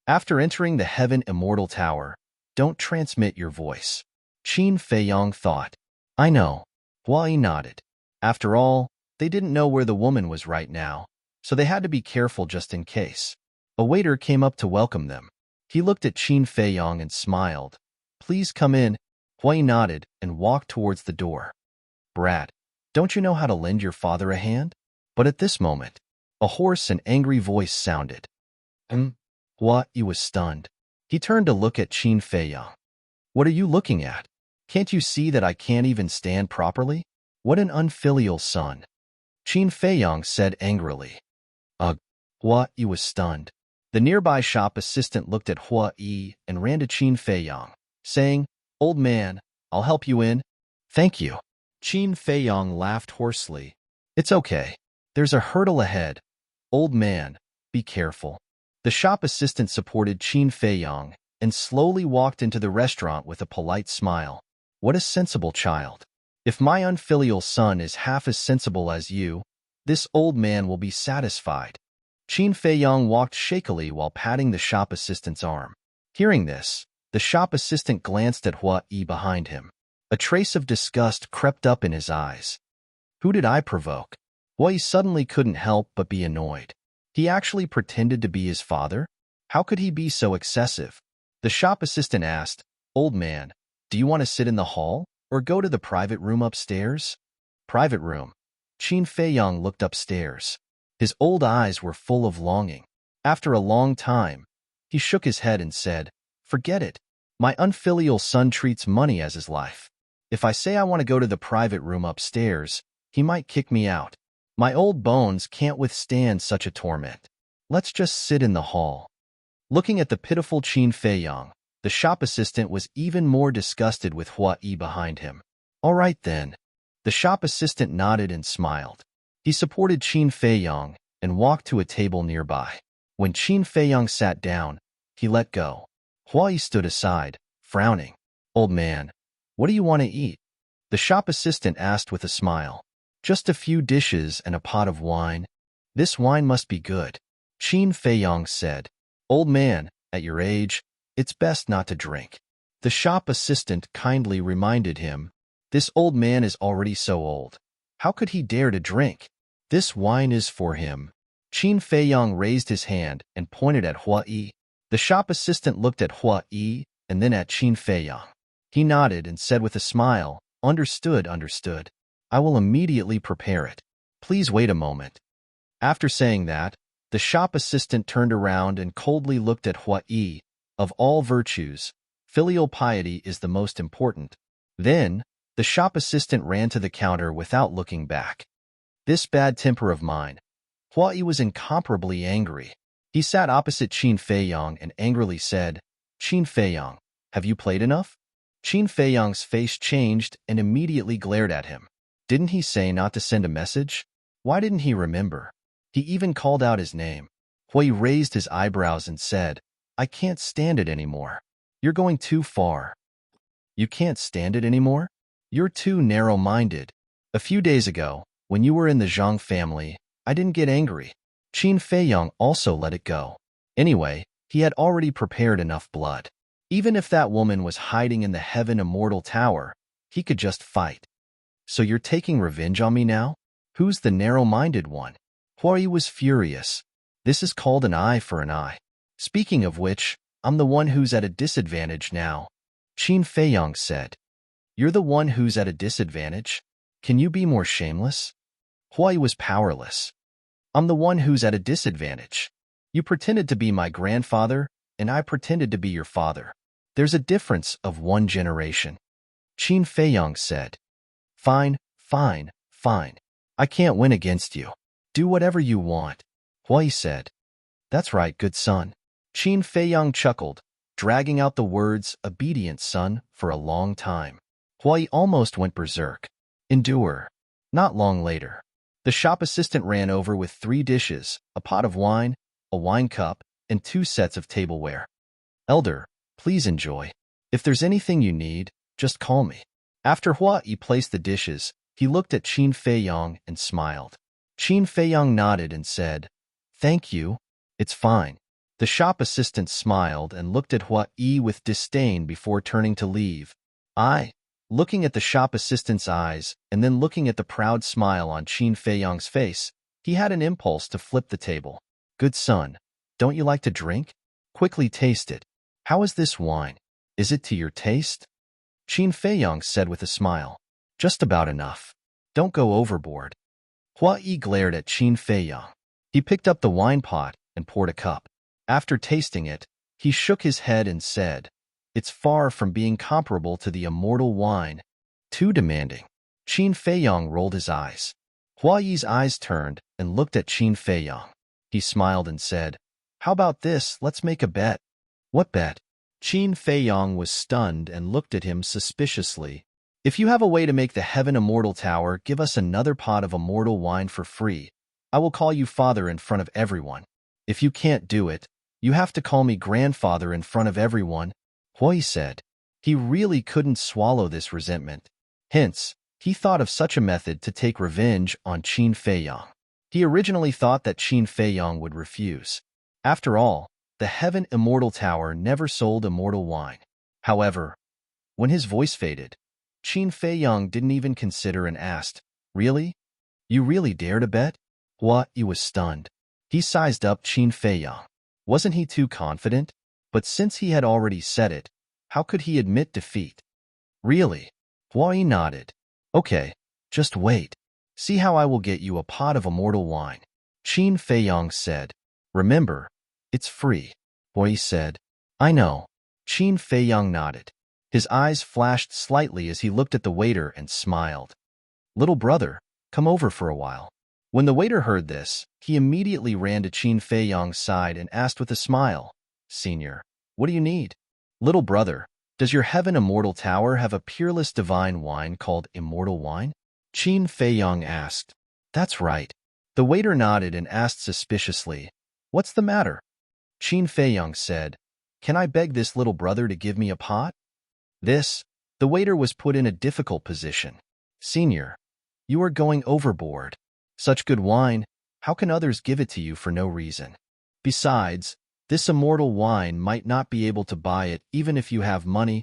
After entering the Heaven Immortal Tower, don't transmit your voice. Qin Feiyang thought. I know. Hua Yi nodded. After all, they didn't know where the woman was right now, so they had to be careful just in case. A waiter came up to welcome them. He looked at Qin Feiyang and smiled. Please come in. Hua Yi nodded and walked towards the door. Brat, don't you know how to lend your father a hand? But at this moment, a hoarse and angry voice sounded. Hua Yi was stunned. He turned to look at Qin Feiyang. What are you looking at? Can't you see that I can't even stand properly? What an unfilial son. Qin Feiyang said angrily. Ugh. Hua Yi was stunned. The nearby shop assistant looked at Hua Yi and ran to Qin Feiyang, saying, Old man, I'll help you in. Thank you. Qin Feiyang laughed hoarsely. It's okay. There's a hurdle ahead. Old man, be careful. The shop assistant supported Qin Feiyang and slowly walked into the restaurant with a polite smile. What a sensible child. If my unfilial son is half as sensible as you, this old man will be satisfied. Qin Feiyang walked shakily while patting the shop assistant's arm. Hearing this, the shop assistant glanced at Hua Yi behind him. A trace of disgust crept up in his eyes. Who did I provoke? Hua Yi suddenly couldn't help but be annoyed. He actually pretended to be his father? How could he be so excessive? The shop assistant asked, Old man, do you want to sit in the hall or go to the private room upstairs? Private room. Qin Feiyang looked upstairs. His old eyes were full of longing. After a long time, he shook his head and said, Forget it. My unfilial son treats money as his life. If I say I want to go to the private room upstairs, he might kick me out. My old bones can't withstand such a torment. Let's just sit in the hall. Looking at the pitiful Qin Feiyang, the shop assistant was even more disgusted with Hua Yi behind him. All right then. The shop assistant nodded and smiled. He supported Qin Feiyang and walked to a table nearby. When Qin Feiyang sat down, he let go. Hua Yi stood aside, frowning. Old man, what do you want to eat? The shop assistant asked with a smile. Just a few dishes and a pot of wine. This wine must be good. Qin Feiyang said. Old man, at your age, it's best not to drink. The shop assistant kindly reminded him. This old man is already so old. How could he dare to drink? This wine is for him. Qin Feiyang raised his hand and pointed at Hua Yi. The shop assistant looked at Hua Yi and then at Qin Feiyang. He nodded and said with a smile, Understood, understood. I will immediately prepare it. Please wait a moment. After saying that, the shop assistant turned around and coldly looked at Hua Yi. Of all virtues, filial piety is the most important. Then, the shop assistant ran to the counter without looking back. This bad temper of mine. Hua Yi was incomparably angry. He sat opposite Qin Feiyang and angrily said, Qin Feiyang, have you played enough? Qin Feiyang's face changed and immediately glared at him. Didn't he say not to send a message? Why didn't he remember? He even called out his name. Hua Yi raised his eyebrows and said, I can't stand it anymore. You're going too far. You can't stand it anymore? You're too narrow-minded. A few days ago, when you were in the Zhang family, I didn't get angry. Qin Feiyang also let it go. Anyway, he had already prepared enough blood. Even if that woman was hiding in the Heaven Immortal Tower, he could just fight. So you're taking revenge on me now? Who's the narrow-minded one? Hua Yi was furious. This is called an eye for an eye. Speaking of which, I'm the one who's at a disadvantage now, Qin Feiyang said. You're the one who's at a disadvantage? Can you be more shameless? Huai was powerless. I'm the one who's at a disadvantage. You pretended to be my grandfather, and I pretended to be your father. There's a difference of one generation. Qin Feiyang said. Fine, fine, fine. I can't win against you. Do whatever you want, Huai said. That's right, good son. Qin Feiyang chuckled, dragging out the words, obedient son, for a long time. Huai almost went berserk. Endure. Not long later. The shop assistant ran over with 3 dishes, a pot of wine, a wine cup, and 2 sets of tableware. Elder, please enjoy. If there's anything you need, just call me. After Huai placed the dishes, he looked at Qin Feiyang and smiled. Qin Feiyang nodded and said, Thank you. It's fine. The shop assistant smiled and looked at Huai with disdain before turning to leave. Looking at the shop assistant's eyes and then looking at the proud smile on Qin Feiyang's face, he had an impulse to flip the table. Good son, don't you like to drink? Quickly taste it. How is this wine? Is it to your taste? Qin Feiyang said with a smile. Just about enough. Don't go overboard. Huai glared at Qin Feiyang. He picked up the wine pot and poured a cup. After tasting it, he shook his head and said, It's far from being comparable to the immortal wine. Too demanding. Qin Feiyang rolled his eyes. Huai's eyes turned and looked at Qin Feiyang. He smiled and said, How about this? Let's make a bet. What bet? Qin Feiyang was stunned and looked at him suspiciously. If you have a way to make the Heaven Immortal Tower give us another pot of immortal wine for free, I will call you father in front of everyone. If you can't do it, you have to call me grandfather in front of everyone, Huai said. He really couldn't swallow this resentment. Hence, he thought of such a method to take revenge on Qin Feiyang. He originally thought that Qin Feiyang would refuse. After all, the Heaven Immortal Tower never sold immortal wine. However, when his voice faded, Qin Feiyang didn't even consider and asked, Really? You really dare to bet? Huai was stunned. He sized up Qin Feiyang. Wasn't he too confident? But since he had already said it, how could he admit defeat? Really? Huai nodded. Okay, just wait. See how I will get you a pot of immortal wine. Qin Feiyang said. Remember, it's free. Huai said. I know. Qin Feiyang nodded. His eyes flashed slightly as he looked at the waiter and smiled. Little brother, come over for a while. When the waiter heard this, he immediately ran to Qin Feiyang's side and asked with a smile, Senior, what do you need? Little brother, does your Heaven Immortal Tower have a peerless divine wine called immortal wine? Qin Feiyang asked. That's right. The waiter nodded and asked suspiciously, What's the matter? Qin Feiyang said, Can I beg this little brother to give me a pot? The waiter was put in a difficult position. Senior, you are going overboard. Such good wine, how can others give it to you for no reason? Besides, this immortal wine might not be able to buy it even if you have money.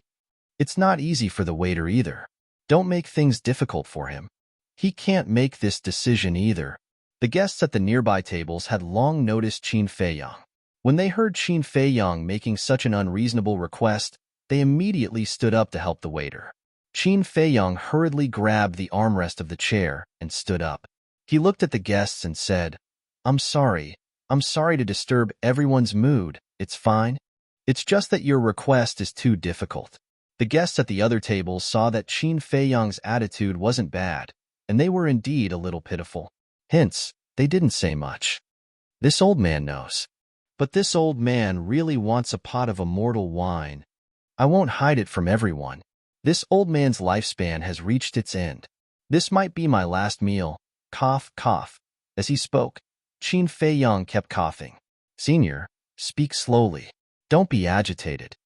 It's not easy for the waiter either. Don't make things difficult for him. He can't make this decision either. The guests at the nearby tables had long noticed Qin Feiyang. When they heard Qin Feiyang making such an unreasonable request, they immediately stood up to help the waiter. Qin Feiyang hurriedly grabbed the armrest of the chair and stood up. He looked at the guests and said, I'm sorry to disturb everyone's mood. It's fine. It's just that your request is too difficult. The guests at the other tables saw that Qin Feiyang's attitude wasn't bad, and they were indeed a little pitiful. Hence, they didn't say much. This old man knows. But this old man really wants a pot of immortal wine. I won't hide it from everyone. This old man's lifespan has reached its end. This might be my last meal. Cough, cough. As he spoke, Qin Feiyang kept coughing. Senior, speak slowly. Don't be agitated.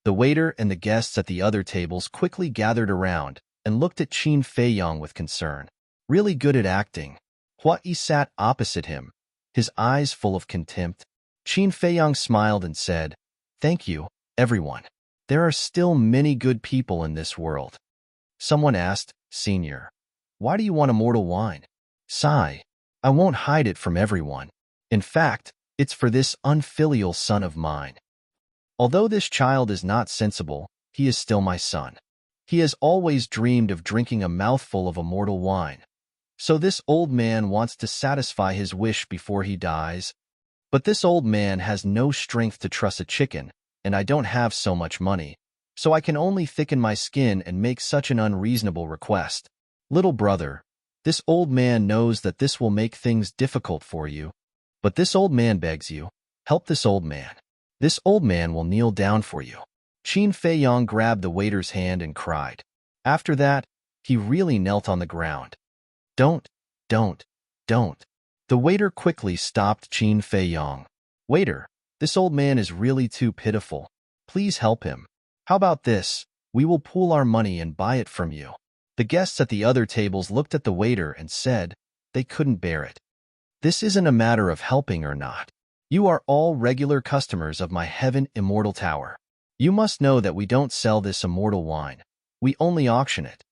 The waiter and the guests at the other tables quickly gathered around and looked at Qin Feiyang with concern. Really good at acting. Huai sat opposite him, his eyes full of contempt. Qin Feiyang smiled and said, Thank you, everyone. There are still many good people in this world. Someone asked, Senior, why do you want immortal wine? Sigh. I won't hide it from everyone. In fact, It's for this unfilial son of mine. Although this child is not sensible, he is still my son. He has always dreamed of drinking a mouthful of immortal wine. So this old man wants to satisfy his wish before he dies. But this old man has no strength to truss a chicken, and I don't have so much money, so I can only thicken my skin and make such an unreasonable request. Little brother, this old man knows that this will make things difficult for you, but this old man begs you, help this old man. This old man will kneel down for you. Qin Feiyong grabbed the waiter's hand and cried. After that, he really knelt on the ground. Don't. The waiter quickly stopped Qin Feiyong. Waiter, this old man is really too pitiful. Please help him. How about this? We will pool our money and buy it from you. The guests at the other tables looked at the waiter and said they couldn't bear it. This isn't a matter of helping or not. You are all regular customers of my heaven immortal tower. You must know that we don't sell this immortal wine. We only auction it.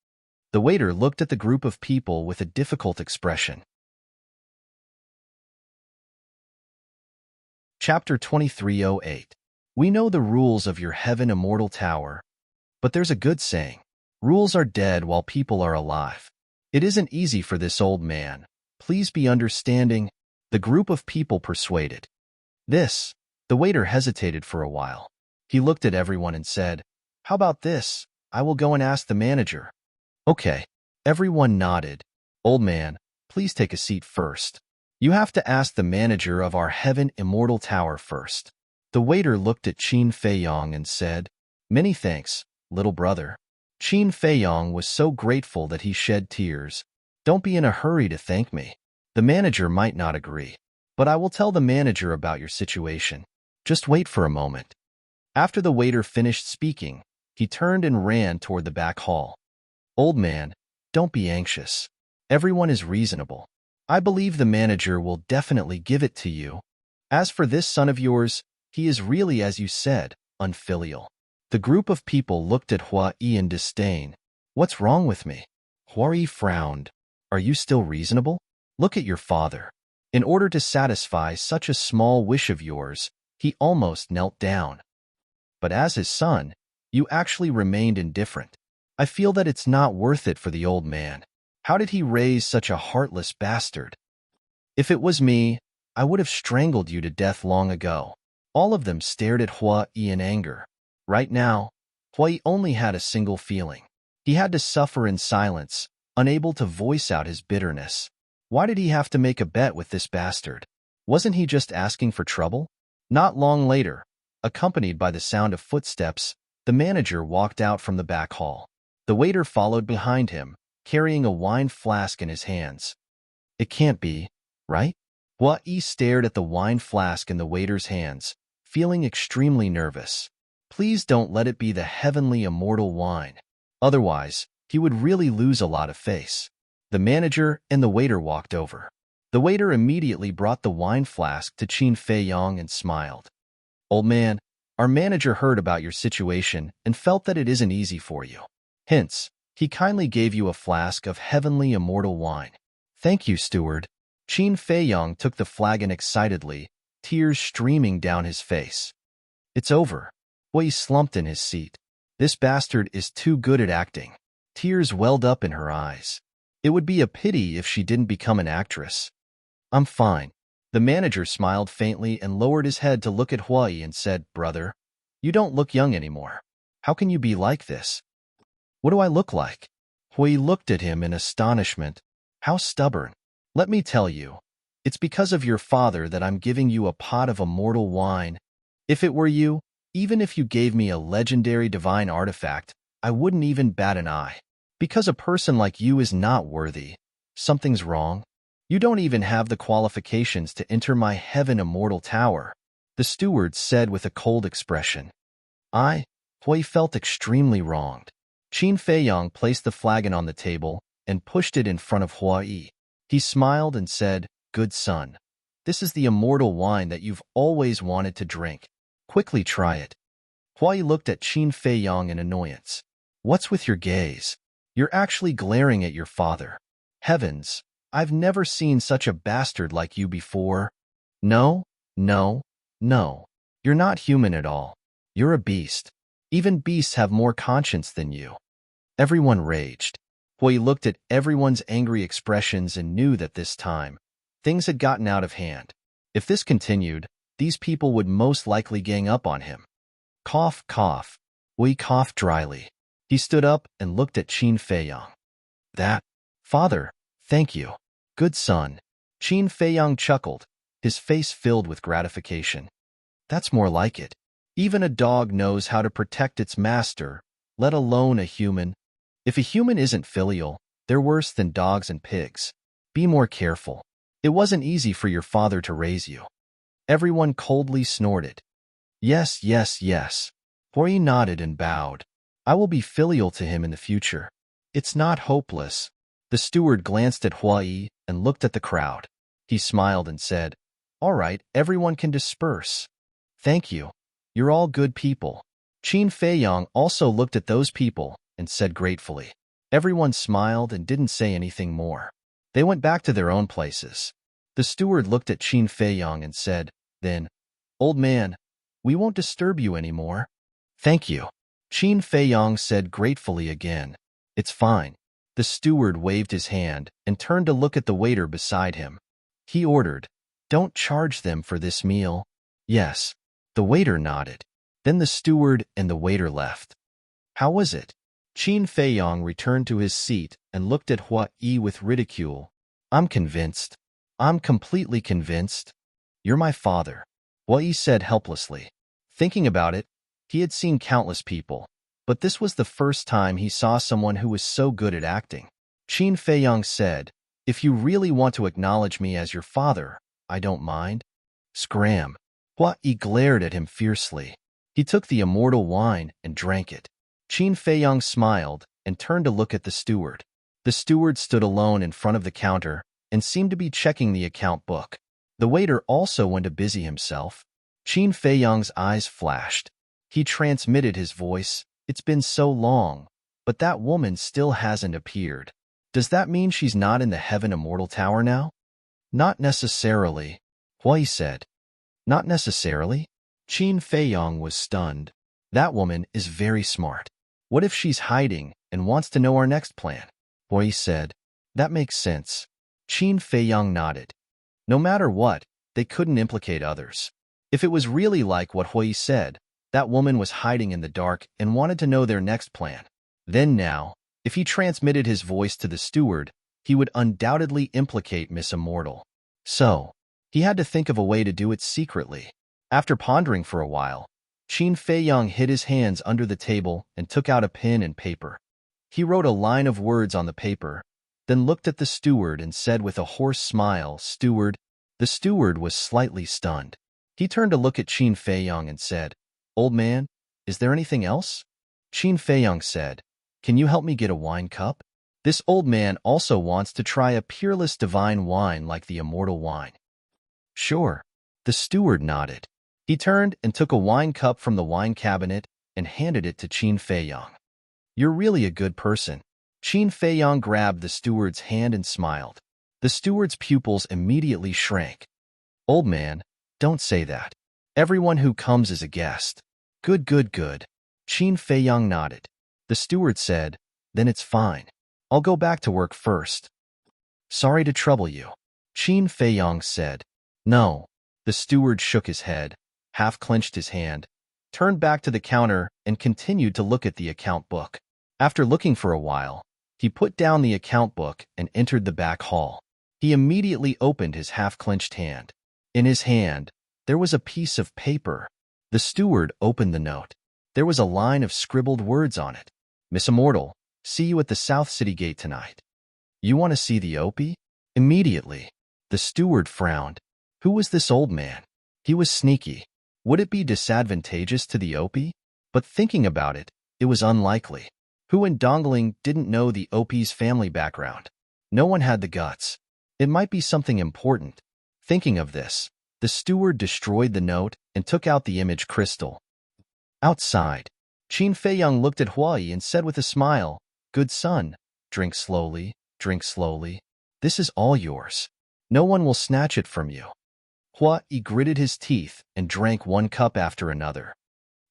The waiter looked at the group of people with a difficult expression. Chapter 2308. We know the rules of your heaven immortal tower, but there's a good saying. Rules are dead while people are alive. It isn't easy for this old man. Please be understanding. The group of people persuaded. The waiter hesitated for a while. He looked at everyone and said, how about this? I will go and ask the manager. Okay. Everyone nodded. Old man, please take a seat first. You have to ask the manager of our heaven immortal tower first. The waiter looked at Qin Feiyong and said, many thanks, little brother. Qin Feiyong was so grateful that he shed tears. Don't be in a hurry to thank me. The manager might not agree, but I will tell the manager about your situation. Just wait for a moment. After the waiter finished speaking, he turned and ran toward the back hall. Old man, don't be anxious. Everyone is reasonable. I believe the manager will definitely give it to you. As for this son of yours, he is really, as you said, unfilial. The group of people looked at Hua Yi in disdain. What's wrong with me? Hua Yi frowned. Are you still reasonable? Look at your father. In order to satisfy such a small wish of yours, he almost knelt down. But as his son, you actually remained indifferent. I feel that it's not worth it for the old man. How did he raise such a heartless bastard? If it was me, I would have strangled you to death long ago. All of them stared at Hua Yi in anger. Right now, Hua Yi only had a single feeling. He had to suffer in silence, unable to voice out his bitterness. Why did he have to make a bet with this bastard? Wasn't he just asking for trouble? Not long later, accompanied by the sound of footsteps, the manager walked out from the back hall. The waiter followed behind him, carrying a wine flask in his hands. It can't be, right? Hua Yi stared at the wine flask in the waiter's hands, feeling extremely nervous. Please don't let it be the heavenly immortal wine. Otherwise, he would really lose a lot of face. The manager and the waiter walked over. The waiter immediately brought the wine flask to Qin Feiyong and smiled. Old man, our manager heard about your situation and felt that it isn't easy for you. Hence, he kindly gave you a flask of heavenly immortal wine. Thank you, steward. Qin Feiyong took the flagon excitedly, tears streaming down his face. It's over. Hua Yi slumped in his seat. This bastard is too good at acting. Tears welled up in her eyes. It would be a pity if she didn't become an actress. I'm fine. The manager smiled faintly and lowered his head to look at Hua Yi and said, Brother, you don't look young anymore. How can you be like this? What do I look like? Hua Yi looked at him in astonishment. How stubborn. Let me tell you, it's because of your father that I'm giving you a pot of immortal wine. If it were you, even if you gave me a legendary divine artifact, I wouldn't even bat an eye. Because a person like you is not worthy. Something's wrong. You don't even have the qualifications to enter my heaven immortal tower, the steward said with a cold expression. Hua Yi felt extremely wronged. Qin Feiyong placed the flagon on the table and pushed it in front of Hua Yi. He smiled and said, Good son, this is the immortal wine that you've always wanted to drink. Quickly try it. Hua Yi looked at Qin Feiyong in annoyance. What's with your gaze? You're actually glaring at your father. Heavens, I've never seen such a bastard like you before. No? No, no. You're not human at all. You're a beast. Even beasts have more conscience than you. Everyone raged. Hui looked at everyone's angry expressions and knew that this time, things had gotten out of hand. If this continued, these people would most likely gang up on him. Cough, cough. Hui coughed dryly. He stood up and looked at Qin Feiyang. Father, thank you. Good son. Qin Feiyang chuckled, his face filled with gratification. That's more like it. Even a dog knows how to protect its master, let alone a human. If a human isn't filial, they're worse than dogs and pigs. Be more careful. It wasn't easy for your father to raise you. Everyone coldly snorted. Yes, yes, yes. Hui nodded and bowed. I will be filial to him in the future. It's not hopeless. The steward glanced at Hui and looked at the crowd. He smiled and said, All right, everyone can disperse. Thank you. You're all good people. Qin Feiyang also looked at those people and said gratefully. Everyone smiled and didn't say anything more. They went back to their own places. The steward looked at Qin Feiyang and said, then, Old man, we won't disturb you anymore. Thank you. Qin Feiyang said gratefully again. It's fine. The steward waved his hand and turned to look at the waiter beside him. He ordered, Don't charge them for this meal. Yes. The waiter nodded. Then the steward and the waiter left. How was it? Qin Feiyang returned to his seat and looked at Hui with ridicule. I'm convinced. I'm completely convinced. You're my father, Hui said helplessly. Thinking about it, he had seen countless people, but this was the first time he saw someone who was so good at acting. Qin Feiyang said, If you really want to acknowledge me as your father, I don't mind. Scram. Hui glared at him fiercely. He took the immortal wine and drank it. Qin Feiyang smiled and turned to look at the steward. The steward stood alone in front of the counter and seemed to be checking the account book. The waiter also went to busy himself. Qin Feiyang's eyes flashed. He transmitted his voice. It's been so long, but that woman still hasn't appeared. Does that mean she's not in the Heaven Immortal Tower now? Not necessarily, Hui said. Not necessarily? Qin Feiyang was stunned. That woman is very smart. What if she's hiding and wants to know our next plan? Hui said. That makes sense. Qin Feiyang nodded. No matter what, they couldn't implicate others. If it was really like what Hui said, that woman was hiding in the dark and wanted to know their next plan. Then now, if he transmitted his voice to the steward, he would undoubtedly implicate Miss Immortal. So, he had to think of a way to do it secretly. After pondering for a while, Qin Feiyang hid his hands under the table and took out a pen and paper. He wrote a line of words on the paper, then looked at the steward and said with a hoarse smile, Steward. The steward was slightly stunned. He turned to look at Qin Feiyang and said, Old man, is there anything else? Qin Feiyang said, Can you help me get a wine cup? This old man also wants to try a peerless divine wine like the immortal wine. Sure. The steward nodded. He turned and took a wine cup from the wine cabinet and handed it to Qin Feiyang. You're really a good person. Qin Feiyang grabbed the steward's hand and smiled. The steward's pupils immediately shrank. Old man, don't say that. Everyone who comes is a guest. Good, good, good. Qin Feiyang nodded. The steward said, Then it's fine. I'll go back to work first. Sorry to trouble you. Qin Feiyang said. No. The steward shook his head, half-clenched his hand, turned back to the counter and continued to look at the account book. After looking for a while, he put down the account book and entered the back hall. He immediately opened his half-clenched hand. In his hand, there was a piece of paper. The steward opened the note. There was a line of scribbled words on it. Miss Immortal, see you at the South City Gate tonight. You want to see the Opie? Immediately. The steward frowned. Who was this old man? He was sneaky. Would it be disadvantageous to the Opie? But thinking about it, it was unlikely. Who in Dongling didn't know the Opie's family background? No one had the guts. It might be something important. Thinking of this, the steward destroyed the note and took out the image crystal. Outside, Qin Feiyang looked at Hui and said with a smile, Good son, drink slowly, drink slowly. This is all yours. No one will snatch it from you. Hua Yi gritted his teeth and drank one cup after another.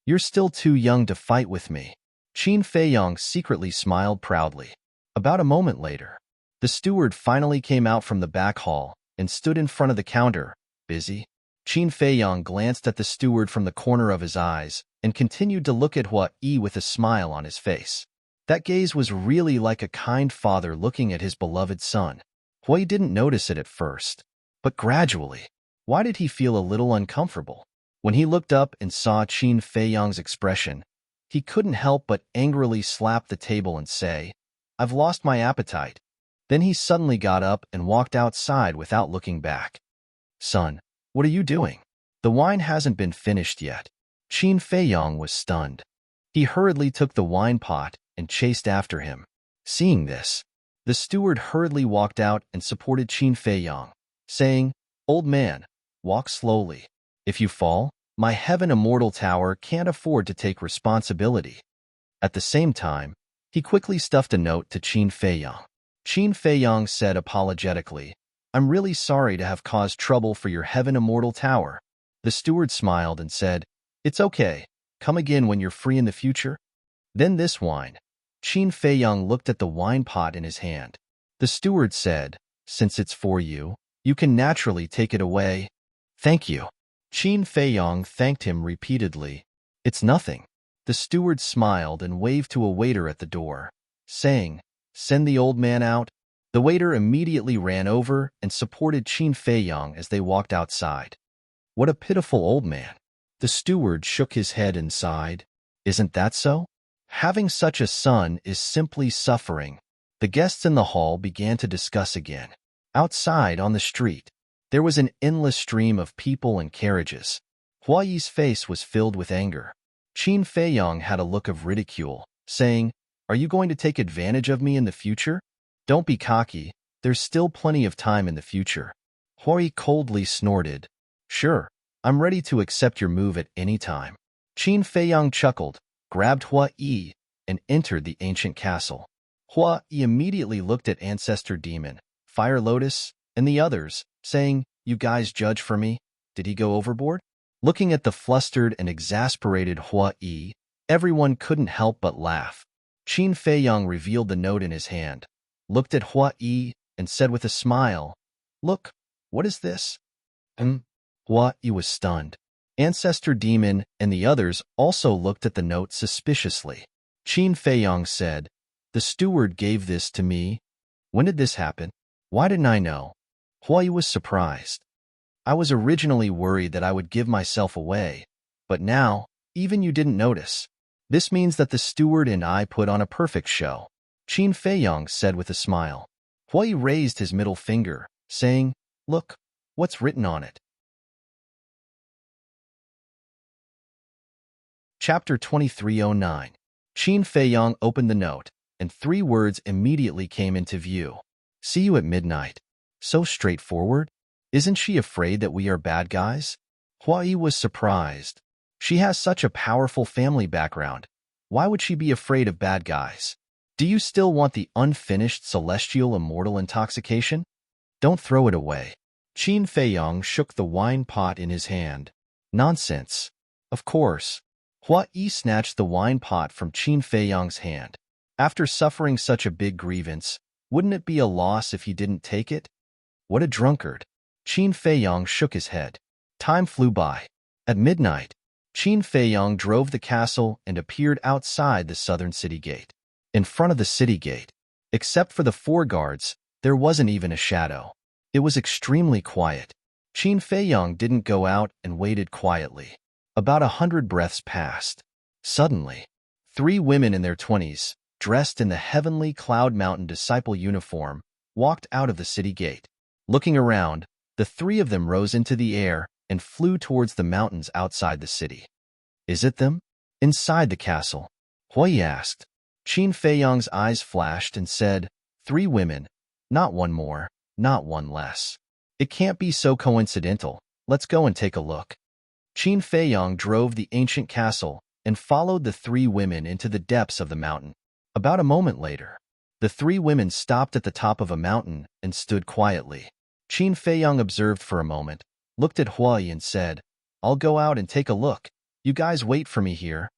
You're still too young to fight with me. Qin Feiyong secretly smiled proudly. About a moment later, the steward finally came out from the back hall and stood in front of the counter, busy. Qin Feiyong glanced at the steward from the corner of his eyes and continued to look at Hua Yi with a smile on his face. That gaze was really like a kind father looking at his beloved son. Hua Yi didn't notice it at first, but gradually, why did he feel a little uncomfortable? When he looked up and saw Qin Feiyong's expression, he couldn't help but angrily slap the table and say, "I've lost my appetite." Then he suddenly got up and walked outside without looking back. "Son, what are you doing? The wine hasn't been finished yet." Qin Feiyong was stunned. He hurriedly took the wine pot and chased after him. Seeing this, the steward hurriedly walked out and supported Qin Feiyong, saying, "Old man, walk slowly. If you fall, my heaven immortal tower can't afford to take responsibility." At the same time, he quickly stuffed a note to Qin Feiyong. Qin Feiyong said apologetically, "I'm really sorry to have caused trouble for your heaven immortal tower." The steward smiled and said, "It's okay. Come again when you're free in the future." Then this wine. Qin Feiyong looked at the wine pot in his hand. The steward said, "Since it's for you, you can naturally take it away." "Thank you." Qin Feiyong thanked him repeatedly. "It's nothing." The steward smiled and waved to a waiter at the door, saying, "Send the old man out." The waiter immediately ran over and supported Qin Feiyong as they walked outside. "What a pitiful old man." The steward shook his head and sighed. "Isn't that so? Having such a son is simply suffering." The guests in the hall began to discuss again. Outside on the street, there was an endless stream of people and carriages. Hua Yi's face was filled with anger. Qin Feiyong had a look of ridicule, saying, "Are you going to take advantage of me in the future? Don't be cocky, there's still plenty of time in the future." Hua Yi coldly snorted, "Sure, I'm ready to accept your move at any time." Qin Feiyong chuckled, grabbed Hua Yi, and entered the ancient castle. Hua Yi immediately looked at Ancestor Demon, Fire Lotus, and the others, saying, "You guys judge for me? Did he go overboard?" Looking at the flustered and exasperated Hua Yi, everyone couldn't help but laugh. Qin Feiyong revealed the note in his hand, looked at Hua Yi, and said with a smile, "Look, what is this?" Hua Yi was stunned. Ancestor Demon and the others also looked at the note suspiciously. Qin Feiyong said, "The steward gave this to me. When did this happen? Why didn't I know?" Hua Yi was surprised. "I was originally worried that I would give myself away, but now, even you didn't notice. This means that the steward and I put on a perfect show," Qin Feiyong said with a smile. Hua Yi raised his middle finger, saying, "Look, what's written on it." Chapter 2309. Qin Feiyong opened the note, and 3 words immediately came into view. "See you at midnight." So straightforward. Isn't she afraid that we are bad guys? Hua Yi was surprised. She has such a powerful family background. Why would she be afraid of bad guys? Do you still want the unfinished celestial immortal intoxication? Don't throw it away. Qin Feiyong shook the wine pot in his hand. Nonsense. Of course. Hua Yi snatched the wine pot from Qin Feiyong's hand. After suffering such a big grievance, wouldn't it be a loss if he didn't take it? What a drunkard. Qin Feiyong shook his head. Time flew by. At midnight, Qin Feiyong drove the castle and appeared outside the southern city gate. In front of the city gate, except for the 4 guards, there wasn't even a shadow. It was extremely quiet. Qin Feiyong didn't go out and waited quietly. About 100 breaths passed. Suddenly, 3 women in their 20s, dressed in the heavenly Cloud Mountain disciple uniform, walked out of the city gate. Looking around, the 3 of them rose into the air and flew towards the mountains outside the city. "Is it them?" "Inside the castle?" Hua Yi asked. Qin Feiyong's eyes flashed and said, 3 women, not one more, not one less. It can't be so coincidental. Let's go and take a look." Qin Feiyong drove the ancient castle and followed the 3 women into the depths of the mountain. About a moment later, the 3 women stopped at the top of a mountain and stood quietly. Qin Feiyong observed for a moment, looked at Huai and said, I'll go out and take a look. You guys wait for me here.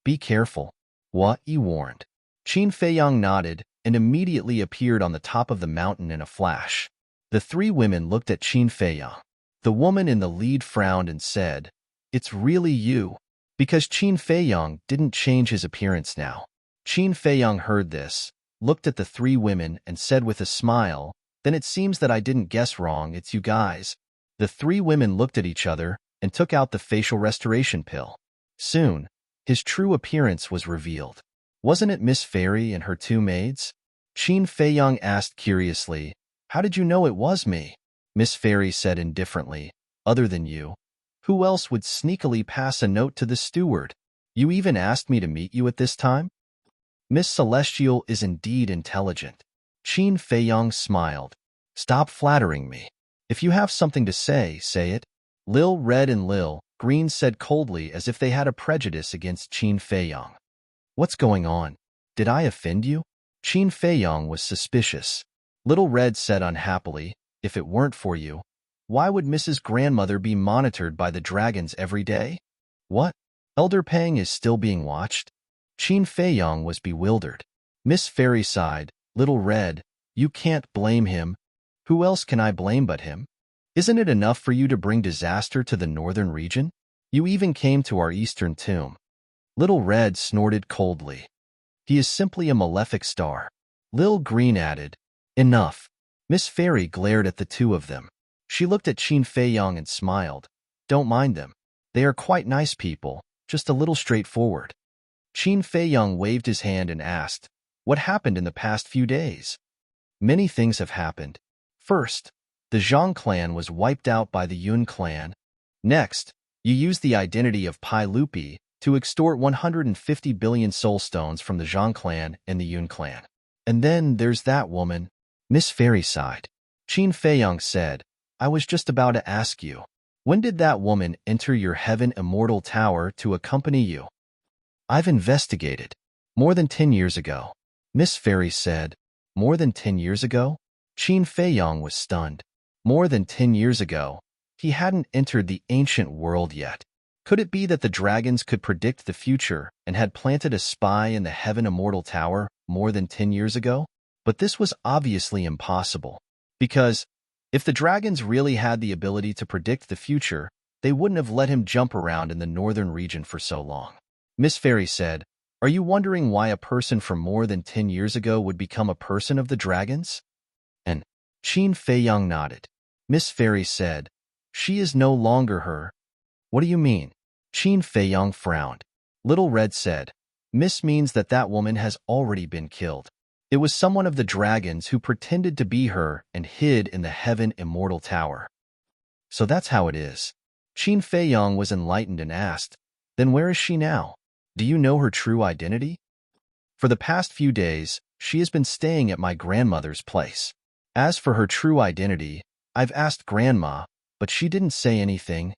Be careful, Huai warned. Qin Feiyang nodded and immediately appeared on the top of the mountain in a flash. The three women looked at Qin Feiyang. The woman in the lead frowned and said, It's really you. Because Qin Feiyang didn't change his appearance now. Qin Feiyang heard this, looked at the three women and said with a smile, Then it seems that I didn't guess wrong, it's you guys. The three women looked at each other and took out the facial restoration pill. Soon, his true appearance was revealed. Wasn't it Miss Fairy and her two maids? Qin Feiyang asked curiously, How did you know it was me? Miss Fairy said indifferently, Other than you. Who else would sneakily pass a note to the steward? You even asked me to meet you at this time? Miss Celestial is indeed intelligent. Qin Feiyang smiled. Stop flattering me. If you have something to say, say it. Lil Red and Lil Green said coldly as if they had a prejudice against Qin Feiyang. What's going on? Did I offend you? Qin Feiyang was suspicious. Little Red said unhappily, If it weren't for you, why would Mrs. Grandmother be monitored by the dragons every day? What? Elder Pang is still being watched? Qin Feiyang was bewildered. Miss Fairy sighed, Little Red, you can't blame him. Who else can I blame but him? Isn't it enough for you to bring disaster to the northern region? You even came to our eastern tomb. Little Red snorted coldly. He is simply a malefic star. Lil Green added, Enough. Miss Fairy glared at the two of them. She looked at Qin Feiyang and smiled. Don't mind them. They are quite nice people, just a little straightforward. Qin Feiyang waved his hand and asked, What happened in the past few days? Many things have happened. First, the Zhang clan was wiped out by the Yun clan. Next, you used the identity of Pai Lupi to extort 150 billion soul stones from the Zhang clan and the Yun clan. And then there's that woman. Miss Fairy sighed. Qin Feiyang said, I was just about to ask you, when did that woman enter your heaven immortal tower to accompany you? I've investigated. More than 10 years ago. Miss Fairy said, More than 10 years ago? Qin Feiyang was stunned. More than 10 years ago. He hadn't entered the ancient world yet. Could it be that the dragons could predict the future and had planted a spy in the Heaven Immortal Tower more than 10 years ago? But this was obviously impossible. Because, if the dragons really had the ability to predict the future, they wouldn't have let him jump around in the northern region for so long. Miss Fairy said, Are you wondering why a person from more than 10 years ago would become a person of the dragons? And Qin Feiyang nodded. Miss Fairy said, She is no longer her. What do you mean? Qin Feiyang frowned. Little Red said, Miss means that that woman has already been killed. It was someone of the dragons who pretended to be her and hid in the Heaven Immortal Tower. So that's how it is. Qin Feiyang was enlightened and asked, Then where is she now? Do you know her true identity? For the past few days, she has been staying at my grandmother's place. As for her true identity, I've asked Grandma, but she didn't say anything.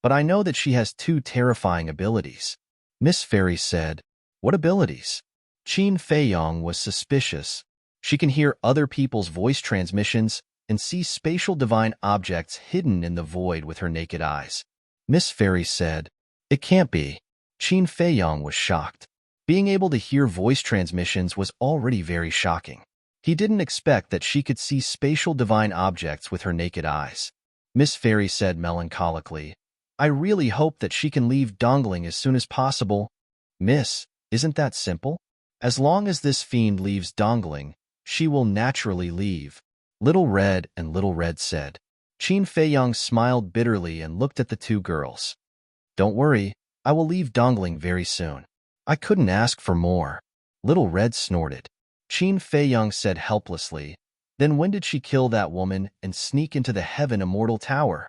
But I know that she has two terrifying abilities. Miss Fairy said, What abilities? Qin Feiyang was suspicious. She can hear other people's voice transmissions and see spatial divine objects hidden in the void with her naked eyes. Miss Fairy said, It can't be. Qin Feiyang was shocked. Being able to hear voice transmissions was already very shocking. He didn't expect that she could see spatial divine objects with her naked eyes. Miss Fairy said melancholically, I really hope that she can leave Dongling as soon as possible. Miss, isn't that simple? As long as this fiend leaves Dongling, she will naturally leave. Little Red and Little Red said. Qin Feiyang smiled bitterly and looked at the two girls. Don't worry, I will leave Dongling very soon. I couldn't ask for more. Little Red snorted. Qin Feiyang said helplessly, Then when did she kill that woman and sneak into the Heaven Immortal Tower?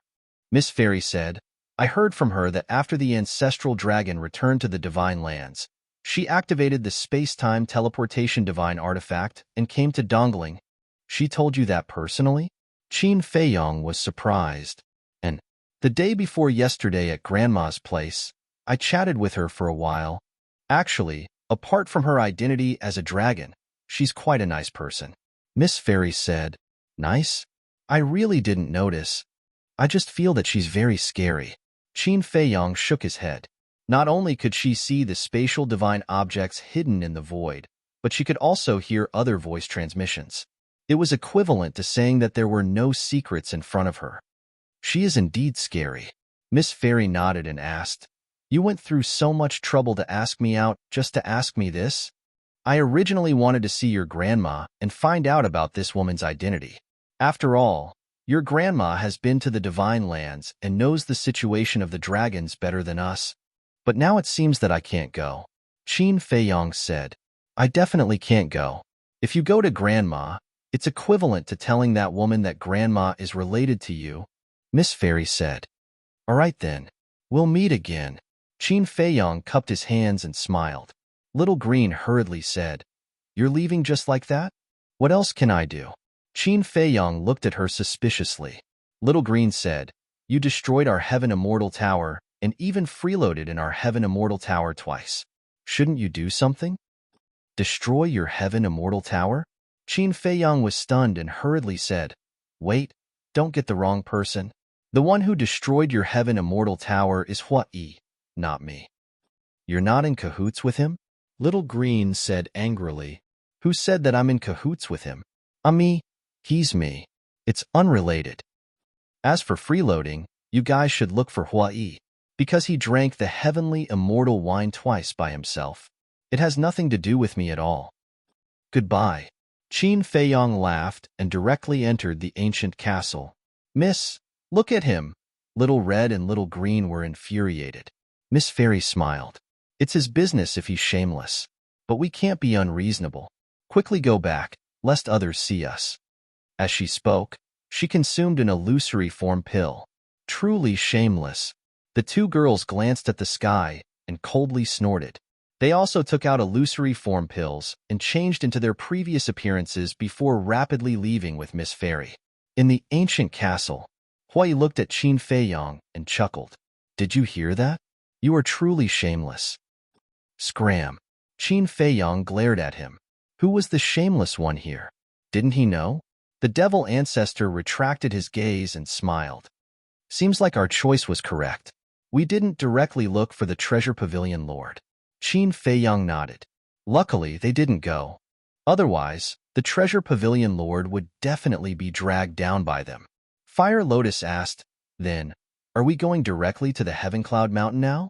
Miss Fairy said, I heard from her that after the ancestral dragon returned to the Divine Lands, she activated the space-time teleportation divine artifact and came to Dongling. She told you that personally? Qin Feiyang was surprised. And the day before yesterday at Grandma's place, I chatted with her for a while. Actually, apart from her identity as a dragon, she's quite a nice person. Miss Fairy said, Nice? I really didn't notice. I just feel that she's very scary. Qin Feiyong shook his head. Not only could she see the spatial divine objects hidden in the void, but she could also hear other voice transmissions. It was equivalent to saying that there were no secrets in front of her. She is indeed scary. Miss Fairy nodded and asked, "You went through so much trouble to ask me out just to ask me this?" "I originally wanted to see your grandma and find out about this woman's identity. After all, your grandma has been to the Divine Lands and knows the situation of the dragons better than us. But now it seems that I can't go." Qin Feiyong said, "I definitely can't go. If you go to Grandma, it's equivalent to telling that woman that Grandma is related to you," Miss Fairy said. "All right then, we'll meet again." Qin Feiyong cupped his hands and smiled. Little Green hurriedly said, "You're leaving just like that? What else can I do?" Qin Feiyong looked at her suspiciously. Little Green said, "You destroyed our Heaven Immortal Tower and even freeloaded in our Heaven Immortal Tower twice. Shouldn't you do something?" "Destroy your Heaven Immortal Tower?" Qin Feiyong was stunned and hurriedly said, "Wait, don't get the wrong person. The one who destroyed your Heaven Immortal Tower is Hua Yi, not me." "You're not in cahoots with him?" Little Green said angrily. "Who said that I'm in cahoots with him? Me. He's me. It's unrelated. As for freeloading, you guys should look for Hua Yi, because he drank the heavenly immortal wine twice by himself. It has nothing to do with me at all. Goodbye." Qin Feiyong laughed and directly entered the ancient castle. "Miss, look at him." Little Red and Little Green were infuriated. Miss Fairy smiled. "It's his business if he's shameless. But we can't be unreasonable. Quickly go back, lest others see us." As she spoke, she consumed an illusory form pill. Truly shameless. The two girls glanced at the sky and coldly snorted. They also took out illusory form pills and changed into their previous appearances before rapidly leaving with Miss Fairy. In the ancient castle, Hui looked at Qin Feiyong and chuckled. "Did you hear that? You are truly shameless." Scram. Qin Feiyong glared at him. Who was the shameless one here? Didn't he know? The devil ancestor retracted his gaze and smiled. "Seems like our choice was correct. We didn't directly look for the treasure pavilion lord." Qin Feiyong nodded. Luckily, they didn't go. Otherwise, the treasure pavilion lord would definitely be dragged down by them. Fire Lotus asked, "Then, are we going directly to the Heaven Cloud Mountain now?"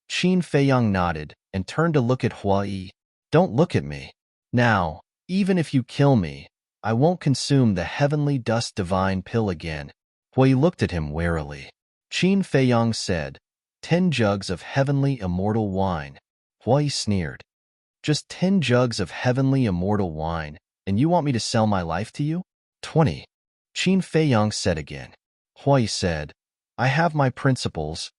Qin Feiyong nodded and turned to look at Hua Yi. "Don't look at me. Now, even if you kill me, I won't consume the heavenly dust divine pill again." Hua Yi looked at him warily. Qin Feiyong said, 10 jugs of heavenly immortal wine." Hua Yi sneered. "Just 10 jugs of heavenly immortal wine, and you want me to sell my life to you?" 20. Qin Feiyong said again. Hua Yi said, "I have my principles.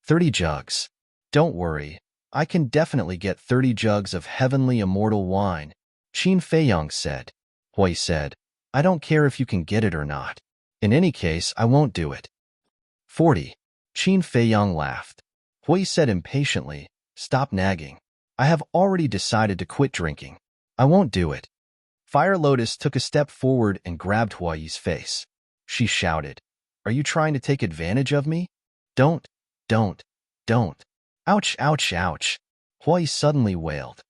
30 jugs. Don't worry, I can definitely get 30 jugs of heavenly immortal wine." Qin Feiyong said. Hua Yi said, "I don't care if you can get it or not. In any case, I won't do it." 40. Qin Feiyong laughed. Hua Yi said impatiently, "Stop nagging. I have already decided to quit drinking. I won't do it." Fire Lotus took a step forward and grabbed Hua Yi's face. She shouted, "Are you trying to take advantage of me? Don't. Ouch, ouch, ouch." Hua Yi suddenly wailed.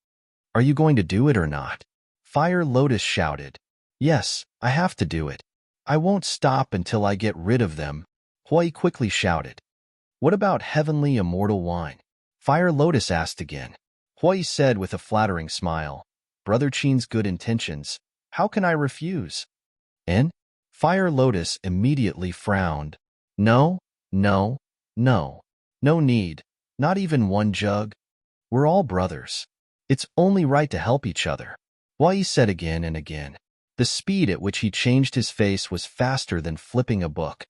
"Are you going to do it or not?" Fire Lotus shouted, "Yes, I have to do it. I won't stop until I get rid of them." Hua Yi quickly shouted, "What about heavenly immortal wine?" Fire Lotus asked again. Hua Yi said with a flattering smile, "Brother Qin's good intentions. How can I refuse?" And Fire Lotus immediately frowned. No need. Not even one jug. We're all brothers. It's only right to help each other." Hua Yi said again and again. The speed at which he changed his face was faster than flipping a book.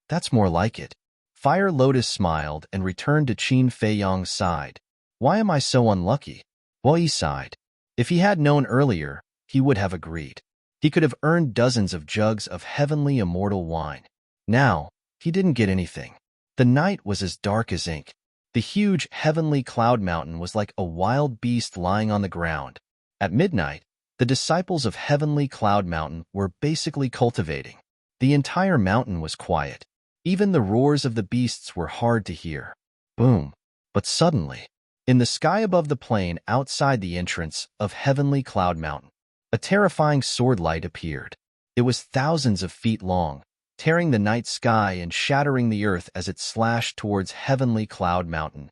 "That's more like it." Fire Lotus smiled and returned to Qin Feiyong's side. "Why am I so unlucky?" Hua Yi sighed. If he had known earlier, he would have agreed. He could have earned dozens of jugs of heavenly immortal wine. Now, he didn't get anything. The night was as dark as ink. The huge heavenly cloud mountain was like a wild beast lying on the ground. At midnight, the disciples of heavenly cloud mountain were basically cultivating. The entire mountain was quiet. Even the roars of the beasts were hard to hear. Boom. But suddenly, in the sky above the plain outside the entrance of Heavenly Cloud Mountain, a terrifying sword light appeared. It was thousands of feet long, tearing the night sky and shattering the earth as it slashed towards Heavenly Cloud Mountain.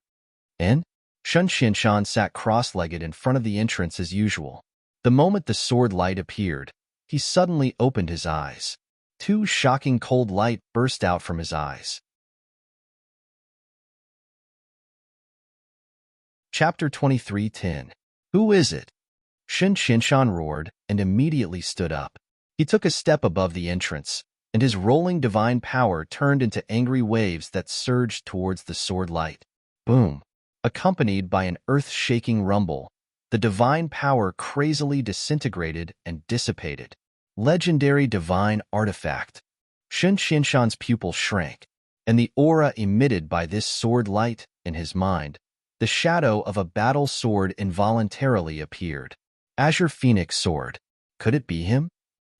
And Shun Xinshan sat cross-legged in front of the entrance as usual. The moment the sword light appeared, he suddenly opened his eyes. Two shocking cold light burst out from his eyes. Chapter 23:10. Who is it? Shun Xinshan roared and immediately stood up. He took a step above the entrance, and his rolling divine power turned into angry waves that surged towards the sword light. Boom! Accompanied by an earth-shaking rumble, the divine power crazily disintegrated and dissipated. Legendary divine artifact. Shun Xinshan's pupil shrank, and the aura emitted by this sword light, in his mind, the shadow of a battle sword involuntarily appeared. Azure Phoenix Sword. Could it be him?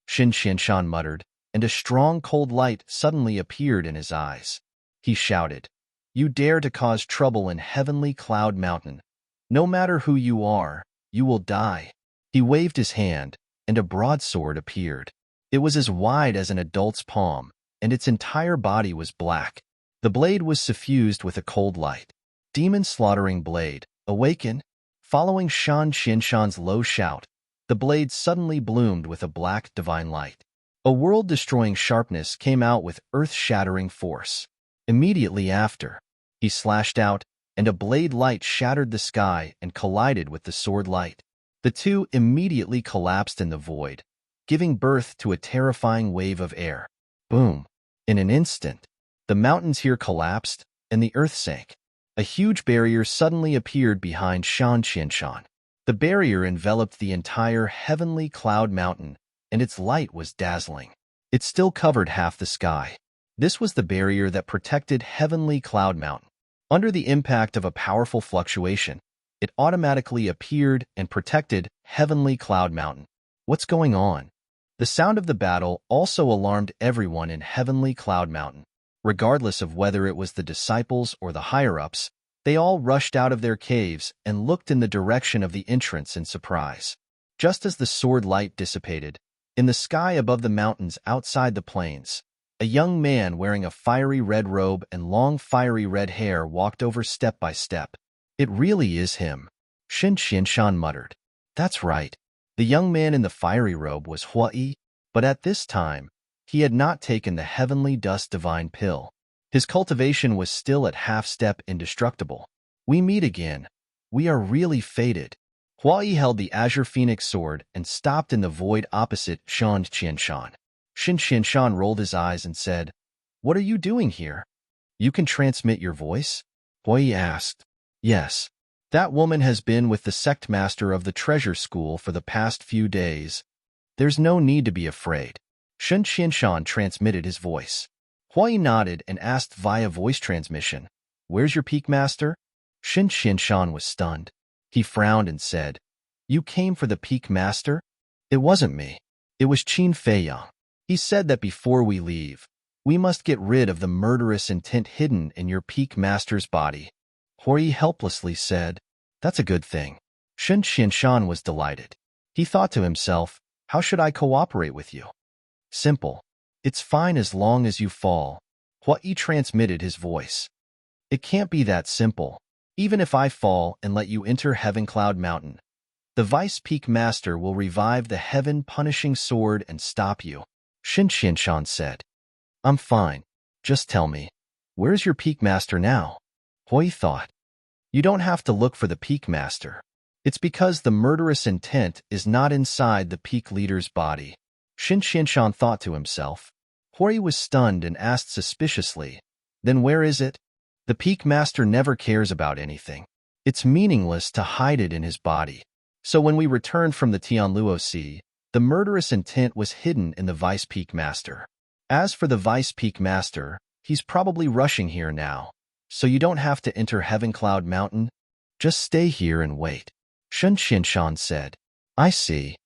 Shun Xinshan muttered, and a strong cold light suddenly appeared in his eyes. He shouted, "You dare to cause trouble in Heavenly Cloud Mountain. No matter who you are, you will die." He waved his hand, and a broadsword appeared. It was as wide as an adult's palm, and its entire body was black. The blade was suffused with a cold light. Demon Slaughtering Blade, awaken! Following Shun Xinshan's low shout, the blade suddenly bloomed with a black divine light. A world-destroying sharpness came out with earth-shattering force. Immediately after, he slashed out, and a blade light shattered the sky and collided with the sword light. The two immediately collapsed in the void, giving birth to a terrifying wave of air. Boom! In an instant, the mountains here collapsed, and the earth sank. A huge barrier suddenly appeared behind Shun Xinshan. The barrier enveloped the entire Heavenly Cloud Mountain, and its light was dazzling. It still covered half the sky. This was the barrier that protected Heavenly Cloud Mountain. Under the impact of a powerful fluctuation, it automatically appeared and protected Heavenly Cloud Mountain. What's going on? The sound of the battle also alarmed everyone in Heavenly Cloud Mountain. Regardless of whether it was the disciples or the higher-ups, they all rushed out of their caves and looked in the direction of the entrance in surprise. Just as the sword light dissipated, in the sky above the mountains outside the plains, a young man wearing a fiery red robe and long fiery red hair walked over step by step. "It really is him," Shun Xinshan muttered. "That's right." The young man in the fiery robe was Huai, but at this time, he had not taken the heavenly dust divine pill. His cultivation was still at half-step indestructible. "We meet again. We are really fated." Huai held the Azure Phoenix Sword and stopped in the void opposite Shun Xinshan. Shun Xinshan rolled his eyes and said, "What are you doing here? You can transmit your voice?" Huai asked. "Yes. That woman has been with the sect master of the treasure school for the past few days. There's no need to be afraid." Shun Xinshan transmitted his voice. Huai nodded and asked via voice transmission, "Where's your peak master?" Shun Xinshan was stunned. He frowned and said, "You came for the peak master?" "It wasn't me. It was Qin Feiyang. He said that before we leave, we must get rid of the murderous intent hidden in your peak master's body." Huai helplessly said, "That's a good thing." Shun Xinshan was delighted. He thought to himself, "How should I cooperate with you?" "Simple. It's fine as long as you fall." Huai transmitted his voice. "It can't be that simple. Even if I fall and let you enter Heaven Cloud Mountain, the Vice Peak Master will revive the heaven-punishing sword and stop you." Shun Xinshan said, "I'm fine. Just tell me, where's your Peak Master now?" Huai thought, "You don't have to look for the Peak Master. It's because the murderous intent is not inside the Peak Leader's body." Shun Xinshan thought to himself. Huai was stunned and asked suspiciously, "Then where is it?" "The Peak Master never cares about anything. It's meaningless to hide it in his body. So when we returned from the Tianluo Sea, the murderous intent was hidden in the Vice Peak Master. As for the Vice Peak Master, he's probably rushing here now, so you don't have to enter Heaven Cloud Mountain. Just stay here and wait." Shun Xinshan said, "I see."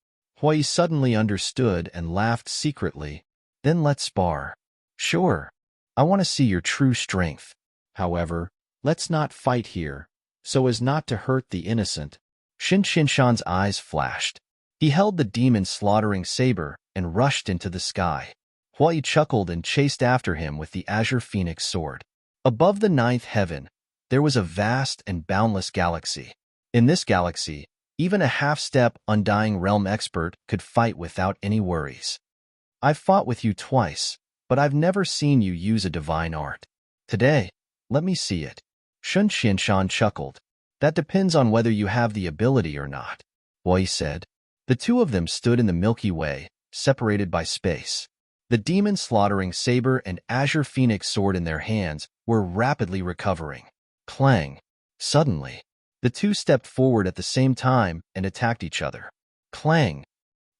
Huai suddenly understood and laughed secretly. "Then let's spar." "Sure." I want to see your true strength. However, let's not fight here, so as not to hurt the innocent. Shinshanshan's eyes flashed. He held the demon-slaughtering saber and rushed into the sky. Huai chuckled and chased after him with the azure phoenix sword. Above the ninth heaven, there was a vast and boundless galaxy. In this galaxy, even a half-step undying realm expert could fight without any worries. I've fought with you twice, but I've never seen you use a divine art. Today, let me see it. Shun Xianshan chuckled. That depends on whether you have the ability or not, Huai said. The two of them stood in the Milky Way, separated by space. The demon-slaughtering saber and azure phoenix sword in their hands were rapidly recovering. Clang! Suddenly, the two stepped forward at the same time and attacked each other. Clang!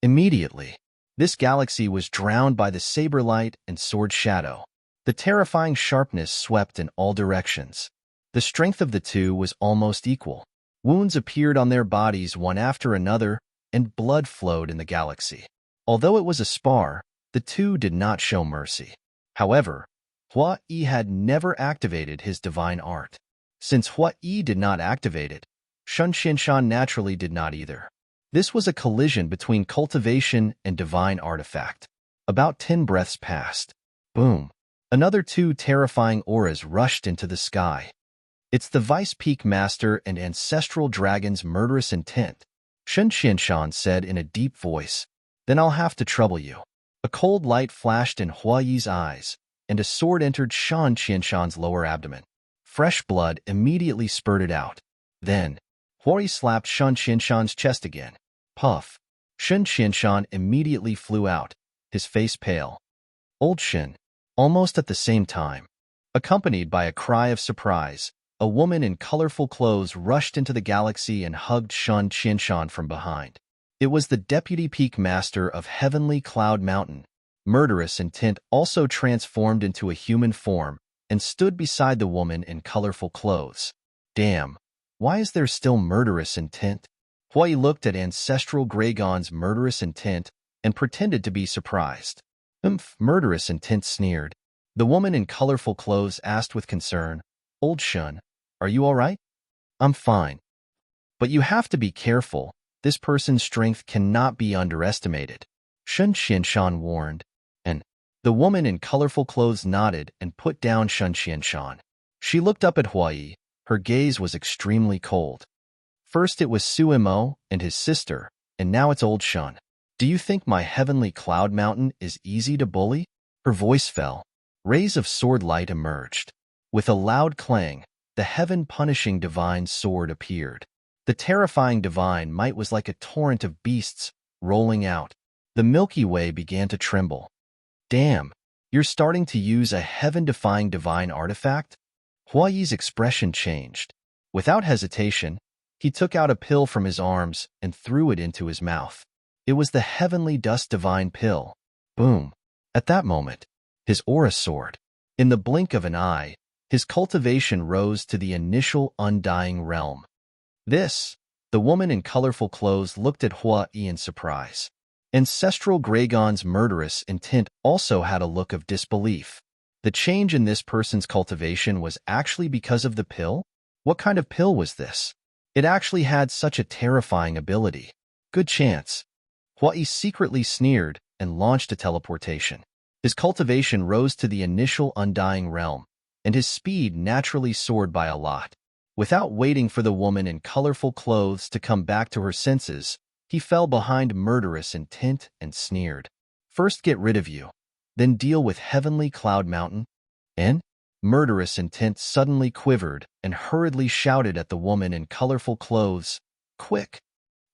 Immediately, this galaxy was drowned by the saber light and sword shadow. The terrifying sharpness swept in all directions. The strength of the two was almost equal. Wounds appeared on their bodies one after another, and blood flowed in the galaxy. Although it was a spar, the two did not show mercy. However, Hua Yi had never activated his divine art. Since Hua Yi did not activate it, Shun Xianshan naturally did not either. This was a collision between cultivation and divine artifact. About 10 breaths passed. Boom! Another two terrifying auras rushed into the sky. It's the Vice Peak Master and Ancestral Dragon's murderous intent, Shun Xianshan said in a deep voice. Then I'll have to trouble you. A cold light flashed in Hua Yi's eyes, and a sword entered Shun Xianshan's lower abdomen. Fresh blood immediately spurted out. Then, Hua Yi slapped Shun Xianshan's chest again. Puff! Shun Xianshan immediately flew out, his face pale. Old Shin. Almost at the same time, accompanied by a cry of surprise, a woman in colorful clothes rushed into the galaxy and hugged Shun Xianshan from behind. It was the Deputy Peak Master of Heavenly Cloud Mountain. Murderous intent also transformed into a human form and stood beside the woman in colorful clothes. Damn, why is there still murderous intent? Huai looked at Ancestral Gragon's murderous intent and pretended to be surprised. Murderous intent sneered. The woman in colorful clothes asked with concern, Old Shun, are you all right? I'm fine. But you have to be careful. This person's strength cannot be underestimated, Shun Xianshan warned. And the woman in colorful clothes nodded and put down Shun Xianshan. She looked up at Huai. Her gaze was extremely cold. First it was Su Mo and his sister, and now it's Old Shun. Do you think my heavenly cloud mountain is easy to bully? Her voice fell. Rays of sword light emerged. With a loud clang, the heaven-punishing divine sword appeared. The terrifying divine might was like a torrent of beasts rolling out. The Milky Way began to tremble. Damn, you're starting to use a heaven-defying divine artifact? Hua Yi's expression changed. Without hesitation, he took out a pill from his arms and threw it into his mouth. It was the heavenly dust divine pill. Boom. At that moment, his aura soared. In the blink of an eye, his cultivation rose to the initial undying realm. The woman in colorful clothes looked at Hua Yi in surprise. Ancestral Gragon's murderous intent also had a look of disbelief. The change in this person's cultivation was actually because of the pill? What kind of pill was this? It actually had such a terrifying ability. Good chance. Hua Yi secretly sneered and launched a teleportation. His cultivation rose to the initial undying realm, and his speed naturally soared by a lot. Without waiting for the woman in colorful clothes to come back to her senses, he fell behind murderous intent and sneered. First get rid of you, then deal with Heavenly Cloud Mountain. And murderous intent suddenly quivered and hurriedly shouted at the woman in colorful clothes, Quick!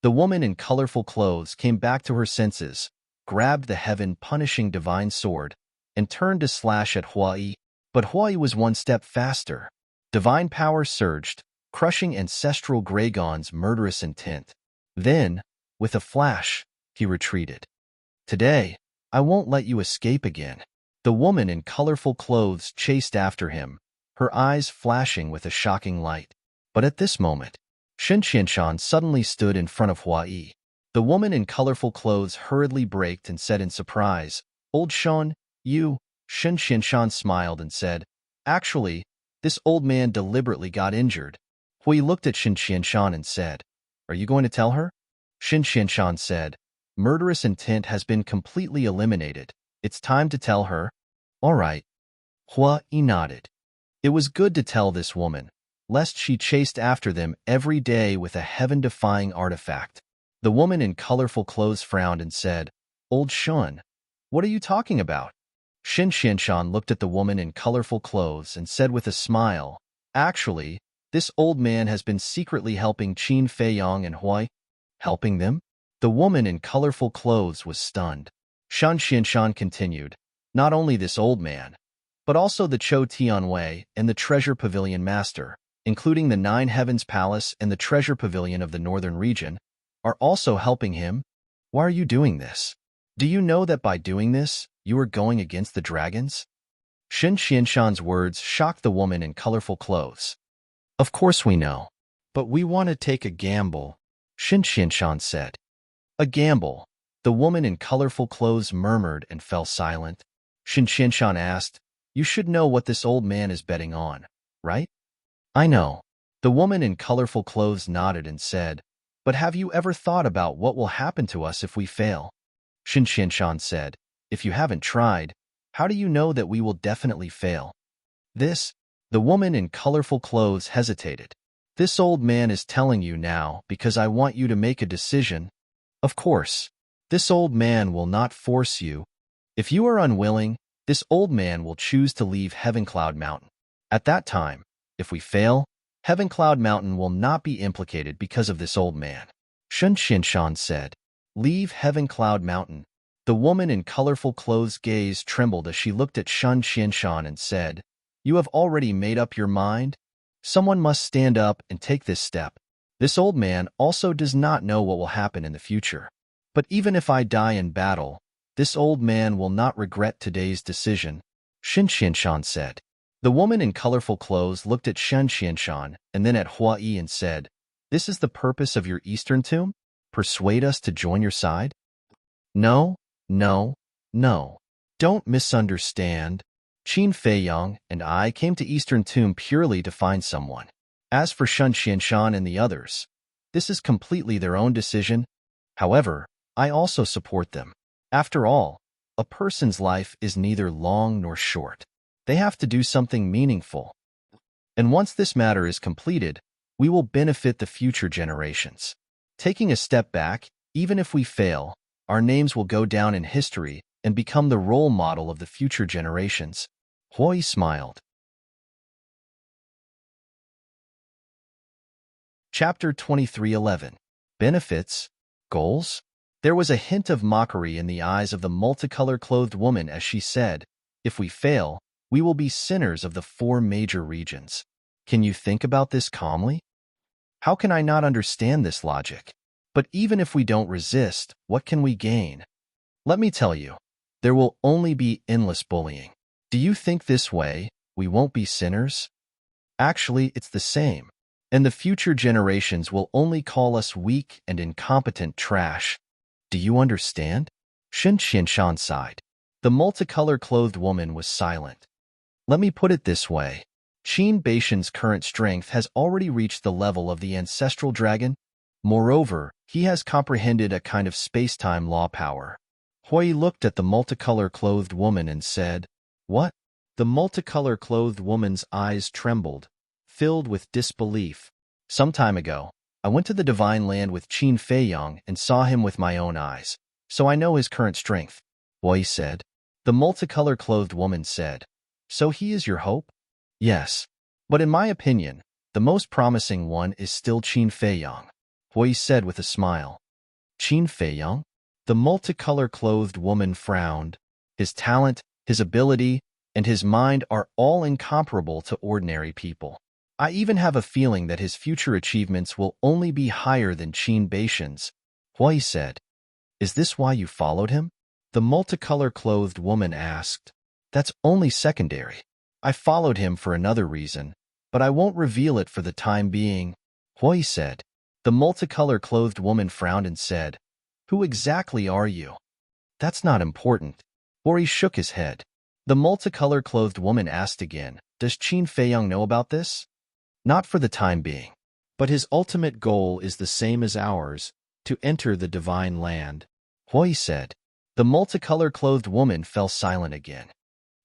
The woman in colorful clothes came back to her senses, grabbed the heaven-punishing divine sword, and turned to slash at Hua Yi. But Hua Yi was one step faster. Divine power surged, crushing Ancestral Gragon's murderous intent. Then, with a flash, he retreated. Today, I won't let you escape again. The woman in colorful clothes chased after him, her eyes flashing with a shocking light. But at this moment, Shun Xianshan suddenly stood in front of Hua Yi. The woman in colorful clothes hurriedly braked and said in surprise, Old Shun, you... Shen Qianshan smiled and said, "Actually, this old man deliberately got injured." Hui looked at Shen Qianshan and said, "Are you going to tell her?" Shen Qianshan said, "Murderous intent has been completely eliminated. It's time to tell her." "All right." Hui nodded. It was good to tell this woman, lest she chased after them every day with a heaven-defying artifact. The woman in colorful clothes frowned and said, "Old Shun, what are you talking about?" Shen Qianshan looked at the woman in colorful clothes and said with a smile, "Actually, this old man has been secretly helping Qin Feiyong and Hui." "Helping them?" The woman in colorful clothes was stunned. Shen Qianshan continued, "Not only this old man, but also the Chou Tianwei and the Treasure Pavilion Master, including the Nine Heavens Palace and the Treasure Pavilion of the Northern Region, are also helping him." "Why are you doing this? Do you know that by doing this, you are going against the dragons?" Shen Qianshan's words shocked the woman in colorful clothes. "Of course we know, but we want to take a gamble," Shen Qianshan said. "A gamble," the woman in colorful clothes murmured and fell silent. Shen Qianshan asked, "You should know what this old man is betting on, right?" "I know." The woman in colorful clothes nodded and said, "But have you ever thought about what will happen to us if we fail?" Shen Qianshan said, "If you haven't tried, how do you know that we will definitely fail?" The woman in colorful clothes hesitated. "This old man is telling you now because I want you to make a decision. Of course, this old man will not force you. If you are unwilling, this old man will choose to leave Heavencloud Mountain. At that time, if we fail, Heavencloud Mountain will not be implicated because of this old man." Shen Qianshan said, "Leave Heavencloud Mountain." The woman in colorful clothes' gaze trembled as she looked at Shen Qianshan and said, "You have already made up your mind? Someone must stand up and take this step. This old man also does not know what will happen in the future. But even if I die in battle, this old man will not regret today's decision," Shen Qianshan said. The woman in colorful clothes looked at Shen Qianshan and then at Hua Yi and said, "This is the purpose of your Eastern Tomb? Persuade us to join your side?" "No, no, no. Don't misunderstand. Qin Feiyong and I came to Eastern Tomb purely to find someone. As for Shen Qianshan and the others, this is completely their own decision. However, I also support them. After all, a person's life is neither long nor short. They have to do something meaningful. And once this matter is completed, we will benefit the future generations. Taking a step back, even if we fail, our names will go down in history and become the role model of the future generations." Hui smiled. Chapter 23:11. Benefits? Goals? There was a hint of mockery in the eyes of the multicolor-clothed woman as she said, "If we fail, we will be sinners of the 4 major regions. Can you think about this calmly? How can I not understand this logic? But even if we don't resist, what can we gain? Let me tell you, there will only be endless bullying. Do you think this way we won't be sinners? Actually, it's the same. And the future generations will only call us weak and incompetent trash. Do you understand?" Shen Qianshan sighed. The multicolor-clothed woman was silent. "Let me put it this way. Qin Beishan's current strength has already reached the level of the ancestral dragon. Moreover, he has comprehended a kind of space-time law power." Hui looked at the multicolor-clothed woman and said, "What?" The multicolor-clothed woman's eyes trembled, filled with disbelief. "Some time ago, I went to the Divine Land with Qin Feiyong and saw him with my own eyes, so I know his current strength," Hui said. The multicolor-clothed woman said, "So he is your hope?" "Yes. But in my opinion, the most promising one is still Qin Feiyong," Hui said with a smile. "Qin Feiyong?" The multicolor-clothed woman frowned. "His talent, his ability, and his mind are all incomparable to ordinary people. I even have a feeling that his future achievements will only be higher than Qin Beishan's," Hui said. "Is this why you followed him?" The multicolor-clothed woman asked. "That's only secondary. I followed him for another reason, but I won't reveal it for the time being," Hui said. The multicolor-clothed woman frowned and said, "Who exactly are you?" "That's not important." Hui shook his head. The multicolor-clothed woman asked again, "Does Qin Feiyang know about this?" "Not for the time being. But his ultimate goal is the same as ours, to enter the divine land," Hui said. The multicolor-clothed woman fell silent again.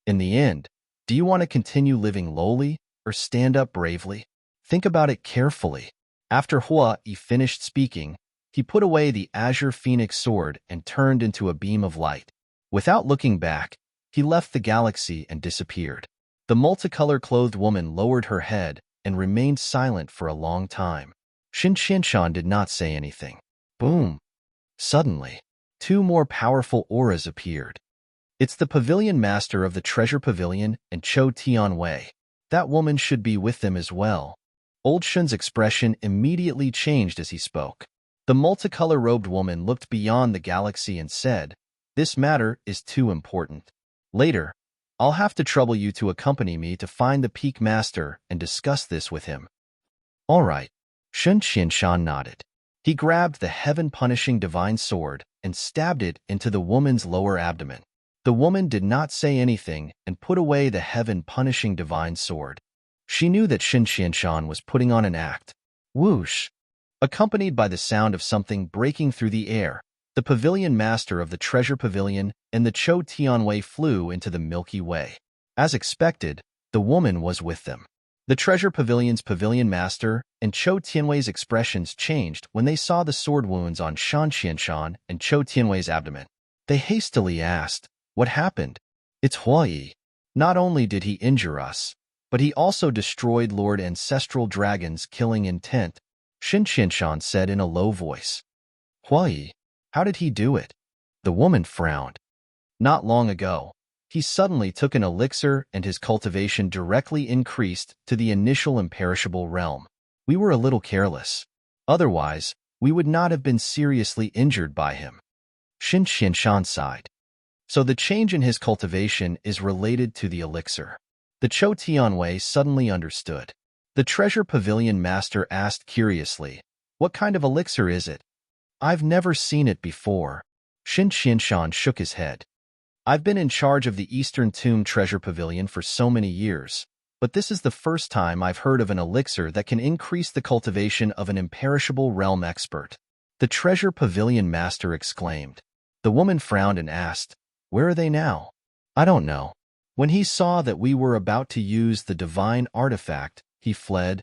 "In the end, do you want to continue living lowly or stand up bravely? Think about it carefully." After Hua Yi finished speaking, he put away the azure phoenix sword and turned into a beam of light. Without looking back, he left the galaxy and disappeared. The multicolor-clothed woman lowered her head and remained silent for a long time. Shin Qianshan did not say anything. Boom! Suddenly, two more powerful auras appeared. "It's the pavilion master of the treasure pavilion and Chou Tianwei. That woman should be with them as well." Old Shun's expression immediately changed as he spoke. The multicolor-robed woman looked beyond the galaxy and said, "This matter is too important. Later, I'll have to trouble you to accompany me to find the Peak Master and discuss this with him." "All right." Shun Qianshan nodded. He grabbed the heaven-punishing divine sword and stabbed it into the woman's lower abdomen. The woman did not say anything and put away the heaven-punishing divine sword. She knew that Shin Qianshan was putting on an act. Whoosh! Accompanied by the sound of something breaking through the air, the pavilion master of the treasure pavilion and the Chou Tianwei flew into the Milky Way. As expected, the woman was with them. The treasure pavilion's pavilion master and Chou Tianwei's expressions changed when they saw the sword wounds on Shan Qianshan and Chou Tianwei's abdomen. They hastily asked, "What happened?" "It's Hua Yi. Not only did he injure us, but he also destroyed Lord Ancestral Dragon's killing intent," Shin Qianshan said in a low voice. "Hua Yi? How did he do it?" The woman frowned. "Not long ago, he suddenly took an elixir and his cultivation directly increased to the initial imperishable realm. We were a little careless. Otherwise, we would not have been seriously injured by him." Shin Qianshan sighed. "So the change in his cultivation is related to the elixir." The Chou Tianwei suddenly understood. The treasure pavilion master asked curiously, "What kind of elixir is it?" "I've never seen it before." Shin Qianshan shook his head. "I've been in charge of the Eastern Tomb Treasure Pavilion for so many years, but this is the first time I've heard of an elixir that can increase the cultivation of an imperishable realm expert." The treasure pavilion master exclaimed. The woman frowned and asked, "Where are they now?" "I don't know. When he saw that we were about to use the divine artifact, he fled."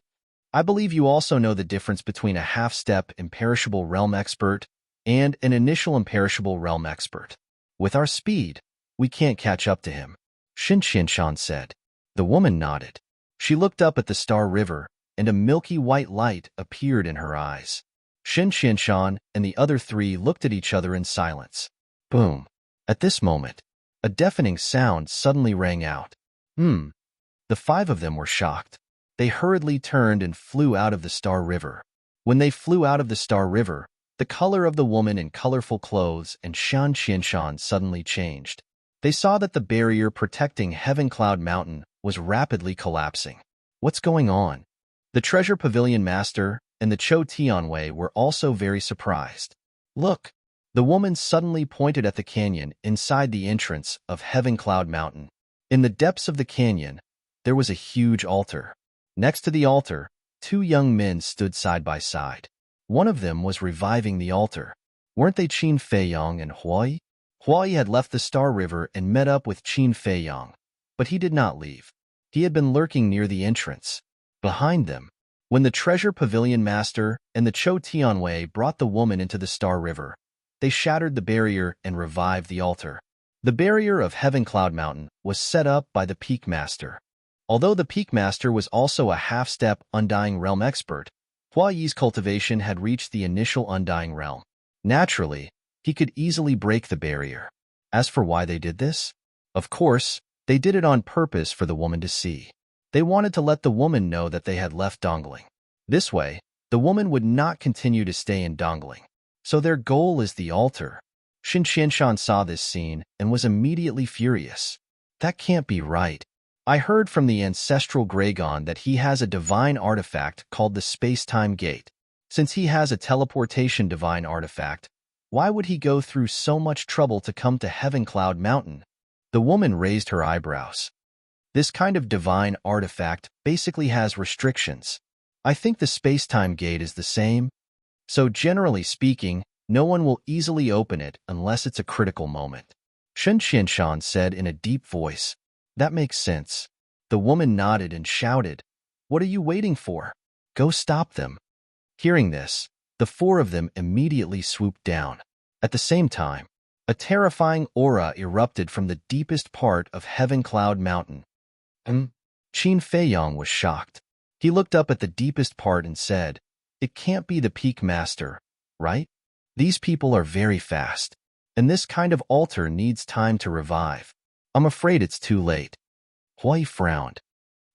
"I believe you also know the difference between a half-step imperishable realm expert and an initial imperishable realm expert. With our speed, we can't catch up to him," Shin Qianshan said. The woman nodded. She looked up at the Star River, and a milky white light appeared in her eyes. Shin Qianshan and the other three looked at each other in silence. Boom! At this moment, a deafening sound suddenly rang out. The five of them were shocked. They hurriedly turned and flew out of the Star River. When they flew out of the Star River, the color of the woman in colorful clothes and Shan Qianshan suddenly changed. They saw that the barrier protecting Heaven Cloud Mountain was rapidly collapsing. What's going on? The treasure pavilion master and the Chou Tianwei were also very surprised. Look! The woman suddenly pointed at the canyon inside the entrance of Heaven Cloud Mountain. In the depths of the canyon, there was a huge altar. Next to the altar, two young men stood side by side. One of them was reviving the altar. Weren't they Qin Feiyang and Hua Yi? Hua Yi had left the Star River and met up with Qin Feiyang, but he did not leave. He had been lurking near the entrance. Behind them, when the treasure pavilion master and the Chou Tianwei brought the woman into the Star River, they shattered the barrier and revived the altar. The barrier of Heaven Cloud Mountain was set up by the Peak Master. Although the Peak Master was also a half-step Undying Realm expert, Hua Yi's cultivation had reached the initial Undying Realm. Naturally, he could easily break the barrier. As for why they did this, of course, they did it on purpose for the woman to see. They wanted to let the woman know that they had left Dongling. This way, the woman would not continue to stay in Dongling. So their goal is the altar. Shin Qianshan saw this scene and was immediately furious. That can't be right. I heard from the ancestral Gragon that he has a divine artifact called the Space-Time Gate. Since he has a teleportation divine artifact, why would he go through so much trouble to come to Heaven Cloud Mountain? The woman raised her eyebrows. This kind of divine artifact basically has restrictions. I think the space-time gate is the same. So generally speaking, no one will easily open it unless it's a critical moment. Shen Qianshan said in a deep voice. That makes sense. The woman nodded and shouted, "What are you waiting for? Go stop them." Hearing this, the four of them immediately swooped down. At the same time, a terrifying aura erupted from the deepest part of Heaven Cloud Mountain. Qin Feiyong was shocked. He looked up at the deepest part and said, "It can't be the Peak Master, right? These people are very fast, and this kind of altar needs time to revive. I'm afraid it's too late." Hui frowned.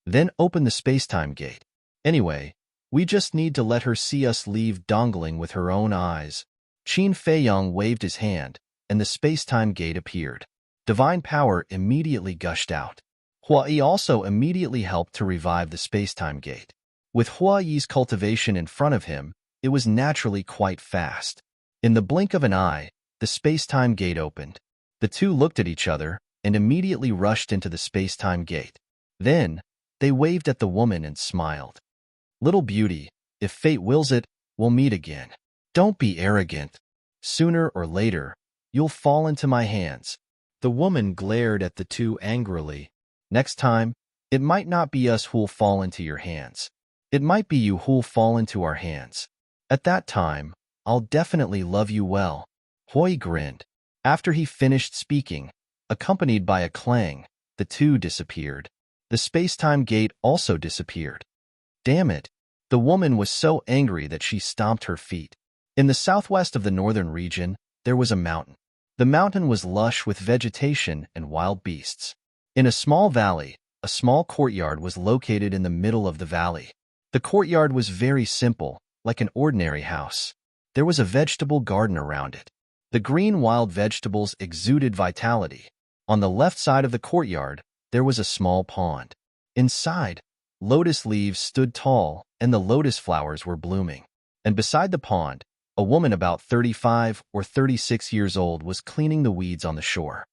Then open the space-time gate. Anyway, we just need to let her see us leave Dongling with her own eyes. Qin Feiyong waved his hand, and the space-time gate appeared. Divine power immediately gushed out. Hua Yi also immediately helped to revive the space-time gate. With Hua Yi's cultivation in front of him, it was naturally quite fast. In the blink of an eye, the space-time gate opened. The two looked at each other and immediately rushed into the space-time gate. Then, they waved at the woman and smiled. "Little beauty, if fate wills it, we'll meet again. Don't be arrogant. Sooner or later, you'll fall into my hands." The woman glared at the two angrily. "Next time, it might not be us who'll fall into your hands. It might be you who'll fall into our hands. At that time, I'll definitely love you well." Hui grinned. After he finished speaking, accompanied by a clang, the two disappeared. The space-time gate also disappeared. Damn it! The woman was so angry that she stomped her feet. In the southwest of the northern region, there was a mountain. The mountain was lush with vegetation and wild beasts. In a small valley, a small courtyard was located in the middle of the valley. The courtyard was very simple, like an ordinary house. There was a vegetable garden around it. The green wild vegetables exuded vitality. On the left side of the courtyard, there was a small pond. Inside, lotus leaves stood tall and the lotus flowers were blooming. And beside the pond, a woman about 35 or 36 years old was cleaning the weeds on the shore.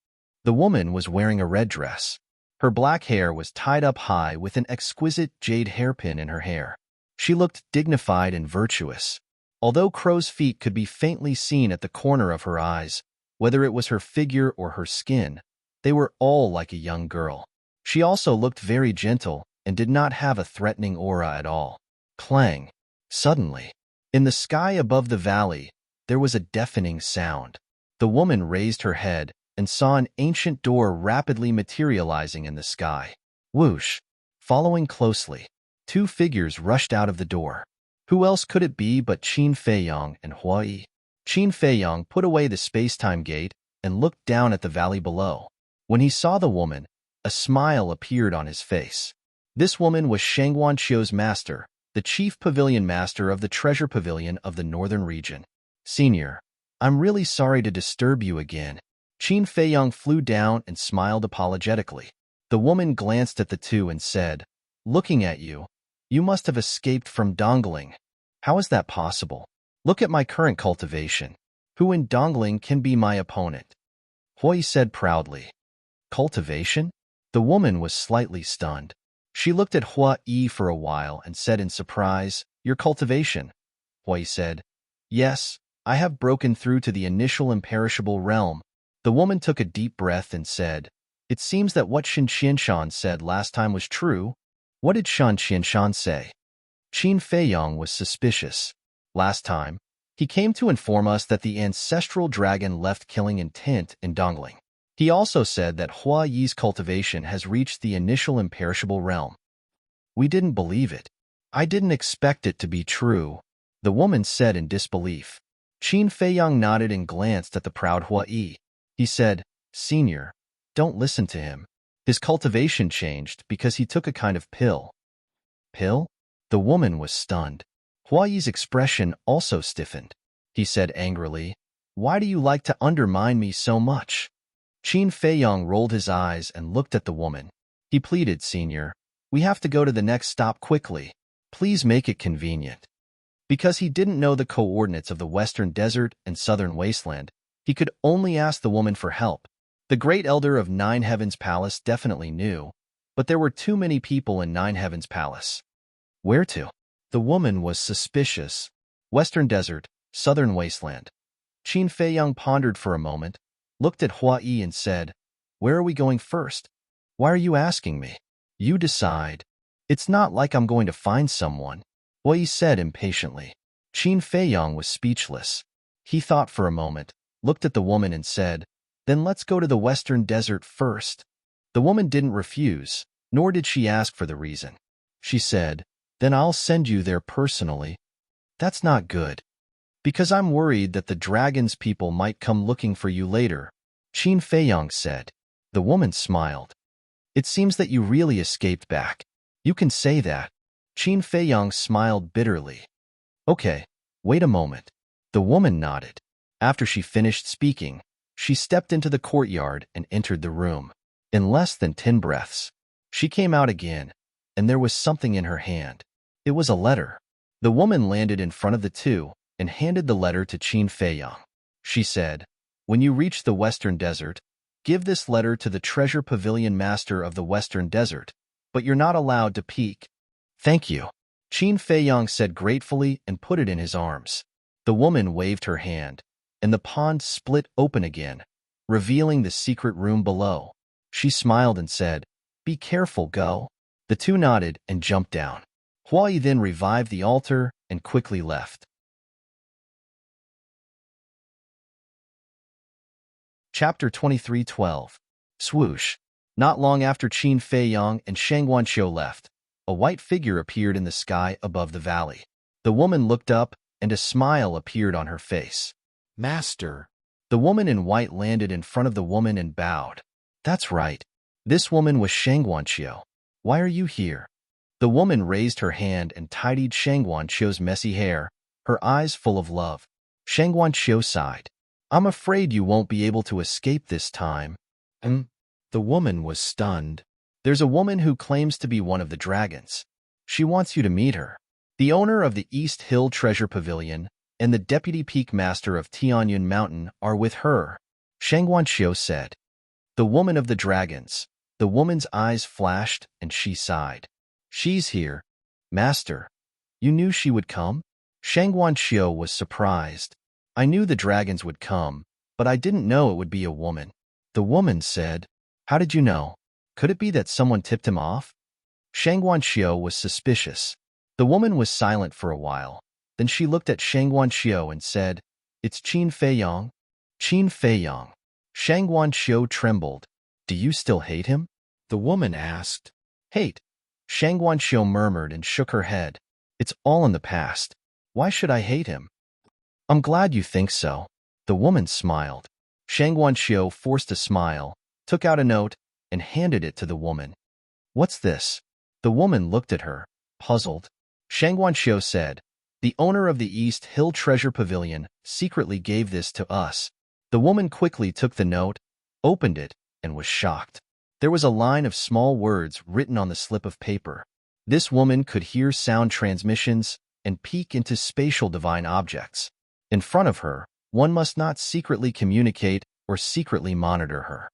The woman was wearing a red dress. Her black hair was tied up high with an exquisite jade hairpin in her hair. She looked dignified and virtuous. Although crow's feet could be faintly seen at the corner of her eyes, whether it was her figure or her skin, they were all like a young girl. She also looked very gentle and did not have a threatening aura at all. Clang! Suddenly, in the sky above the valley, there was a deafening sound. The woman raised her head and saw an ancient door rapidly materializing in the sky. Whoosh! Following closely, two figures rushed out of the door. Who else could it be but Qin Feiyong and Hua Yi? Qin Feiyong put away the space-time gate and looked down at the valley below. When he saw the woman, a smile appeared on his face. This woman was Shangguan Qiu's master, the chief pavilion master of the treasure pavilion of the northern region. "Senior, I'm really sorry to disturb you again." Qin Feiyong flew down and smiled apologetically. The woman glanced at the two and said, "Looking at you, you must have escaped from Dongling. How is that possible? Look at my current cultivation. Who in Dongling can be my opponent?" Hui said proudly. "Cultivation?" The woman was slightly stunned. She looked at Hua Yi for a while and said in surprise, "Your cultivation?" Hui said, "Yes, I have broken through to the initial imperishable realm." The woman took a deep breath and said, "It seems that what Shen Qianshan said last time was true." "What did Shen Qianshan say?" Qin Feiyong was suspicious. "Last time, he came to inform us that the ancestral dragon left killing intent in Dongling. He also said that Hua Yi's cultivation has reached the initial imperishable realm." "We didn't believe it. I didn't expect it to be true," the woman said in disbelief. Qin Feiyong nodded and glanced at the proud Hua Yi. He said, "Senior, don't listen to him. His cultivation changed because he took a kind of pill." "Pill?" The woman was stunned. Hua Yi's expression also stiffened. He said angrily, "Why do you like to undermine me so much?" Qin Feiyong rolled his eyes and looked at the woman. He pleaded, "Senior, we have to go to the next stop quickly. Please make it convenient." Because he didn't know the coordinates of the western desert and southern wasteland, he could only ask the woman for help. The great elder of Nine Heavens Palace definitely knew, but there were too many people in Nine Heavens Palace. Where to? The woman was suspicious. Western Desert, Southern Wasteland. Qin Feiyang pondered for a moment, looked at Hua Yi and said, "Where are we going first? Why are you asking me? You decide. It's not like I'm going to find someone," Hua Yi said impatiently. Qin Feiyang was speechless. He thought for a moment, looked at the woman and said, "Then let's go to the Western Desert first." The woman didn't refuse, nor did she ask for the reason. She said, "Then I'll send you there personally." "That's not good. Because I'm worried that the dragon's people might come looking for you later," Qin Feiyang said. The woman smiled. "It seems that you really escaped back. You can say that." Qin Feiyang smiled bitterly. "Okay, wait a moment." The woman nodded. After she finished speaking, she stepped into the courtyard and entered the room. In less than 10 breaths, she came out again, and there was something in her hand. It was a letter. The woman landed in front of the two and handed the letter to Qin Feiyang. She said, "When you reach the Western Desert, give this letter to the Treasure Pavilion Master of the Western Desert, but you're not allowed to peek." "Thank you," Qin Feiyang said gratefully and put it in his arms. The woman waved her hand, and the pond split open again, revealing the secret room below. She smiled and said, "Be careful, go." The two nodded and jumped down. Hua Yi then revived the altar and quickly left. Chapter 23:12. Swoosh. Not long after Qin Feiyang and Shang Guanqiu left, a white figure appeared in the sky above the valley. The woman looked up, and a smile appeared on her face. "Master." The woman in white landed in front of the woman and bowed. "That's right. This woman was Shang Guanqiu. Why are you here?" The woman raised her hand and tidied Shang Guanqiu's messy hair, her eyes full of love. Shang Guanqiu sighed. "I'm afraid you won't be able to escape this time." The woman was stunned. "There's a woman who claims to be one of the dragons. She wants you to meet her. The owner of the East Hill Treasure Pavilion and the Deputy Peak Master of Tianyun Mountain are with her," Shang Guanqiu said. "The woman of the dragons." The woman's eyes flashed and she sighed. "She's here. Master, you knew she would come?" Shang Guanqiu was surprised. "I knew the dragons would come, but I didn't know it would be a woman." The woman said, "How did you know? Could it be that someone tipped him off?" Shang Guanqiu was suspicious. The woman was silent for a while. Then she looked at Shang Guanqiu and said, "It's Qin Feiyang." "Qin Feiyang." Shang Guanqiu trembled. "Do you still hate him?" The woman asked. "Hate?" Shang Guanqiu murmured and shook her head. "It's all in the past. Why should I hate him?" "I'm glad you think so." The woman smiled. Shang Guanqiu forced a smile, took out a note, and handed it to the woman. "What's this?" The woman looked at her, puzzled. Shang Guanqiu said, "The owner of the East Hill Treasure Pavilion secretly gave this to us." The woman quickly took the note, opened it, and was shocked. There was a line of small words written on the slip of paper. This woman could hear sound transmissions and peek into spatial divine objects. In front of her, one must not secretly communicate or secretly monitor her.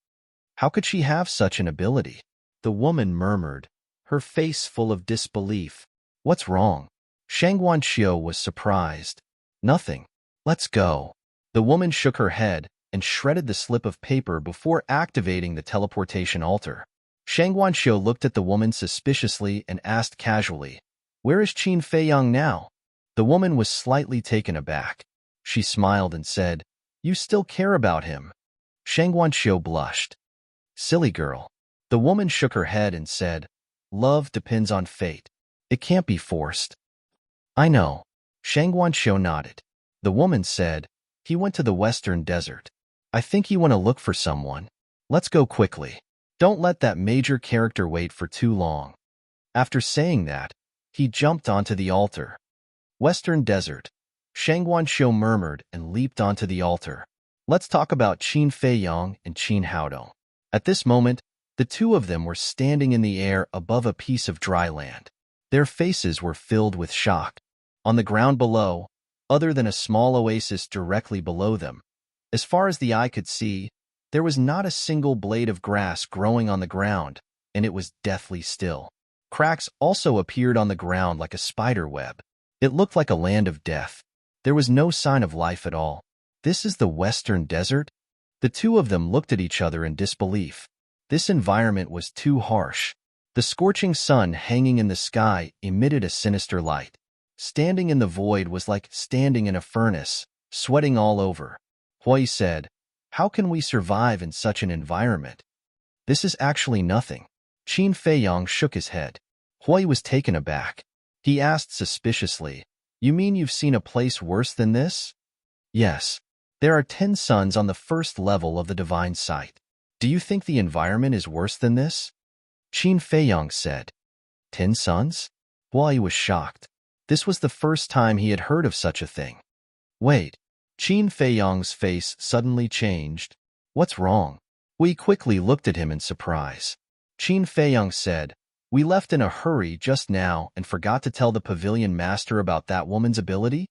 How could she have such an ability? The woman murmured, her face full of disbelief. "What's wrong?" Shang Guanqiu was surprised. "Nothing. Let's go." The woman shook her head and shredded the slip of paper before activating the teleportation altar. Shang Guanqiu looked at the woman suspiciously and asked casually, "Where is Qin Feiyang now?" The woman was slightly taken aback. She smiled and said, "You still care about him." Shang Guanqiu blushed. "Silly girl." The woman shook her head and said, "Love depends on fate. It can't be forced." "I know." Shang Guanqiu nodded. The woman said, "He went to the Western Desert. I think he went to look for someone. Let's go quickly. Don't let that major character wait for too long." After saying that, he jumped onto the altar. "Western Desert." Shang Guanqiu murmured and leaped onto the altar. "Let's talk about Qin Feiyang and Qin Haodong." At this moment, the two of them were standing in the air above a piece of dry land. Their faces were filled with shock. On the ground below, other than a small oasis directly below them, as far as the eye could see, There was not a single blade of grass growing on the ground, and it was deathly still. Cracks also appeared on the ground like a spider web. It looked like a land of death. There was no sign of life at all. This is the Western Desert? The two of them looked at each other in disbelief. This environment was too harsh. The scorching sun hanging in the sky emitted a sinister light. Standing in the void was like standing in a furnace, sweating all over. Hui said, "How can we survive in such an environment? This is actually nothing." Qin Feiyang shook his head. Hui was taken aback. He asked suspiciously, "You mean you've seen a place worse than this?" "Yes. There are 10 suns on the first level of the divine sight. Do you think the environment is worse than this?" Qin Feiyang said. 10 suns? Hui was shocked. This was the first time he had heard of such a thing. Wait. Qin Feiyang's face suddenly changed. What's wrong? Hui quickly looked at him in surprise. Qin Feiyang said, "We left in a hurry just now and forgot to tell the pavilion master about that woman's ability?"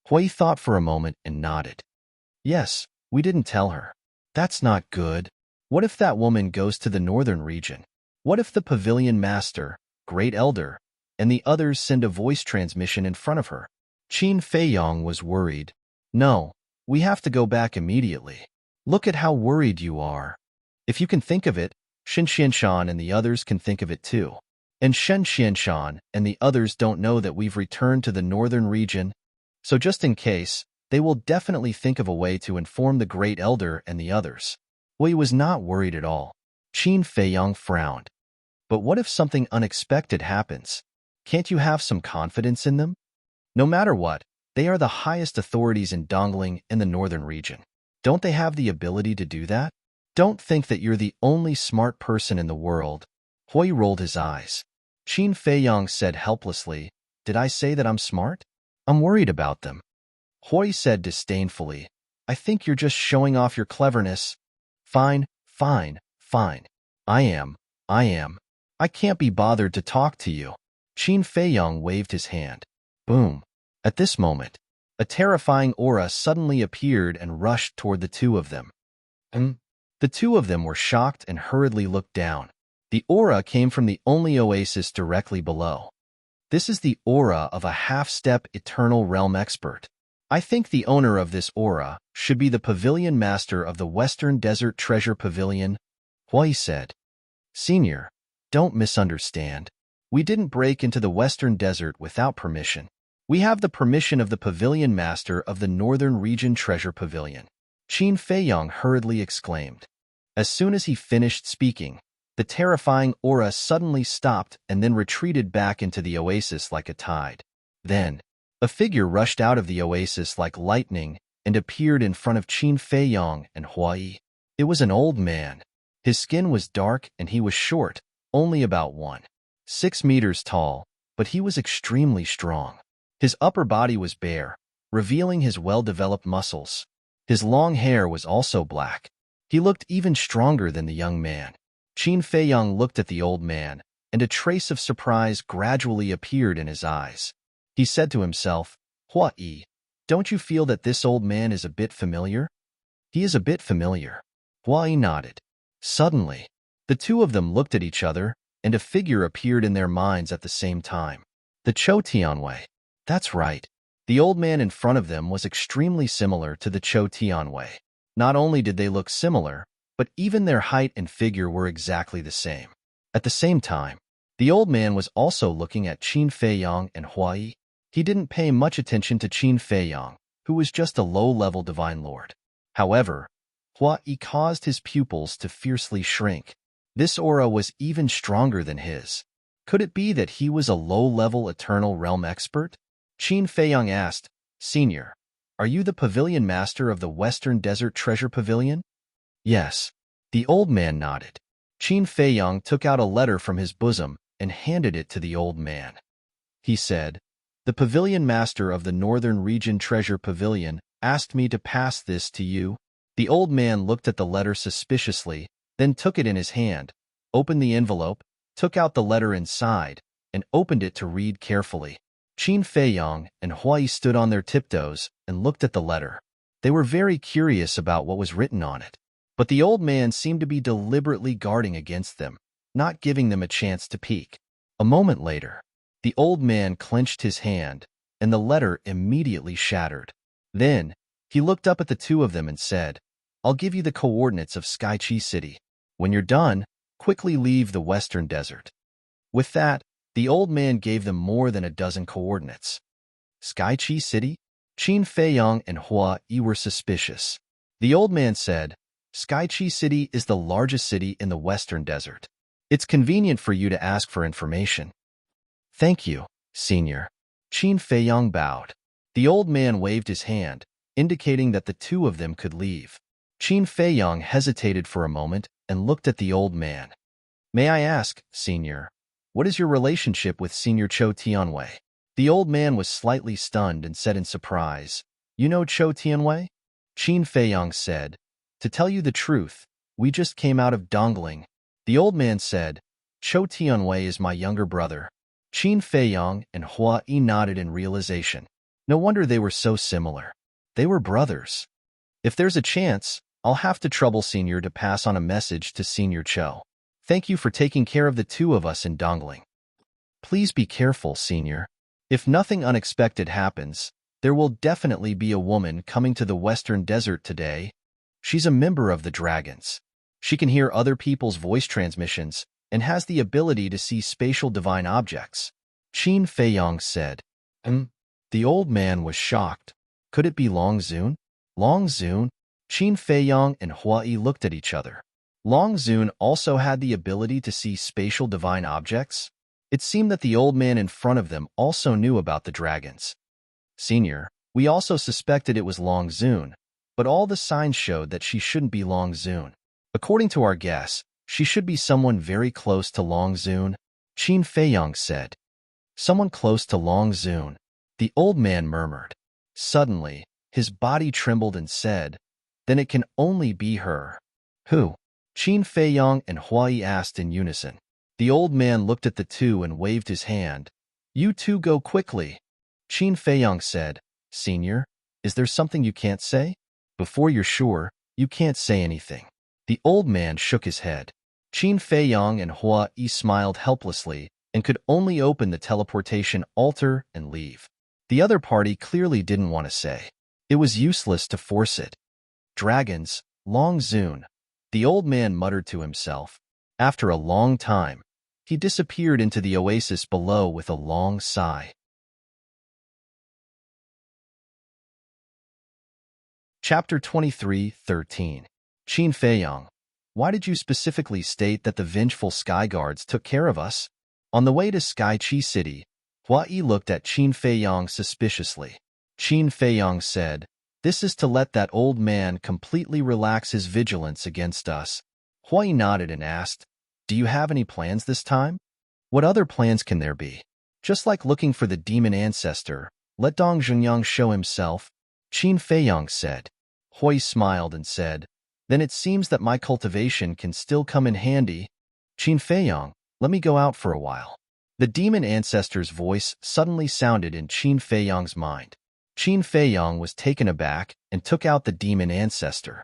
Hui thought for a moment and nodded. "Yes, we didn't tell her." "That's not good. What if that woman goes to the northern region? What if the pavilion master, great elder, and the others send a voice transmission in front of her?" Qin Feiyang was worried. "No, we have to go back immediately. Look at how worried you are. If you can think of it, Shen Xianshan and the others can think of it too. And Shen Xianshan and the others don't know that we've returned to the northern region, so just in case, they will definitely think of a way to inform the great elder and the others." Hui was not worried at all. Qin Feiyang frowned. "But what if something unexpected happens? Can't you have some confidence in them? No matter what, they are the highest authorities in Dongling in the northern region. Don't they have the ability to do that? Don't think that you're the only smart person in the world." Hui rolled his eyes. Qin Feiyang said helplessly, "Did I say that I'm smart? I'm worried about them." Hui said disdainfully, "I think you're just showing off your cleverness." Fine, fine, fine. I am. I can't be bothered to talk to you." Qin Feiyang waved his hand. Boom. At this moment, a terrifying aura suddenly appeared and rushed toward the two of them. The two of them were shocked and hurriedly looked down. The aura came from the only oasis directly below. This is the aura of a half-step eternal realm expert. I think the owner of this aura should be the pavilion master of the Western Desert Treasure Pavilion, Hui said. Senior, don't misunderstand. We didn't break into the Western Desert without permission. We have the permission of the pavilion master of the Northern Region Treasure Pavilion, Qin Feiyang hurriedly exclaimed. As soon as he finished speaking, the terrifying aura suddenly stopped and then retreated back into the oasis like a tide. Then, a figure rushed out of the oasis like lightning and appeared in front of Qin Feiyang and Hui. It was an old man. His skin was dark and he was short, only about 1.6 meters tall, but he was extremely strong. His upper body was bare, revealing his well-developed muscles. His long hair was also black. He looked even stronger than the young man. Qin Feiyang looked at the old man, and a trace of surprise gradually appeared in his eyes. He said to himself, Hui, don't you feel that this old man is a bit familiar? He is a bit familiar. Hui nodded. Suddenly, the two of them looked at each other, and a figure appeared in their minds at the same time. The Cho Tianwei. That's right. The old man in front of them was extremely similar to the Cho Tianwei. Not only did they look similar, but even their height and figure were exactly the same. At the same time, the old man was also looking at Qin Feiyang and Hui. He didn't pay much attention to Qin Feiyang, who was just a low-level divine lord. However, Hui caused his pupils to fiercely shrink. This aura was even stronger than his. Could it be that he was a low-level eternal realm expert? Qin Feiyang asked, Senior, are you the pavilion master of the Western Desert Treasure Pavilion? Yes. The old man nodded. Qin Feiyang took out a letter from his bosom and handed it to the old man. He said, The pavilion master of the Northern Region Treasure Pavilion asked me to pass this to you. The old man looked at the letter suspiciously, then took it in his hand, opened the envelope, took out the letter inside, and opened it to read carefully. Qin Feiyang and Hui stood on their tiptoes and looked at the letter. They were very curious about what was written on it. But the old man seemed to be deliberately guarding against them, not giving them a chance to peek. A moment later, the old man clenched his hand, and the letter immediately shattered. Then, he looked up at the two of them and said, "I'll give you the coordinates of Skychi City. When you're done, quickly leave the western desert." With that, the old man gave them more than a dozen coordinates. Skychi City? Qin Feiyong and Hua Yi were suspicious. The old man said, "Skychi City is the largest city in the western desert. It's convenient for you to ask for information." "Thank you, senior." Qin Feiyong bowed. The old man waved his hand, indicating that the two of them could leave. Qin Feiyong hesitated for a moment and looked at the old man. "May I ask, senior, what is your relationship with Senior Cho Tianwei?" The old man was slightly stunned and said in surprise, "You know Cho Tianwei?" Qin Feiyong said, "To tell you the truth, we just came out of Dongling." The old man said, "Cho Tianwei is my younger brother." Qin Feiyong and Hua Yi nodded in realization. No wonder they were so similar. They were brothers. "If there's a chance, I'll have to trouble Senior to pass on a message to Senior Cho. Thank you for taking care of the two of us in Dongling. Please be careful, Senior. If nothing unexpected happens, there will definitely be a woman coming to the Western Desert today. She's a member of the Dragons. She can hear other people's voice transmissions and has the ability to see spatial divine objects." Qin Feiyong said. The old man was shocked. Could it be Long Zun? Long Zun? Qin Feiyong and Hua Yi looked at each other. Long Zun also had the ability to see spatial divine objects? It seemed that the old man in front of them also knew about the dragons. "Senior, we also suspected it was Long Zun, but all the signs showed that she shouldn't be Long Zun. According to our guess, she should be someone very close to Long Zun," Qin Feiyong said. "Someone close to Long Zun," the old man murmured. Suddenly, his body trembled and said, "Then it can only be her." "Who?" Qin Feiyong and Hua Yi asked in unison. The old man looked at the two and waved his hand. "You two go quickly." Qin Feiyong said, "Senior, is there something you can't say? Before you're sure, you can't say anything." The old man shook his head. Qin Feiyong and Hua Yi smiled helplessly and could only open the teleportation altar and leave. The other party clearly didn't want to say. It was useless to force it. "Dragons, Long Zun," the old man muttered to himself. After a long time, he disappeared into the oasis below with a long sigh. Chapter 23:13. Qin Feiyong, why did you specifically state that the vengeful sky guards took care of us? On the way to Skychi City, Hua Yi looked at Qin Feiyong suspiciously. Qin Feiyong said, "This is to let that old man completely relax his vigilance against us." Hua Yi nodded and asked, "Do you have any plans this time?" "What other plans can there be? Just like looking for the demon ancestor, let Dong Zhenyang show himself," Qin Feiyong said. Hua Yi smiled and said, "Then it seems that my cultivation can still come in handy. Qin Feiyong, let me go out for a while." The demon ancestor's voice suddenly sounded in Qin Feiyong's mind. Qin Feiyong was taken aback and took out the demon ancestor.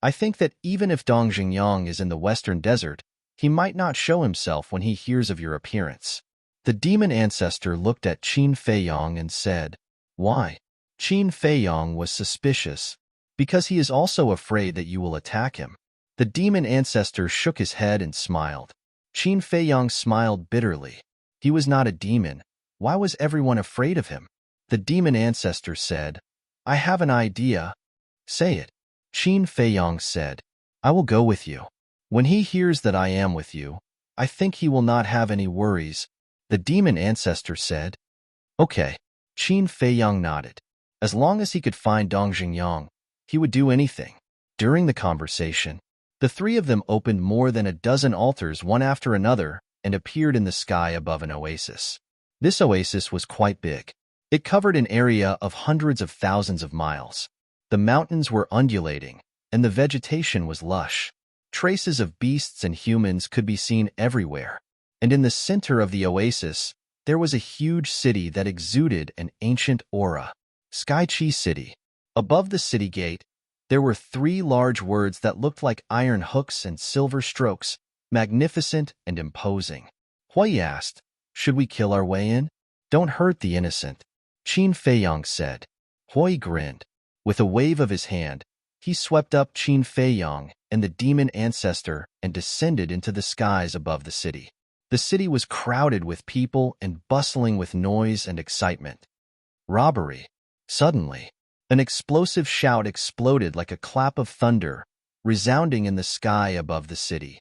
"I think that even if Dong Zhenyang is in the western desert, he might not show himself when he hears of your appearance." The demon ancestor looked at Qin Feiyong and said, "Why?" Qin Feiyong was suspicious. "Because he is also afraid that you will attack him." The demon ancestor shook his head and smiled. Qin Feiyong smiled bitterly. He was not a demon. Why was everyone afraid of him? The demon ancestor said, "I have an idea." "Say it." Qin Feiyong said, "I will go with you. When he hears that I am with you, I think he will not have any worries." The demon ancestor said, "Okay." Qin Feiyong nodded. As long as he could find Dong Zhenyang, he would do anything. During the conversation, the three of them opened more than a dozen altars one after another and appeared in the sky above an oasis. This oasis was quite big. It covered an area of hundreds of thousands of miles. The mountains were undulating, and the vegetation was lush. Traces of beasts and humans could be seen everywhere. And in the center of the oasis, there was a huge city that exuded an ancient aura. Skychi City. Above the city gate, There were 3 large words that looked like iron hooks and silver strokes, magnificent and imposing. Hui asked, "Should we kill our way in?" "Don't hurt the innocent," Qin Feiyang said. Hui grinned. With a wave of his hand, he swept up Qin Feiyang and the demon ancestor and descended into the skies above the city. The city was crowded with people and bustling with noise and excitement. Robbery. Suddenly, an explosive shout exploded like a clap of thunder, resounding in the sky above the city.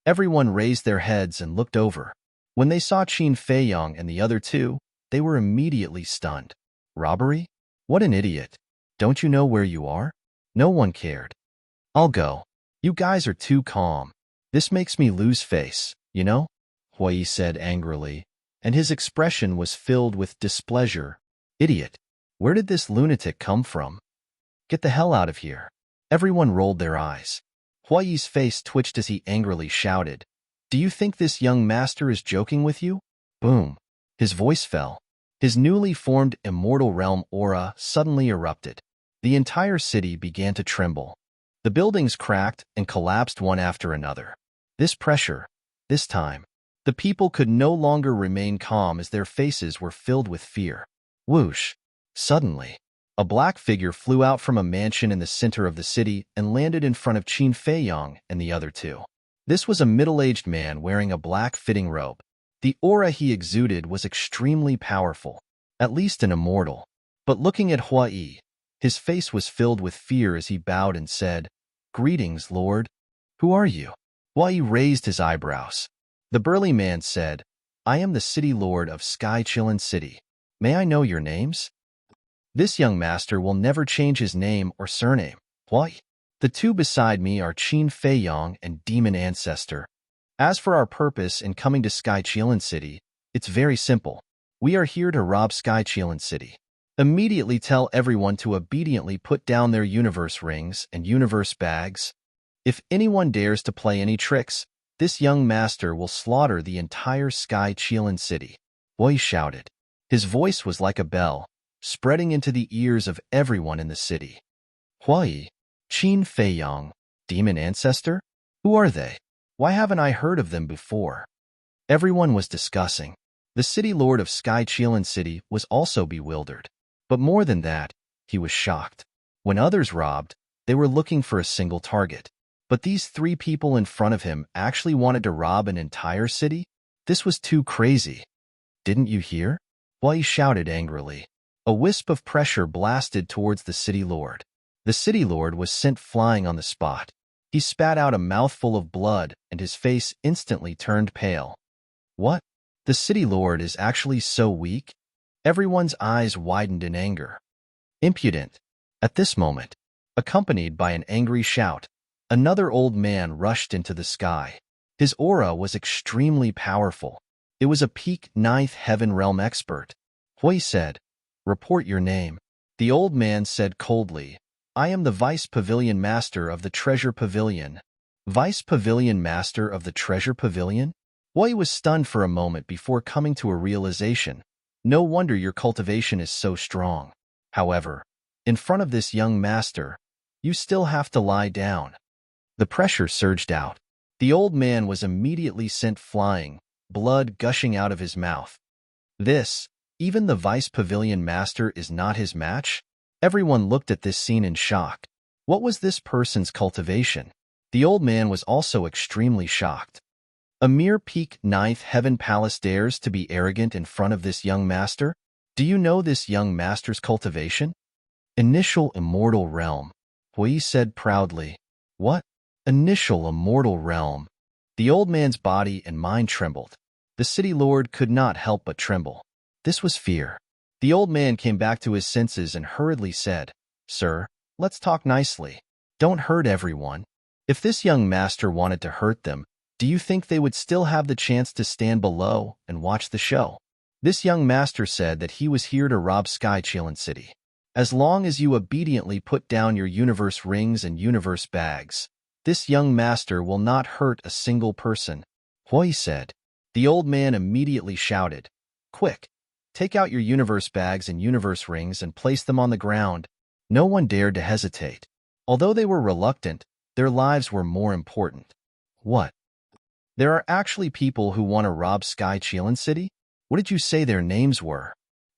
Everyone raised their heads and looked over. When they saw Qin Feiyang and the other 2, they were immediately stunned. Robbery? What an idiot. Don't you know where you are? No one cared. I'll go. You guys are too calm. This makes me lose face, you know? Hui said angrily, and his expression was filled with displeasure. Idiot. Where did this lunatic come from? Get the hell out of here. Everyone rolled their eyes. Hui's face twitched as he angrily shouted, "Do you think this young master is joking with you?" Boom. His voice fell. His newly formed immortal realm aura suddenly erupted. The entire city began to tremble. The buildings cracked and collapsed one after another. This pressure, this time, the people could no longer remain calm as their faces were filled with fear. Whoosh! Suddenly, a black figure flew out from a mansion in the center of the city and landed in front of Qin Feiyang and the other 2. This was a middle-aged man wearing a black fitting robe. The aura he exuded was extremely powerful, at least an immortal. But looking at Hui, his face was filled with fear as he bowed and said, "Greetings, Lord. Who are you?" Hui raised his eyebrows. The burly man said, "I am the city lord of Sky Chillin City. May I know your names?" "This young master will never change his name or surname." Hui. "The 2 beside me are Qin Feiyang and Demon Ancestor. As for our purpose in coming to Sky Chillin City, it's very simple. We are here to rob Sky Chillin City. Immediately tell everyone to obediently put down their universe rings and universe bags. If anyone dares to play any tricks, this young master will slaughter the entire Sky Chillin City." Hui shouted. His voice was like a bell, spreading into the ears of everyone in the city. Hui, Qin Feiyang, Demon Ancestor? Who are they? Why haven't I heard of them before? Everyone was discussing. The city lord of Sky Chillin City was also bewildered. But more than that, he was shocked. When others robbed, they were looking for a single target. But these 3 people in front of him actually wanted to rob an entire city? This was too crazy. "Didn't you hear?" Hui shouted angrily. A wisp of pressure blasted towards the city lord. The city lord was sent flying on the spot. He spat out a mouthful of blood, and his face instantly turned pale. What? The city lord is actually so weak? Everyone's eyes widened in anger. Impudent. At this moment, accompanied by an angry shout, another old man rushed into the sky. His aura was extremely powerful. It was a peak 9th heaven realm expert. Hui said, "Report your name." The old man said coldly, "I am the Vice Pavilion Master of the Treasure Pavilion." Vice Pavilion Master of the Treasure Pavilion? Hui was stunned for a moment before coming to a realization. No wonder your cultivation is so strong. However, in front of this young master, you still have to lie down. The pressure surged out. The old man was immediately sent flying, blood gushing out of his mouth. This, even the Vice Pavilion Master is not his match? Everyone looked at this scene in shock. What was this person's cultivation? The old man was also extremely shocked. A mere peak 9th heaven palace dares to be arrogant in front of this young master? Do you know this young master's cultivation? Initial immortal realm, Hui said proudly. What? Initial immortal realm. The old man's body and mind trembled. The city lord could not help but tremble. This was fear. The old man came back to his senses and hurriedly said, "Sir, let's talk nicely. Don't hurt everyone. If this young master wanted to hurt them, do you think they would still have the chance to stand below and watch the show?" This young master said that he was here to rob Sky Chillin City. As long as you obediently put down your universe rings and universe bags, this young master will not hurt a single person, Hui said. The old man immediately shouted, "Quick, take out your universe bags and universe rings and place them on the ground." No one dared to hesitate. Although they were reluctant, their lives were more important. What? There are actually people who want to rob Sky Qilan City? What did you say their names were?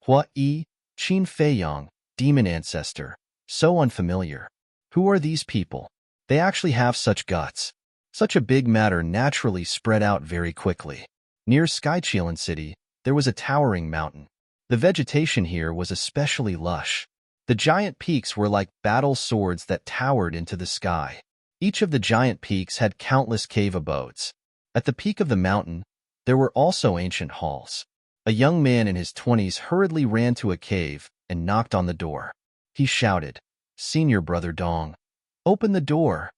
Hua Yi, Qin Feiyang, Demon Ancestor. So unfamiliar. Who are these people? They actually have such guts. Such a big matter naturally spread out very quickly. Near Sky Qilan City, there was a towering mountain. The vegetation here was especially lush. The giant peaks were like battle swords that towered into the sky. Each of the giant peaks had countless cave abodes. At the peak of the mountain, there were also ancient halls. A young man in his 20s hurriedly ran to a cave and knocked on the door. He shouted, "Senior Brother Dong, open the door."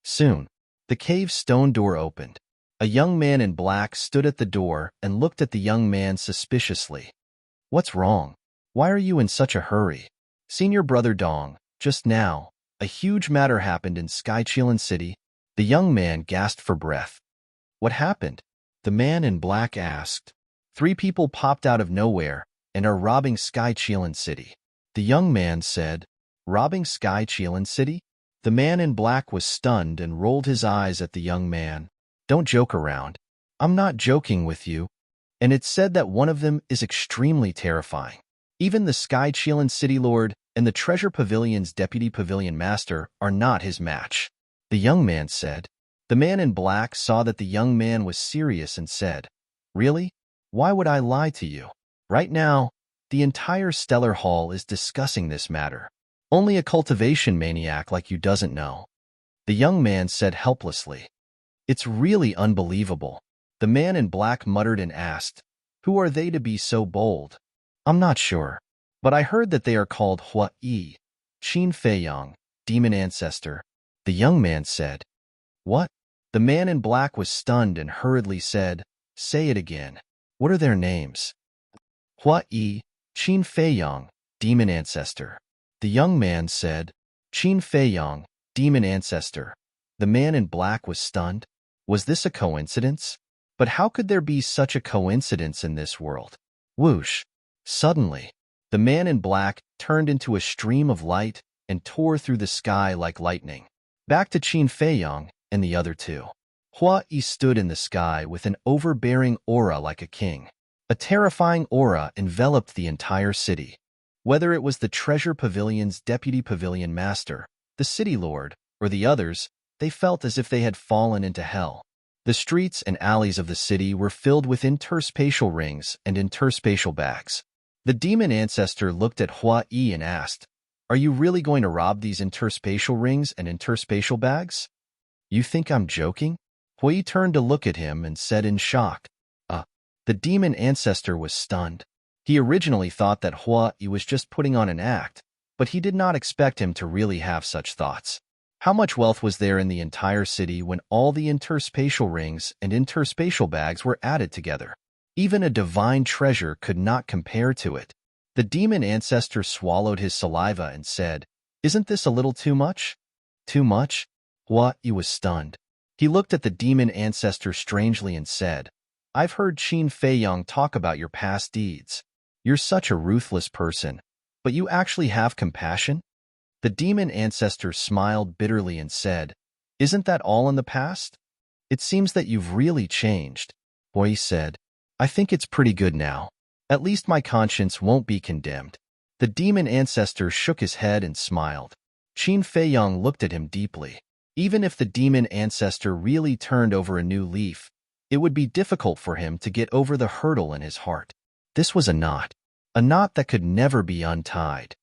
Soon, the cave's stone door opened. A young man in black stood at the door and looked at the young man suspiciously. "What's wrong? Why are you in such a hurry?" "Senior Brother Dong, just now, a huge matter happened in Sky Qilan City." The young man gasped for breath. "What happened?" the man in black asked. "3 people popped out of nowhere and are robbing Sky Qilan City." The young man said, "Robbing Sky Qilan City?" The man in black was stunned and rolled his eyes at the young man. "Don't joke around. I'm not joking with you." And it's said that one of them is extremely terrifying. Even the Sky Qilan City Lord and the Treasure Pavilion's Deputy Pavilion Master are not his match. The young man said. The man in black saw that the young man was serious and said, "Really? Why would I lie to you? Right now, the entire Stellar Hall is discussing this matter. Only a cultivation maniac like you doesn't know." The young man said helplessly. "It's really unbelievable." The man in black muttered and asked, "Who are they to be so bold?" "I'm not sure, but I heard that they are called Hua Yi, Qin Feiyang, Demon Ancestor." The young man said, "What?" The man in black was stunned and hurriedly said, "Say it again. What are their names?" "Hua Yi, Qin Feiyang, Demon Ancestor." The young man said, "Qin Feiyang, Demon Ancestor." The man in black was stunned. Was this a coincidence? But how could there be such a coincidence in this world? Whoosh! Suddenly, the man in black turned into a stream of light and tore through the sky like lightning. Back to Qin Feiyang and the other 2. Hua Yi stood in the sky with an overbearing aura like a king. A terrifying aura enveloped the entire city. Whether it was the Treasure Pavilion's Deputy Pavilion Master, the City Lord, or the others, they felt as if they had fallen into hell. The streets and alleys of the city were filled with interspatial rings and interspatial bags. The demon ancestor looked at Hua Yi and asked, "Are you really going to rob these interspatial rings and interspatial bags?" "You think I'm joking?" Hua Yi turned to look at him and said in shock, The demon ancestor was stunned. He originally thought that Hua Yi was just putting on an act, but he did not expect him to really have such thoughts. How much wealth was there in the entire city when all the interspatial rings and interspatial bags were added together? Even a divine treasure could not compare to it. The demon ancestor swallowed his saliva and said, "Isn't this a little too much?" "Too much?" Hua Yi was stunned. He looked at the demon ancestor strangely and said, "I've heard Qin Feiyang talk about your past deeds. You're such a ruthless person, but you actually have compassion?" The demon ancestor smiled bitterly and said, "Isn't that all in the past? It seems that you've really changed." Hua Yi said, "I think it's pretty good now. At least my conscience won't be condemned." The demon ancestor shook his head and smiled. Qin Feiyang looked at him deeply. Even if the demon ancestor really turned over a new leaf, it would be difficult for him to get over the hurdle in his heart. This was a knot that could never be untied.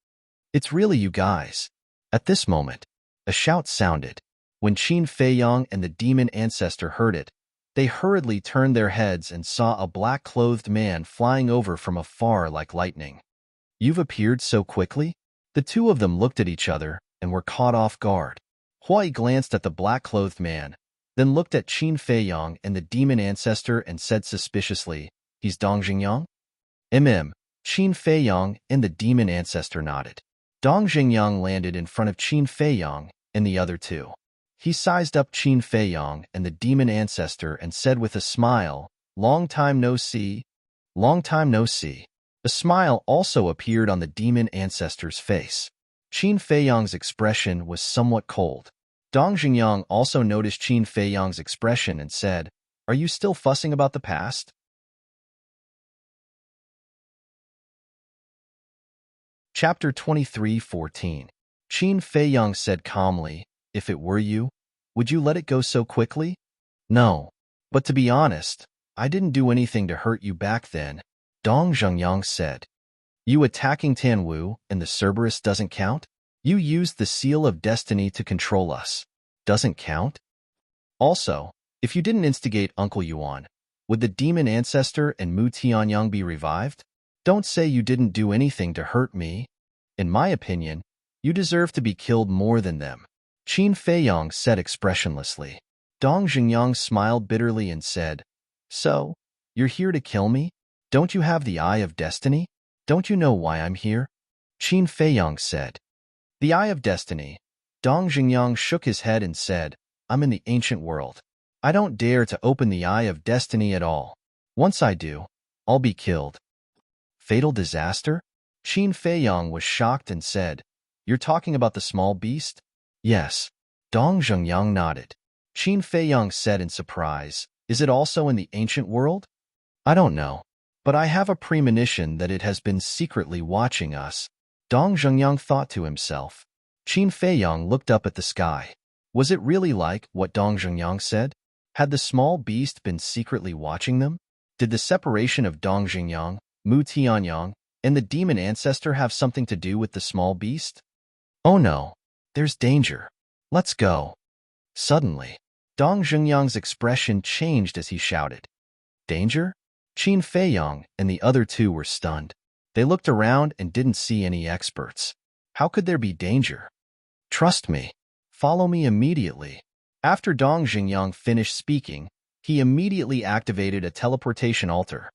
"It's really you guys." At this moment, a shout sounded. When Qin Feiyang and the demon ancestor heard it, they hurriedly turned their heads and saw a black-clothed man flying over from afar like lightning. "You've appeared so quickly?" The two of them looked at each other and were caught off guard. Hua Yi glanced at the black-clothed man, then looked at Qin Feiyang and the demon ancestor and said suspiciously, "He's Dong Xingyang?" Qin Feiyang and the demon ancestor nodded. Dong Xingyang landed in front of Qin Feiyang and the other 2. He sized up Qin Feiyang and the demon ancestor and said with a smile, "Long time no see, long time no see." A smile also appeared on the demon ancestor's face. Qin Feiyang's expression was somewhat cold. Dong Xingyang also noticed Qin Feiyang's expression and said, "Are you still fussing about the past?" Chapter 23:14. Qin Feiyang said calmly, "If it were you, would you let it go so quickly?" "No. But to be honest, I didn't do anything to hurt you back then," Dong Zhengyang said. "You attacking Tanwu and the Cerberus doesn't count? You used the seal of destiny to control us. Doesn't count? Also, if you didn't instigate Uncle Yuan, would the demon ancestor and Mu Tianyang be revived? Don't say you didn't do anything to hurt me. In my opinion, you deserve to be killed more than them," Qin Feiyang said expressionlessly. Dong Xingyang smiled bitterly and said, "So, you're here to kill me? Don't you have the Eye of Destiny? Don't you know why I'm here?" Qin Feiyang said. "The Eye of Destiny." Dong Xingyang shook his head and said, "I'm in the ancient world. I don't dare to open the Eye of Destiny at all. Once I do, I'll be killed." "Fatal disaster?" Qin Feiyang was shocked and said, "You're talking about the small beast?" "Yes." Dong Zhengyang nodded. Qin Feiyang said in surprise, "Is it also in the ancient world?" "I don't know, but I have a premonition that it has been secretly watching us," Dong Zhengyang thought to himself. Qin Feiyang looked up at the sky. Was it really like what Dong Zhengyang said? Had the small beast been secretly watching them? Did the separation of Dong Xingyang, Mu Tianyang, and the demon ancestor have something to do with the small beast? "Oh no, there's danger. Let's go." Suddenly, Dong Xingyang's expression changed as he shouted, "Danger?" Qin Feiyang and the other two were stunned. They looked around and didn't see any experts. How could there be danger? "Trust me. Follow me immediately." After Dong Xingyang finished speaking, he immediately activated a teleportation altar.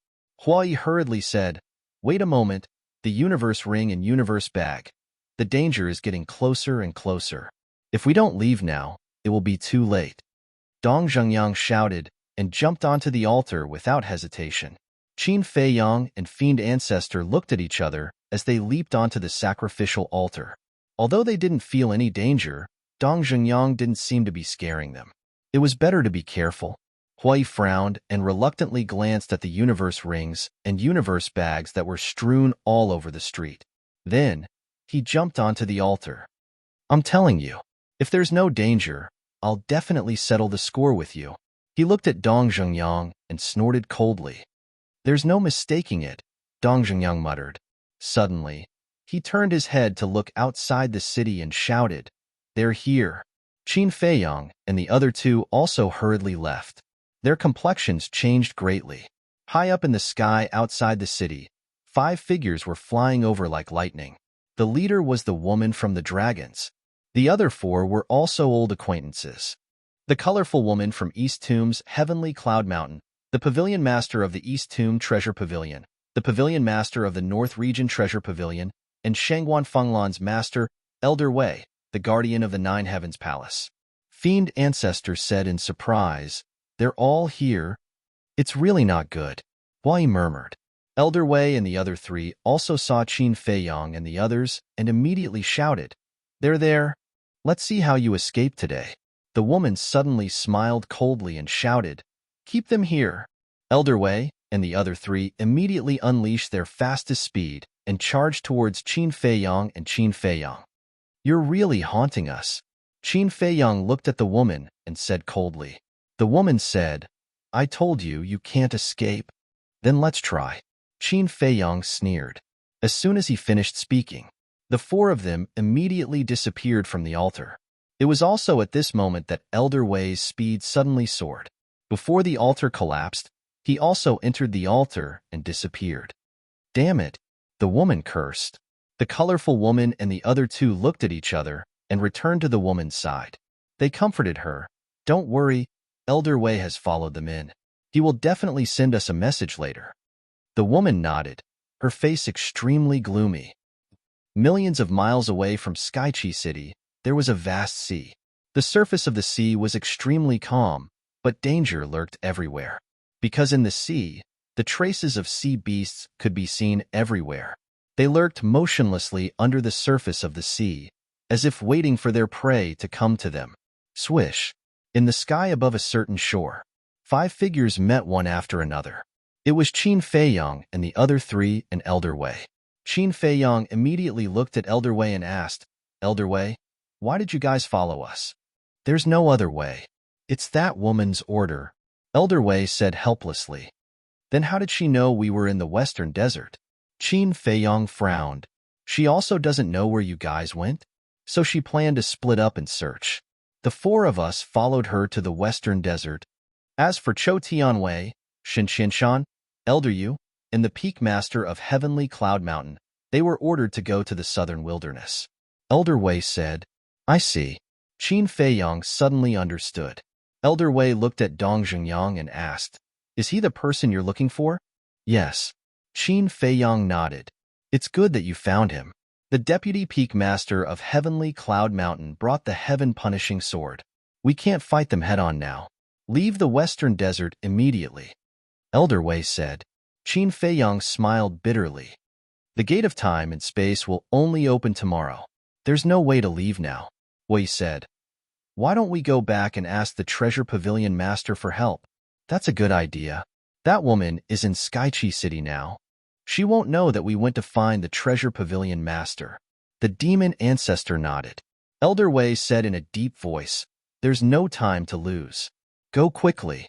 Huai hurriedly said, "Wait a moment, the universe ring and universe bag. The danger is getting closer and closer. If we don't leave now, it will be too late." Dong Zhengyang shouted and jumped onto the altar without hesitation. Qin Feiyang and Fiend Ancestor looked at each other as they leaped onto the sacrificial altar. Although they didn't feel any danger, Dong Zhengyang didn't seem to be scaring them. It was better to be careful. Hui frowned and reluctantly glanced at the universe rings and universe bags that were strewn all over the street. Then, he jumped onto the altar. "I'm telling you, if there's no danger, I'll definitely settle the score with you." He looked at Dong Zhengyang and snorted coldly. "There's no mistaking it," Dong Zhengyang muttered. Suddenly, he turned his head to look outside the city and shouted, "They're here." Qin Feiyang and the other two also hurriedly left. Their complexions changed greatly. High up in the sky outside the city, 5 figures were flying over like lightning. The leader was the woman from the dragons. The other 4 were also old acquaintances. The colorful woman from East Tomb's Heavenly Cloud Mountain, the pavilion master of the East Tomb Treasure Pavilion, the pavilion master of the North Region Treasure Pavilion, and Shangguan Fenglan's master, Elder Wei, the guardian of the Nine Heavens Palace. Fiend Ancestor said in surprise, "They're all here? It's really not good." Wei murmured. Elder Wei and the other 3 also saw Qin Feiyang and the others and immediately shouted, "They're there. Let's see how you escape today." The woman suddenly smiled coldly and shouted, "Keep them here." Elder Wei and the other 3 immediately unleashed their fastest speed and charged towards Qin Feiyang and Qin Feiyang. "You're really haunting us." Qin Feiyang looked at the woman and said coldly. The woman said, "I told you you can't escape." "Then let's try." Qin Feiyang sneered. As soon as he finished speaking, the 4 of them immediately disappeared from the altar. It was also at this moment that Elder Wei's speed suddenly soared. Before the altar collapsed, he also entered the altar and disappeared. "Damn it," the woman cursed. The colorful woman and the other 2 looked at each other and returned to the woman's side. They comforted her. "Don't worry, Elder Wei has followed them in. He will definitely send us a message later." The woman nodded, her face extremely gloomy. Millions of miles away from Skychi City, there was a vast sea. The surface of the sea was extremely calm, but danger lurked everywhere. Because in the sea, the traces of sea beasts could be seen everywhere. They lurked motionlessly under the surface of the sea, as if waiting for their prey to come to them. Swish! In the sky above a certain shore, 5 figures met one after another. It was Qin Feiyang and the other 3 and Elder Wei. Qin Feiyang immediately looked at Elder Wei and asked, "Elder Wei, why did you guys follow us?" "There's no other way. It's that woman's order," Elder Wei said helplessly. "Then how did she know we were in the western desert?" Qin Feiyang frowned. "She also doesn't know where you guys went, so she planned to split up and search. The 4 of us followed her to the western desert. As for Chou Tianwei, Shin Qinshan, Elder Yu, and the Peak Master of Heavenly Cloud Mountain, they were ordered to go to the southern wilderness." Elder Wei said, "I see." Qin Feiyang suddenly understood. Elder Wei looked at Dong Zhengyang and asked, "Is he the person you're looking for?" "Yes." Qin Feiyang nodded. "It's good that you found him." The Deputy Peak Master of Heavenly Cloud Mountain brought the heaven-punishing sword. "We can't fight them head-on now. Leave the western desert immediately," Elder Wei said. Qin Feiyang smiled bitterly. "The gate of time and space will only open tomorrow. There's no way to leave now," Wei said. "Why don't we go back and ask the Treasure Pavilion Master for help?" "That's a good idea. That woman is in Skychi City now. She won't know that we went to find the Treasure Pavilion Master." The demon ancestor nodded. Elder Wei said in a deep voice, "There's no time to lose. Go quickly."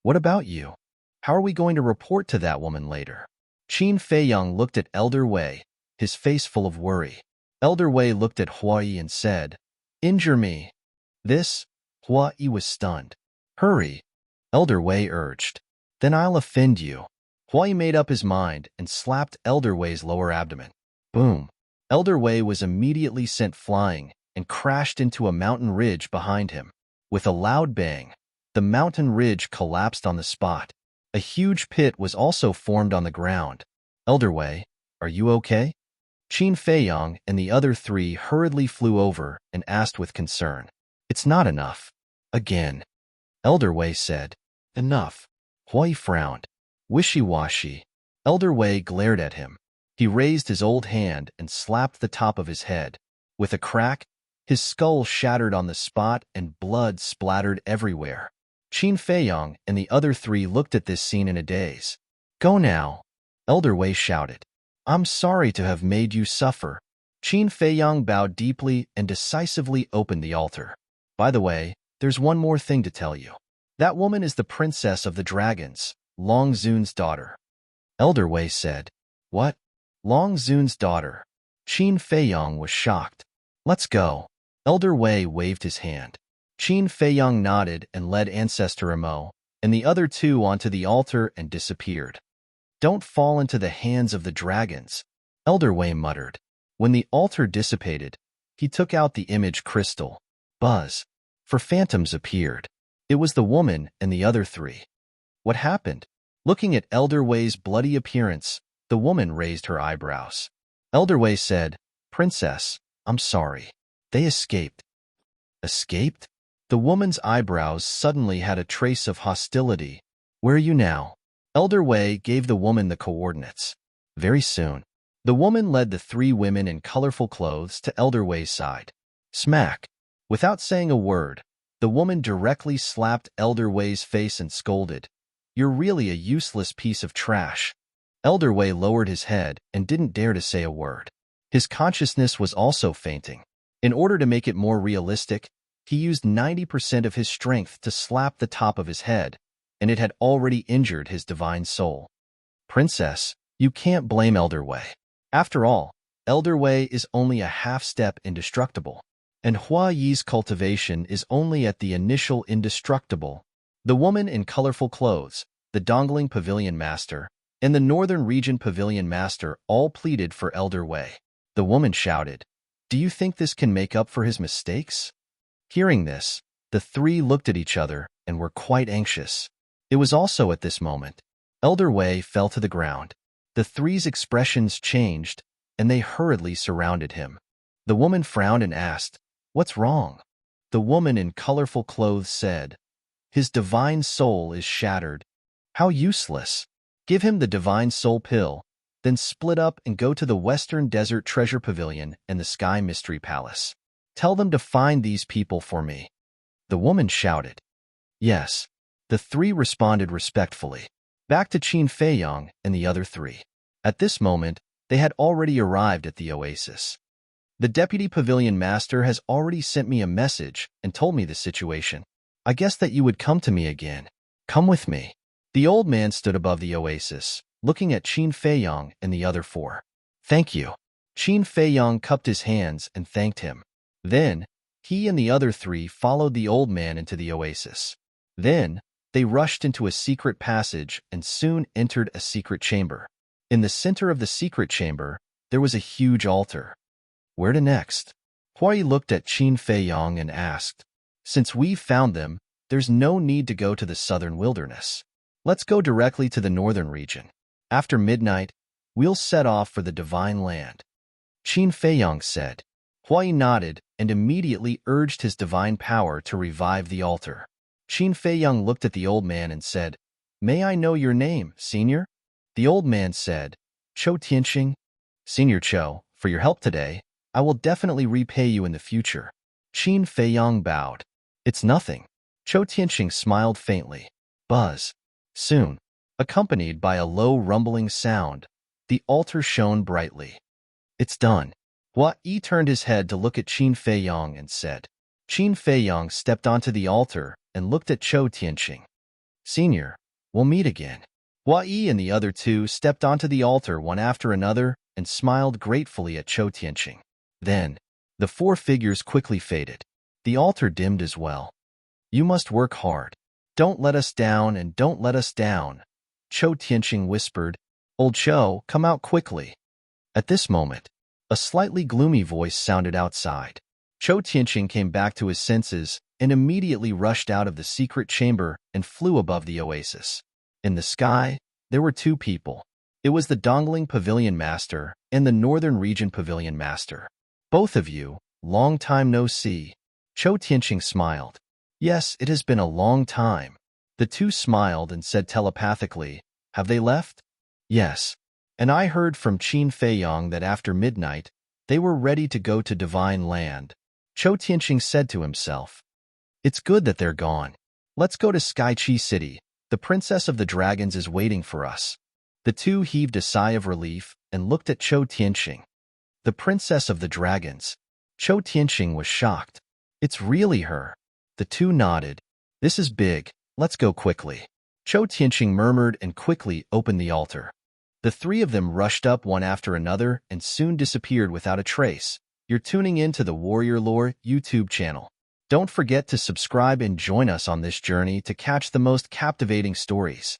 "What about you? How are we going to report to that woman later?" Qin Feiyang looked at Elder Wei, his face full of worry. Elder Wei looked at Hua Yi and said, "Injure me." Hua Yi was stunned. "Hurry," Elder Wei urged. "Then I'll offend you." Hua Yi made up his mind and slapped Elder Wei's lower abdomen. Boom! Elder Wei was immediately sent flying and crashed into a mountain ridge behind him. With a loud bang, the mountain ridge collapsed on the spot. A huge pit was also formed on the ground. "Elder Wei, are you okay?" Qin Feiyang and the other 3 hurriedly flew over and asked with concern. "It's not enough." "Again," Elder Wei said. "Enough." Hua Yi frowned. "Wishy-washy." Elder Wei glared at him. He raised his old hand and slapped the top of his head. With a crack, his skull shattered on the spot and blood splattered everywhere. Qin Feiyang and the other 3 looked at this scene in a daze. "Go now," Elder Wei shouted. "I'm sorry to have made you suffer." Qin Feiyang bowed deeply and decisively opened the altar. "By the way, there's one more thing to tell you. That woman is the princess of the dragons, Long Zun's daughter," Elder Wei said. "What? Long Zun's daughter?" Qin Feiyang was shocked. "Let's go." Elder Wei waved his hand. Qin Feiyang nodded and led Ancestor Emo and the other 2 onto the altar and disappeared. "Don't fall into the hands of the dragons," Elder Wei muttered. When the altar dissipated, he took out the image crystal. Buzz! 4 phantoms appeared. It was the woman and the other 3. What happened? Looking at Elder Wei's bloody appearance, the woman raised her eyebrows. Elder Wei said, "Princess, I'm sorry. They escaped." "Escaped?" The woman's eyebrows suddenly had a trace of hostility. "Where are you now?" Elder Wei gave the woman the coordinates. Very soon, the woman led the 3 women in colorful clothes to Elder Wei's side. Smack! Without saying a word, the woman directly slapped Elder Wei's face and scolded, "You're really a useless piece of trash." Elder Wei lowered his head and didn't dare to say a word. His consciousness was also fainting. In order to make it more realistic, he used 90% of his strength to slap the top of his head, and it had already injured his divine soul. "Princess, you can't blame Elder Wei. After all, Elder Wei is only a half-step indestructible, and Hua Yi's cultivation is only at the initial indestructible." The woman in colorful clothes, the Dongling Pavilion Master, and the Northern Region Pavilion Master all pleaded for Elder Wei. The woman shouted, "Do you think this can make up for his mistakes?" Hearing this, the 3 looked at each other and were quite anxious. It was also at this moment, Elder Wei fell to the ground. The 3's expressions changed, and they hurriedly surrounded him. The woman frowned and asked, "What's wrong?" The woman in colorful clothes said, "His divine soul is shattered." "How useless. Give him the divine soul pill, then split up and go to the Western Desert Treasure Pavilion and the Sky Mystery Palace. Tell them to find these people for me." The woman shouted. "Yes." The three responded respectfully. Back to Qin Feiyang and the other three. At this moment, they had already arrived at the oasis. "The deputy pavilion master has already sent me a message and told me the situation. I guess that you would come to me again. Come with me." The old man stood above the oasis, looking at Qin Feiyang and the other four. "Thank you." Qin Feiyang cupped his hands and thanked him. Then, he and the other three followed the old man into the oasis. Then, they rushed into a secret passage and soon entered a secret chamber. In the center of the secret chamber, there was a huge altar. Where to next? Huai looked at Qin Feiyang and asked, "Since we've found them, there's no need to go to the southern wilderness. Let's go directly to the northern region. After midnight, we'll set off for the divine land." Qin Feiyang said. Huai nodded and immediately urged his divine power to revive the altar. Qin Feiyang looked at the old man and said, "May I know your name, Senior?" The old man said, "Chou Tianqing." "Senior Chou, for your help today, I will definitely repay you in the future." Qin Feiyang bowed. "It's nothing." Chou Tianqing smiled faintly. Buzz. Soon, accompanied by a low rumbling sound, the altar shone brightly. "It's done." Huai turned his head to look at Qin Feiyang and said. Qin Feiyang stepped onto the altar and looked at Chou Tianqing. "Senior, we'll meet again." Huai and the other two stepped onto the altar one after another and smiled gratefully at Chou Tianqing. Then, the four figures quickly faded. The altar dimmed as well. "You must work hard. Don't let us down and don't let us down," Chou Tianqing whispered. "Old Chou, come out quickly." At this moment, a slightly gloomy voice sounded outside. Chou Tianqing came back to his senses and immediately rushed out of the secret chamber and flew above the oasis. In the sky, there were two people. It was the Dongling Pavilion Master and the Northern Region Pavilion Master. "Both of you, long time no see." Chou Tianqing smiled. "Yes, it has been a long time." The two smiled and said telepathically, "Have they left?" "Yes. And I heard from Qin Feiyang that after midnight, they were ready to go to Divine Land." Chou Tianqing said to himself, "It's good that they're gone. Let's go to Skychi City. The Princess of the Dragons is waiting for us." The two heaved a sigh of relief and looked at Chou Tianqing. "The Princess of the Dragons." Chou Tianqing was shocked. "It's really her." The two nodded. "This is big. Let's go quickly." Chou Tianqing murmured and quickly opened the altar. The three of them rushed up one after another and soon disappeared without a trace. You're tuning in to the Warrior Lore YouTube channel. Don't forget to subscribe and join us on this journey to catch the most captivating stories.